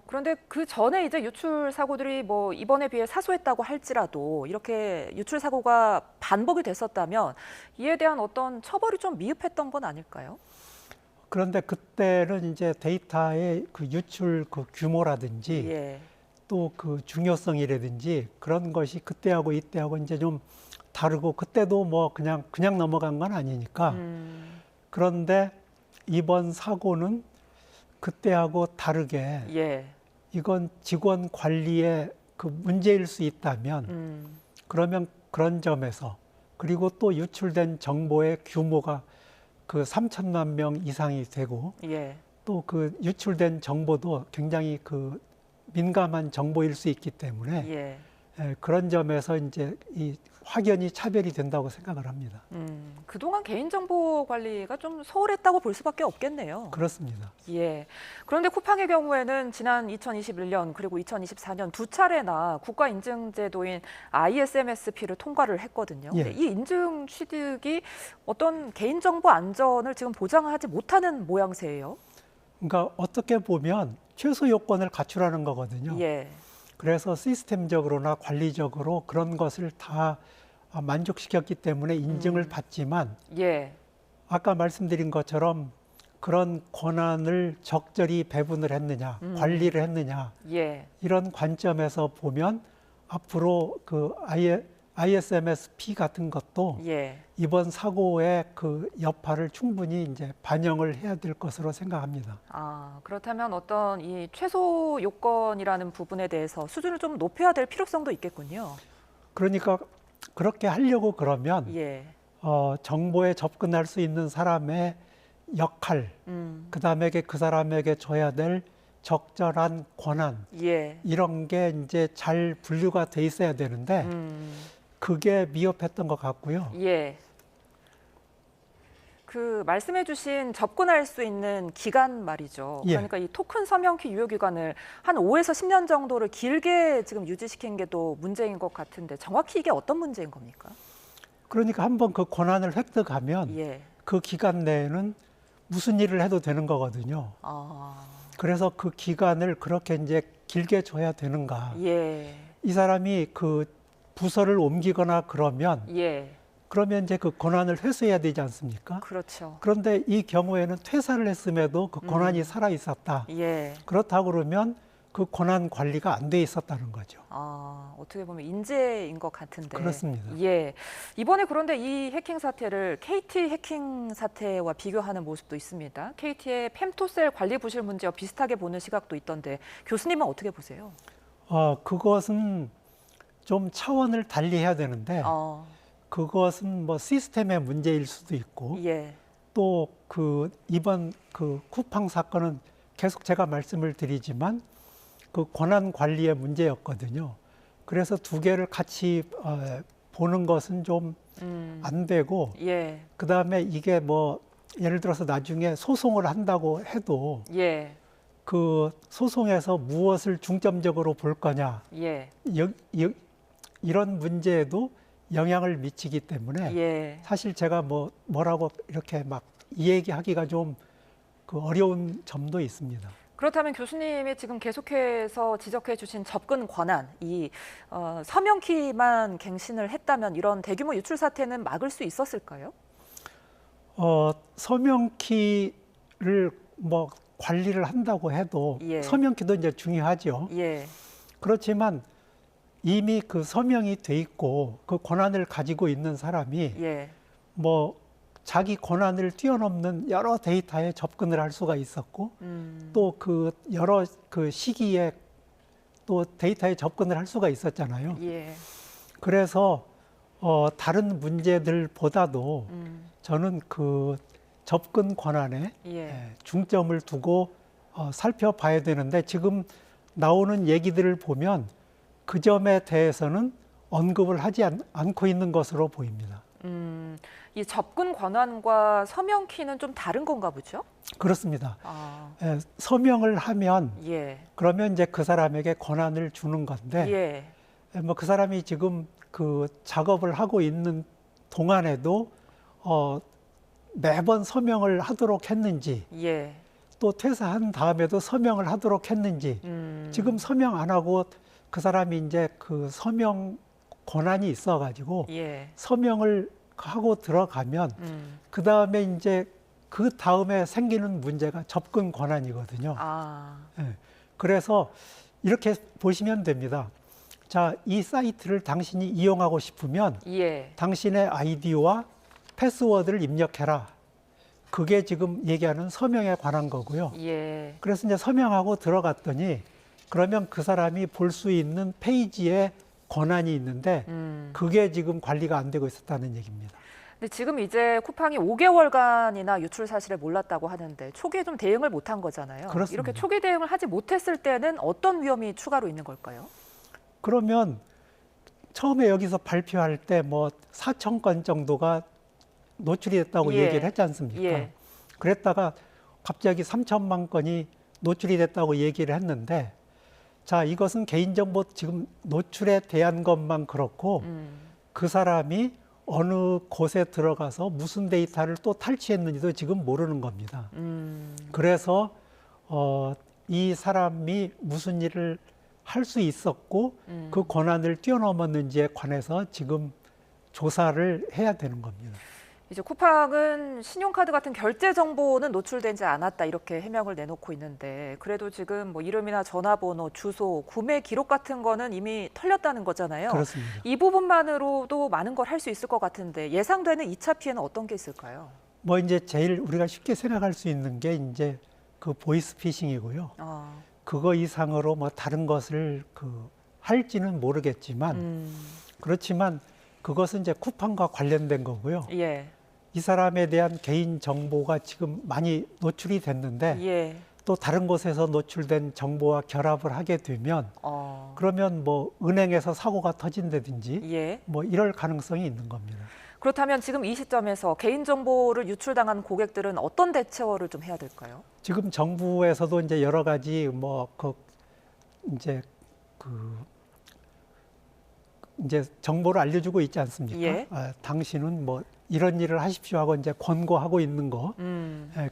그런데 그 전에 이제 유출 사고들이 뭐 이번에 비해 사소했다고 할지라도 이렇게 유출 사고가 반복이 됐었다면 이에 대한 어떤 처벌이 좀 미흡했던 건 아닐까요? 그런데 그때는 이제 데이터의 그 유출 그 규모라든지 예. 또 그 중요성이라든지 그런 것이 그때하고 이때하고 이제 좀 다르고 그때도 뭐 그냥 넘어간 건 아니니까 그런데 이번 사고는 그때하고 다르게 예. 이건 직원 관리의 그 문제일 수 있다면 그러면 그런 점에서 그리고 또 유출된 정보의 규모가 그 3천만 명 이상이 되고 예. 또 그 유출된 정보도 굉장히 그 민감한 정보일 수 있기 때문에 예. 그런 점에서 이제 이 확연히 차별이 된다고 생각을 합니다. 그동안 개인정보 관리가 좀 소홀했다고 볼 수밖에 없겠네요. 그렇습니다. 예. 그런데 쿠팡의 경우에는 지난 2021년 그리고 2024년 두 차례나 국가인증제도인 ISMSP를 통과를 했거든요. 예. 이 인증 취득이 어떤 개인정보 안전을 지금 보장하지 못하는 모양새예요. 그러니까 어떻게 보면 최소 요건을 갖추라는 거거든요. 예. 그래서 시스템적으로나 관리적으로 그런 것을 다 만족시켰기 때문에 인증을 받지만 예. 아까 말씀드린 것처럼 그런 권한을 적절히 배분을 했느냐, 관리를 했느냐 예. 이런 관점에서 보면 앞으로 그 ISMSP 같은 것도 예. 이번 사고의 그 여파를 충분히 이제 반영을 해야 될 것으로 생각합니다. 그렇다면 어떤 이 최소 요건이라는 부분에 대해서 수준을 좀 높여야 될 필요성도 있겠군요. 그러니까 그렇게 하려고 그러면 예. 정보에 접근할 수 있는 사람의 역할, 그다음에 그 사람에게 줘야 될 적절한 권한 예. 이런 게 이제 잘 분류가 돼 있어야 되는데 그게 미흡했던 것 같고요. 예. 그 말씀해주신 접근할 수 있는 기간 말이죠. 예. 그러니까 이 토큰 서명키 유효 기간을 한 5에서 10년 정도를 길게 지금 유지시킨 게 또 문제인 것 같은데 정확히 이게 어떤 문제인 겁니까? 그러니까 한번 그 권한을 획득하면 예. 그 기간 내에는 무슨 일을 해도 되는 거거든요. 그래서 그 기간을 그렇게 이제 길게 줘야 되는가. 예. 이 사람이 그 부서를 옮기거나 그러면 예. 그러면 이제 그 권한을 회수해야 되지 않습니까? 그렇죠. 그런데 이 경우에는 퇴사를 했음에도 그 권한이 살아 있었다. 예. 그렇다고 그러면 그 권한 관리가 안 돼 있었다는 거죠. 어떻게 보면 인재인 것 같은데. 그렇습니다. 예. 이번에 그런데 이 해킹 사태를 KT 해킹 사태와 비교하는 모습도 있습니다. KT의 펨토셀 관리 부실 문제와 비슷하게 보는 시각도 있던데 교수님은 어떻게 보세요? 그것은 좀 차원을 달리해야 되는데 그것은 뭐 시스템의 문제일 수도 있고 예. 또 그 이번 그 쿠팡 사건은 계속 제가 말씀을 드리지만 그 권한 관리의 문제였거든요. 그래서 두 개를 같이 보는 것은 좀 안 되고 예. 그다음에 이게 뭐 예를 들어서 나중에 소송을 한다고 해도 예. 그 소송에서 무엇을 중점적으로 볼 거냐 예. 이런 문제에도 영향을 미치기 때문에 예. 사실 제가 뭐라고 이렇게 막 이 얘기하기가 좀 그 어려운 점도 있습니다. 그렇다면 교수님이 지금 계속해서 지적해 주신 접근 권한, 이 서명키만 갱신을 했다면 이런 대규모 유출 사태는 막을 수 있었을까요? 서명키를 뭐 관리를 한다고 해도 예. 서명키도 이제 중요하죠. 예. 그렇지만 이미 그 서명이 돼 있고 그 권한을 가지고 있는 사람이 예. 뭐 자기 권한을 뛰어넘는 여러 데이터에 접근을 할 수가 있었고 또 그 여러 그 시기에 또 데이터에 접근을 할 수가 있었잖아요. 예. 그래서 다른 문제들보다도 저는 그 접근 권한에 중점을 두고 살펴봐야 되는데 지금 나오는 얘기들을 보면 그 점에 대해서는 언급을 하지 않고 있는 것으로 보입니다. 이 접근 권한과 서명키는 좀 다른 건가 보죠? 그렇습니다. 서명을 하면 예. 그러면 이제 그 사람에게 권한을 주는 건데 뭐 그 사람이 지금 그 작업을 하고 있는 동안에도 매번 서명을 하도록 했는지 또 퇴사한 다음에도 서명을 하도록 했는지 지금 서명 안 하고 그 사람이 이제 그 서명 권한이 있어가지고 서명을 하고 들어가면 그 다음에 이제 그 다음에 생기는 문제가 접근 권한이거든요. 그래서 이렇게 보시면 됩니다. 자, 이 사이트를 당신이 이용하고 싶으면 당신의 아이디와 패스워드를 입력해라. 그게 지금 얘기하는 서명에 관한 거고요. 그래서 이제 서명하고 들어갔더니 그러면 그 사람이 볼 수 있는 페이지에 권한이 있는데 그게 지금 관리가 안 되고 있었다는 얘기입니다. 근데 지금 이제 쿠팡이 5개월간이나 유출 사실을 몰랐다고 하는데 초기에 좀 대응을 못한 거잖아요. 그렇습니다. 이렇게 초기 대응을 하지 못했을 때는 어떤 위험이 추가로 있는 걸까요? 그러면 처음에 여기서 발표할 때 뭐 4천 건 정도가 노출이 됐다고 얘기를 했지 않습니까? 그랬다가 갑자기 3천만 건이 노출이 됐다고 얘기를 했는데 자, 이것은 개인정보 지금 노출에 대한 것만 그렇고 그 사람이 어느 곳에 들어가서 무슨 데이터를 또 탈취했는지도 지금 모르는 겁니다. 그래서 이 사람이 무슨 일을 할 수 있었고 그 권한을 뛰어넘었는지에 관해서 지금 조사를 해야 되는 겁니다. 이제 쿠팡은 신용카드 같은 결제 정보는 노출되지 않았다 이렇게 해명을 내놓고 있는데 그래도 지금 뭐 이름이나 전화번호, 주소, 구매 기록 같은 거는 이미 털렸다는 거잖아요. 그렇습니다. 이 부분만으로도 많은 걸 할 수 있을 것 같은데 예상되는 2차 피해는 어떤 게 있을까요? 뭐 이제 제일 우리가 쉽게 생각할 수 있는 게 이제 그 보이스피싱이고요. 그거 이상으로 뭐 다른 것을 그 할지는 모르겠지만 그렇지만 그것은 이제 쿠팡과 관련된 거고요. 이 사람에 대한 개인 정보가 지금 많이 노출이 됐는데 또 다른 곳에서 노출된 정보와 결합을 하게 되면 그러면 뭐 은행에서 사고가 터진다든지 뭐 이럴 가능성이 있는 겁니다. 그렇다면 지금 이 시점에서 개인정보를 유출당한 고객들은 어떤 대처를 좀 해야 될까요? 지금 정부에서도 이제 여러 가지 뭐 이제 이제 정보를 알려주고 있지 않습니까? 예. 당신은 뭐 이런 일을 하십시오 하고 이제 권고하고 있는 거,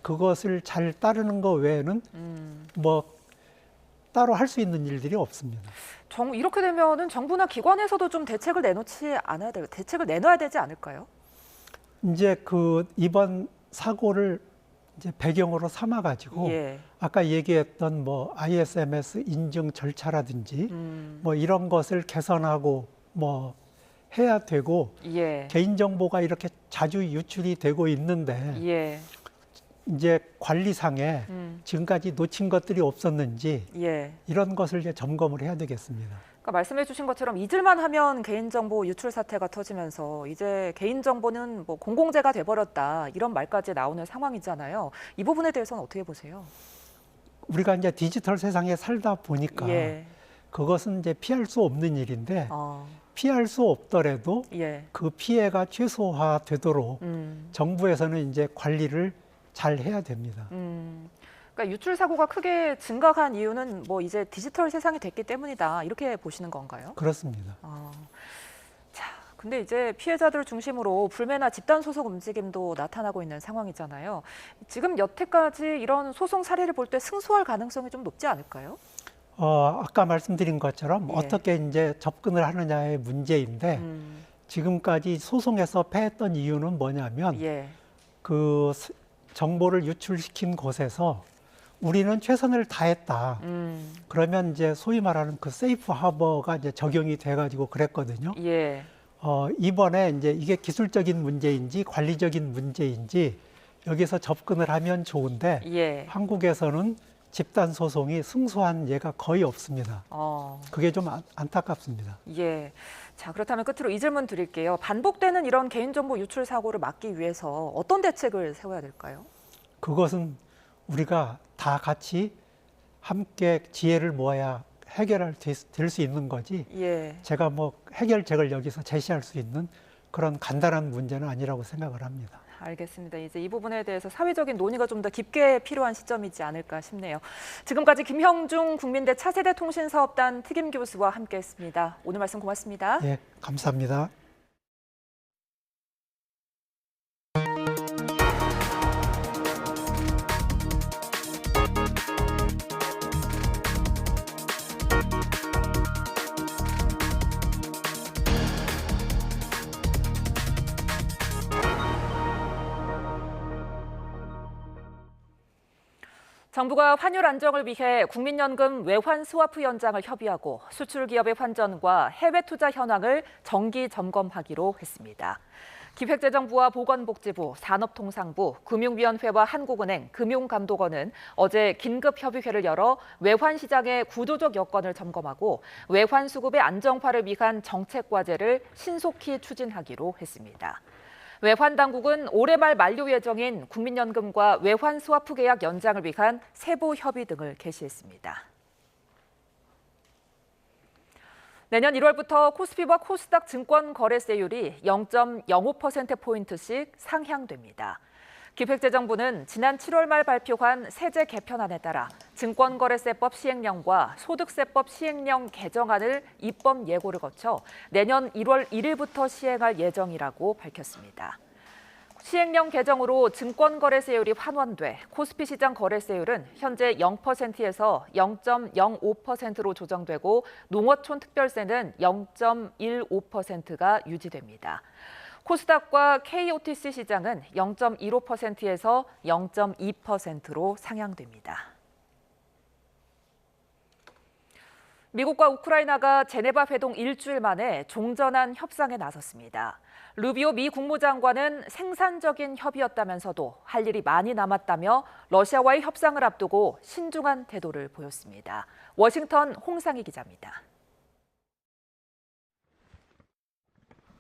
그것을 잘 따르는 거 외에는 뭐 따로 할 수 있는 일들이 없습니다. 이렇게 되면은 정부나 기관에서도 좀 대책을 내놔야 되지 않을까요? 이제 그 이번 사고를 이제 배경으로 삼아 가지고 예. 아까 얘기했던 뭐 ISMS 인증 절차라든지 뭐 이런 것을 개선하고 뭐 해야 되고 예. 개인정보가 이렇게 자주 유출이 되고 있는데 예. 이제 관리상에 지금까지 놓친 것들이 없었는지 예. 이런 것을 이제 점검을 해야 되겠습니다. 그러니까 말씀해 주신 것처럼 잊을만 하면 개인정보 유출 사태가 터지면서 이제 개인정보는 뭐 공공재가 돼버렸다 이런 말까지 나오는 상황이잖아요. 이 부분에 대해서는 어떻게 보세요? 우리가 이제 디지털 세상에 살다 보니까 예. 그것은 이제 피할 수 없는 일인데 피할 수 없더라도 예. 그 피해가 최소화되도록 정부에서는 이제 관리를 잘 해야 됩니다. 그러니까 유출 사고가 크게 증가한 이유는 뭐 이제 디지털 세상이 됐기 때문이다 이렇게 보시는 건가요? 그렇습니다. 자, 근데 이제 피해자들 중심으로 불매나 집단 소송 움직임도 나타나고 있는 상황이잖아요. 지금 여태까지 이런 소송 사례를 볼 때 승소할 가능성이 좀 높지 않을까요? 아까 말씀드린 것처럼 예. 어떻게 이제 접근을 하느냐의 문제인데 지금까지 소송에서 패했던 이유는 뭐냐면 예. 그 정보를 유출시킨 곳에서 우리는 최선을 다했다. 그러면 이제 소위 말하는 그 세이프 하버가 이제 적용이 돼가지고 그랬거든요. 예. 이번에 이제 이게 기술적인 문제인지 관리적인 문제인지 여기서 접근을 하면 좋은데 예. 한국에서는 집단 소송이 승소한 예가 거의 없습니다. 그게 좀 안타깝습니다. 예. 자, 그렇다면 끝으로 이 질문 드릴게요. 반복되는 이런 개인정보 유출 사고를 막기 위해서 어떤 대책을 세워야 될까요? 그것은 우리가 다 같이 함께 지혜를 모아야 될 수 있는 거지. 예. 제가 뭐 해결책을 여기서 제시할 수 있는 그런 간단한 문제는 아니라고 생각을 합니다. 알겠습니다. 이제 이 부분에 대해서 사회적인 논의가 좀 더 깊게 필요한 시점이지 않을까 싶네요. 지금까지 김형중 국민대 차세대 통신사업단 특임 교수와 함께했습니다. 오늘 말씀 고맙습니다. 네, 감사합니다. 정부가 환율 안정을 위해 국민연금 외환 스와프 연장을 협의하고 수출 기업의 환전과 해외 투자 현황을 정기 점검하기로 했습니다. 기획재정부와 보건복지부, 산업통상부, 금융위원회와 한국은행, 금융감독원은 어제 긴급 협의회를 열어 외환 시장의 구조적 여건을 점검하고 외환 수급의 안정화를 위한 정책 과제를 신속히 추진하기로 했습니다. 외환 당국은 올해 말 만료 예정인 국민연금과 외환 스와프 계약 연장을 위한 세부 협의 등을 개시했습니다. 내년 1월부터 코스피와 코스닥 증권 거래세율이 0.05%포인트씩 상향됩니다. 기획재정부는 지난 7월 말 발표한 세제 개편안에 따라 증권거래세법 시행령과 소득세법 시행령 개정안을 입법 예고를 거쳐 내년 1월 1일부터 시행할 예정이라고 밝혔습니다. 시행령 개정으로 증권거래세율이 환원돼 코스피 시장 거래세율은 현재 0%에서 0.05%로 조정되고 농어촌 특별세는 0.15%가 유지됩니다. 코스닥과 KOTC 시장은 0.15%에서 0.2%로 상향됩니다. 미국과 우크라이나가 제네바 회동 일주일 만에 종전한 협상에 나섰습니다. 루비오 미 국무장관은 생산적인 협의였다면서도 할 일이 많이 남았다며 러시아와의 협상을 앞두고 신중한 태도를 보였습니다. 워싱턴 홍상희 기자입니다.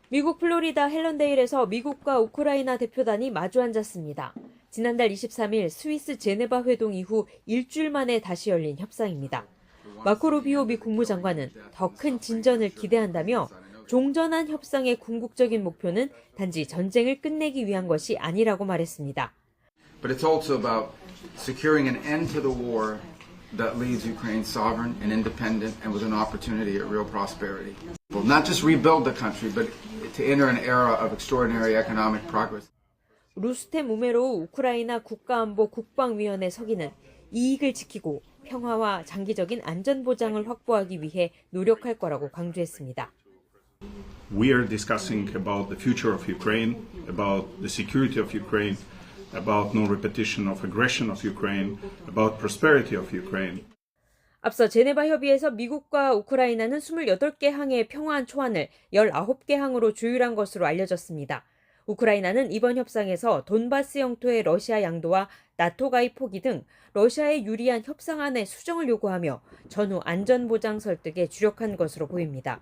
미국 플로리다 헬런데일에서 미국과 우크라이나 대표단이 마주 앉았습니다. 지난달 23일 스위스 제네바 회동 이후 일주일 만에 다시 열린 협상입니다. 마코 루비오 미 국무장관은 더 큰 진전을 기대한다며 종전한 협상의 궁극적인 목표는 단지 전쟁을 끝내기 위한 것이 아니라고 말했습니다. But it's also about securing an end to the war that leaves Ukraine sovereign and independent and with an opportunity at real prosperity. Well, not just rebuild the country, but to enter an era of extraordinary economic progress. 루스템 우메로우 우크라이나 국가안보 국방위원회 서기는 이익을 지키고 평화와 장기적인 안전보장을 확보하기 위해 노력할 거라고 강조했습니다. We are discussing about the future of Ukraine, about the security of Ukraine, about no repetition of aggression of Ukraine, about prosperity of Ukraine. 앞서 제네바 협의에서 미국과 우크라이나는 28개 항의 평화한 초안을 19개 항으로 조율한 것으로 알려졌습니다. 우크라이나는 이번 협상에서 돈바스 영토의 러시아 양도와 나토 가입 포기 등 러시아에 유리한 협상안의 수정을 요구하며 전후 안전보장 설득에 주력한 것으로 보입니다.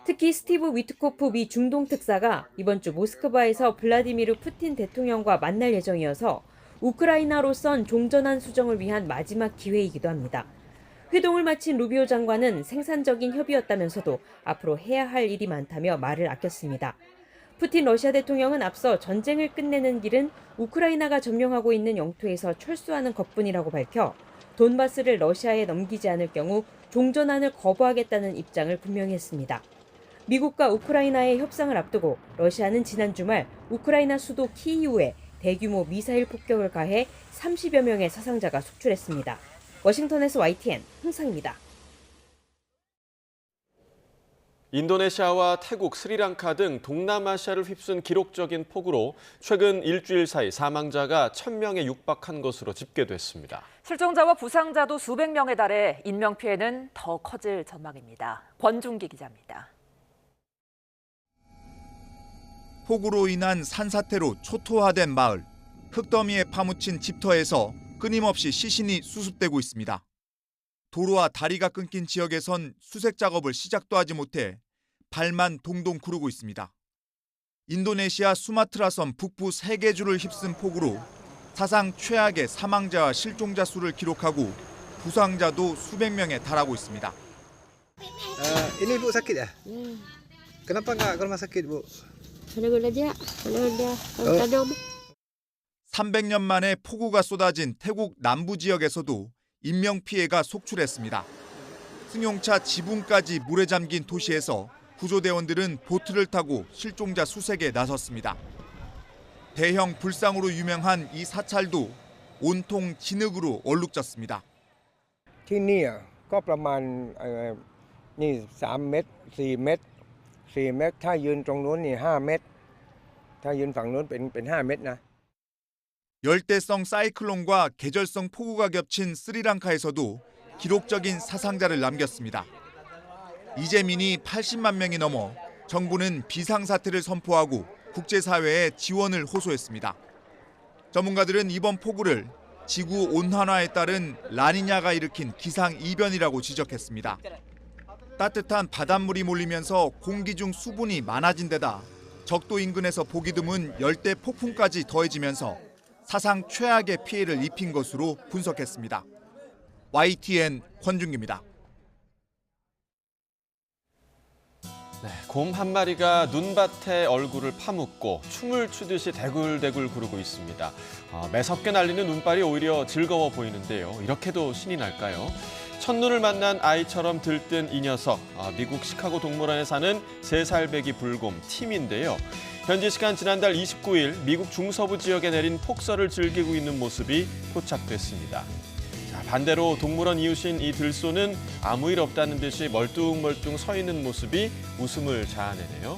특히 스티브 위트코프 미 중동 특사가 이번 주 모스크바에서 블라디미르 푸틴 대통령과 만날 예정이어서 우크라이나로선 종전안 수정을 위한 마지막 기회이기도 합니다. 회동을 마친 루비오 장관은 생산적인 협의였다면서도 앞으로 해야 할 일이 많다며 말을 아꼈습니다. 푸틴 러시아 대통령은 앞서 전쟁을 끝내는 길은 우크라이나가 점령하고 있는 영토에서 철수하는 것뿐이라고 밝혀 돈바스를 러시아에 넘기지 않을 경우 종전안을 거부하겠다는 입장을 분명히 했습니다. 미국과 우크라이나의 협상을 앞두고 러시아는 지난 주말 우크라이나 수도 키이우에 대규모 미사일 폭격을 가해 30여 명의 사상자가 속출했습니다. 워싱턴에서 YTN 흥상입니다. 인도네시아와 태국, 스리랑카 등 동남아시아를 휩쓴 기록적인 폭우로 최근 일주일 사이 사망자가 1,000명에 육박한 것으로 집계됐습니다. 실종자와 부상자도 수백 명에 달해 인명피해는 더 커질 전망입니다. 권중기 기자입니다. 폭우로 인한 산사태로 초토화된 마을, 흙더미에 파묻힌 집터에서 끊임없이 시신이 수습되고 있습니다. 도로와 다리가 끊긴 지역에선 수색 작업을 시작도 하지 못해 발만 동동 구르고 있습니다. 인도네시아 수마트라섬 북부 3개 주를 휩쓴 폭우로 사상 최악의 사망자와 실종자 수를 기록하고 부상자도 수백 명에 달하고 있습니다. Ini ibu sakit ya? Kenapa nggak ke rumah sakit, Bu? 300년 만에 폭우가 쏟아진 태국 남부 지역에서도 인명피해가 속출했습니다. 승용차 지붕까지 물에 잠긴 도시에서 구조대원들은 보트를 타고 실종자 수색에 나섰습니다. 대형 불상으로 유명한 이 사찰도 온통 진흙으로 얼룩졌습니다. ที่นี่ก็ประมาณนี่3 เมตร 4 เมตร 4 เมตร ถ้ายืนตรงนู้นนี่ 5 เมตร ถ้ายืนฝั่งนู้นเป็น 5 เมตรนะ 열대성 사이클론과 계절성 폭우가 겹친 스리랑카에서도 기록적인 사상자를 남겼습니다. 이재민이 80만 명이 넘어 정부는 비상사태를 선포하고 국제사회에 지원을 호소했습니다. 전문가들은 이번 폭우를 지구 온난화에 따른 라니냐가 일으킨 기상이변이라고 지적했습니다. 따뜻한 바닷물이 몰리면서 공기 중 수분이 많아진 데다 적도 인근에서 보기 드문 열대 폭풍까지 더해지면서 사상 최악의 피해를 입힌 것으로 분석했습니다. YTN 권중기입니다. 곰 한 마리가 눈밭에 얼굴을 파묻고 춤을 추듯이 대굴대굴 구르고 있습니다. 매섭게 날리는 눈발이 오히려 즐거워 보이는데요. 이렇게도 신이 날까요? 첫눈을 만난 아이처럼 들뜬 이 녀석, 미국 시카고 동물원에 사는 3살 배기 불곰 팀인데요. 현지 시간 지난달 29일 미국 중서부 지역에 내린 폭설을 즐기고 있는 모습이 포착됐습니다. 반대로 동물원 이웃인 이 들소는 아무 일 없다는 듯이 멀뚱멀뚱 서 있는 모습이 웃음을 자아내네요.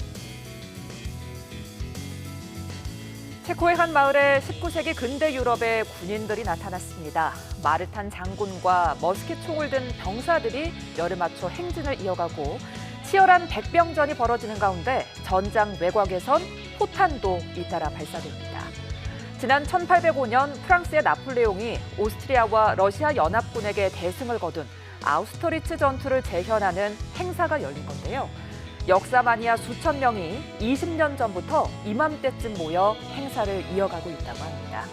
체코의 한 마을에 19세기 근대 유럽의 군인들이 나타났습니다. 말을 탄 장군과 머스킷 총을 든 병사들이 열을 맞춰 행진을 이어가고 치열한 백병전이 벌어지는 가운데 전장 외곽에선 포탄도 잇따라 발사됩니다. 지난 1805년 프랑스의 나폴레옹이 오스트리아와 러시아 연합군에게 대승을 거둔 아우스터리츠 전투를 재현하는 행사가 열린 건데요. 역사 마니아 수천 명이 20년 전부터 이맘때쯤 모여 행사를 이어가고 있다고 합니다.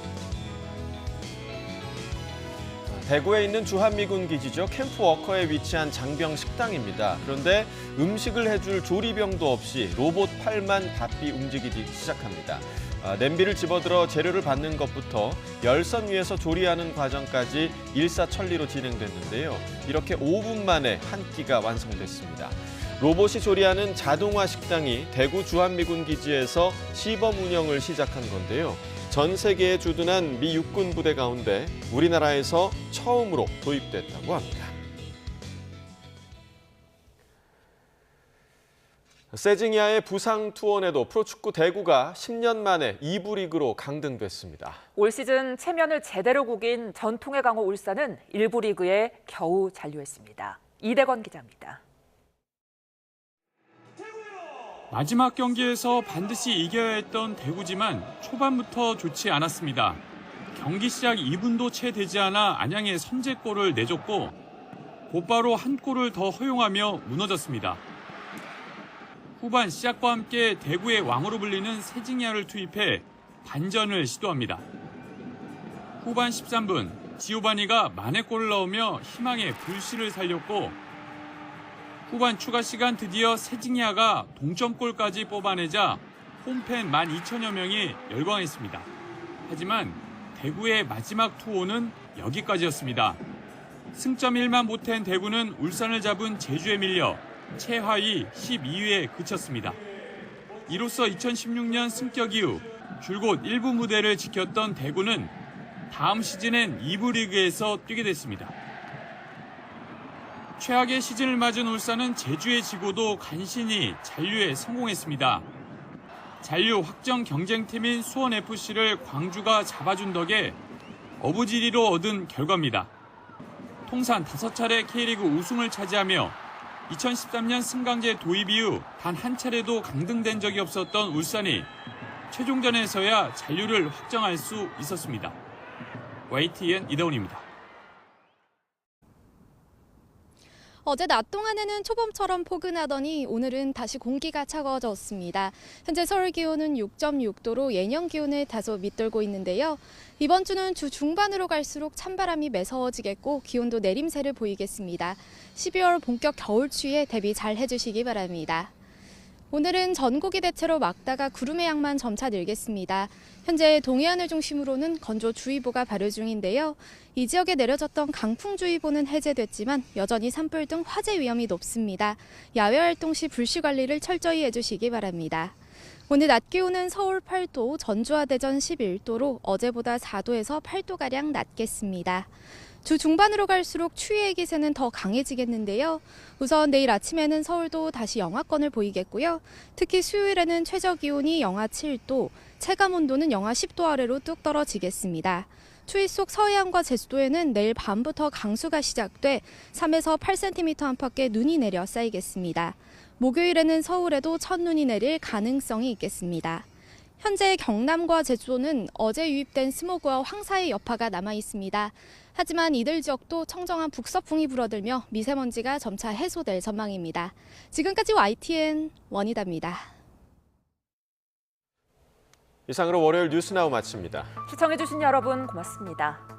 대구에 있는 주한미군 기지죠. 캠프워커에 위치한 장병 식당입니다. 그런데 음식을 해줄 조리병도 없이 로봇 팔만 바삐 움직이기 시작합니다. 냄비를 집어들어 재료를 받는 것부터 열선 위에서 조리하는 과정까지 일사천리로 진행됐는데요. 이렇게 5분 만에 한 끼가 완성됐습니다. 로봇이 조리하는 자동화 식당이 대구 주한미군 기지에서 시범 운영을 시작한 건데요. 전 세계에 주둔한 미 육군 부대 가운데 우리나라에서 처음으로 도입됐다고 합니다. 세징야의 부상 투혼에도 프로축구 대구가 10년 만에 2부 리그로 강등됐습니다. 올 시즌 체면을 제대로 구긴 전통의 강호 울산은 1부 리그에 겨우 잔류했습니다. 이대건 기자입니다. 마지막 경기에서 반드시 이겨야 했던 대구지만 초반부터 좋지 않았습니다. 경기 시작 2분도 채 되지 않아 안양에 선제골을 내줬고 곧바로 한 골을 더 허용하며 무너졌습니다. 후반 시작과 함께 대구의 왕으로 불리는 세징야를 투입해 반전을 시도합니다. 후반 13분 지오바니가 만회골을 넣으며 희망의 불씨를 살렸고 후반 추가 시간 드디어 세징야가 동점골까지 뽑아내자 홈팬 12,000여 명이 열광했습니다. 하지만 대구의 마지막 투혼은 여기까지였습니다. 승점 1만 보탠 대구는 울산을 잡은 제주에 밀려 최하위 12위에 그쳤습니다. 이로써 2016년 승격 이후 줄곧 1부 무대를 지켰던 대구는 다음 시즌엔 2부 리그에서 뛰게 됐습니다. 최악의 시즌을 맞은 울산은 제주에 지고도 간신히 잔류에 성공했습니다. 잔류 확정 경쟁팀인 수원FC를 광주가 잡아준 덕에 어부지리로 얻은 결과입니다. 통산 5차례 K리그 우승을 차지하며 2013년 승강제 도입 이후 단 한 차례도 강등된 적이 없었던 울산이 최종전에서야 잔류를 확정할 수 있었습니다. YTN 이다운입니다. 어제 낮 동안에는 초봄처럼 포근하더니 오늘은 다시 공기가 차가워졌습니다. 현재 서울 기온은 6.6도로 예년 기온을 다소 밑돌고 있는데요. 이번 주는 주 중반으로 갈수록 찬바람이 매서워지겠고 기온도 내림세를 보이겠습니다. 12월 본격 겨울추위에 대비 잘 해주시기 바랍니다. 오늘은 전국이 대체로 맑다가 구름의 양만 점차 늘겠습니다. 현재 동해안을 중심으로는 건조주의보가 발효 중인데요. 이 지역에 내려졌던 강풍주의보는 해제됐지만 여전히 산불 등 화재 위험이 높습니다. 야외 활동 시 불씨 관리를 철저히 해주시기 바랍니다. 오늘 낮 기온은 서울 8도, 전주와 대전 11도로 어제보다 4도에서 8도가량 낮겠습니다. 주 중반으로 갈수록 추위의 기세는 더 강해지겠는데요. 우선 내일 아침에는 서울도 다시 영하권을 보이겠고요. 특히 수요일에는 최저 기온이 영하 7도, 체감 온도는 영하 10도 아래로 뚝 떨어지겠습니다. 추위 속 서해안과 제주도에는 내일 밤부터 강수가 시작돼 3에서 8cm 안팎의 눈이 내려 쌓이겠습니다. 목요일에는 서울에도 첫눈이 내릴 가능성이 있겠습니다. 현재 경남과 제주도는 어제 유입된 스모그와 황사의 여파가 남아 있습니다. 하지만 이들 지역도 청정한 북서풍이 불어들며 미세먼지가 점차 해소될 전망입니다. 지금까지 YTN 원희다입니다. 이상으로 월요일 뉴스나우 마칩니다. 시청해주신 여러분 고맙습니다.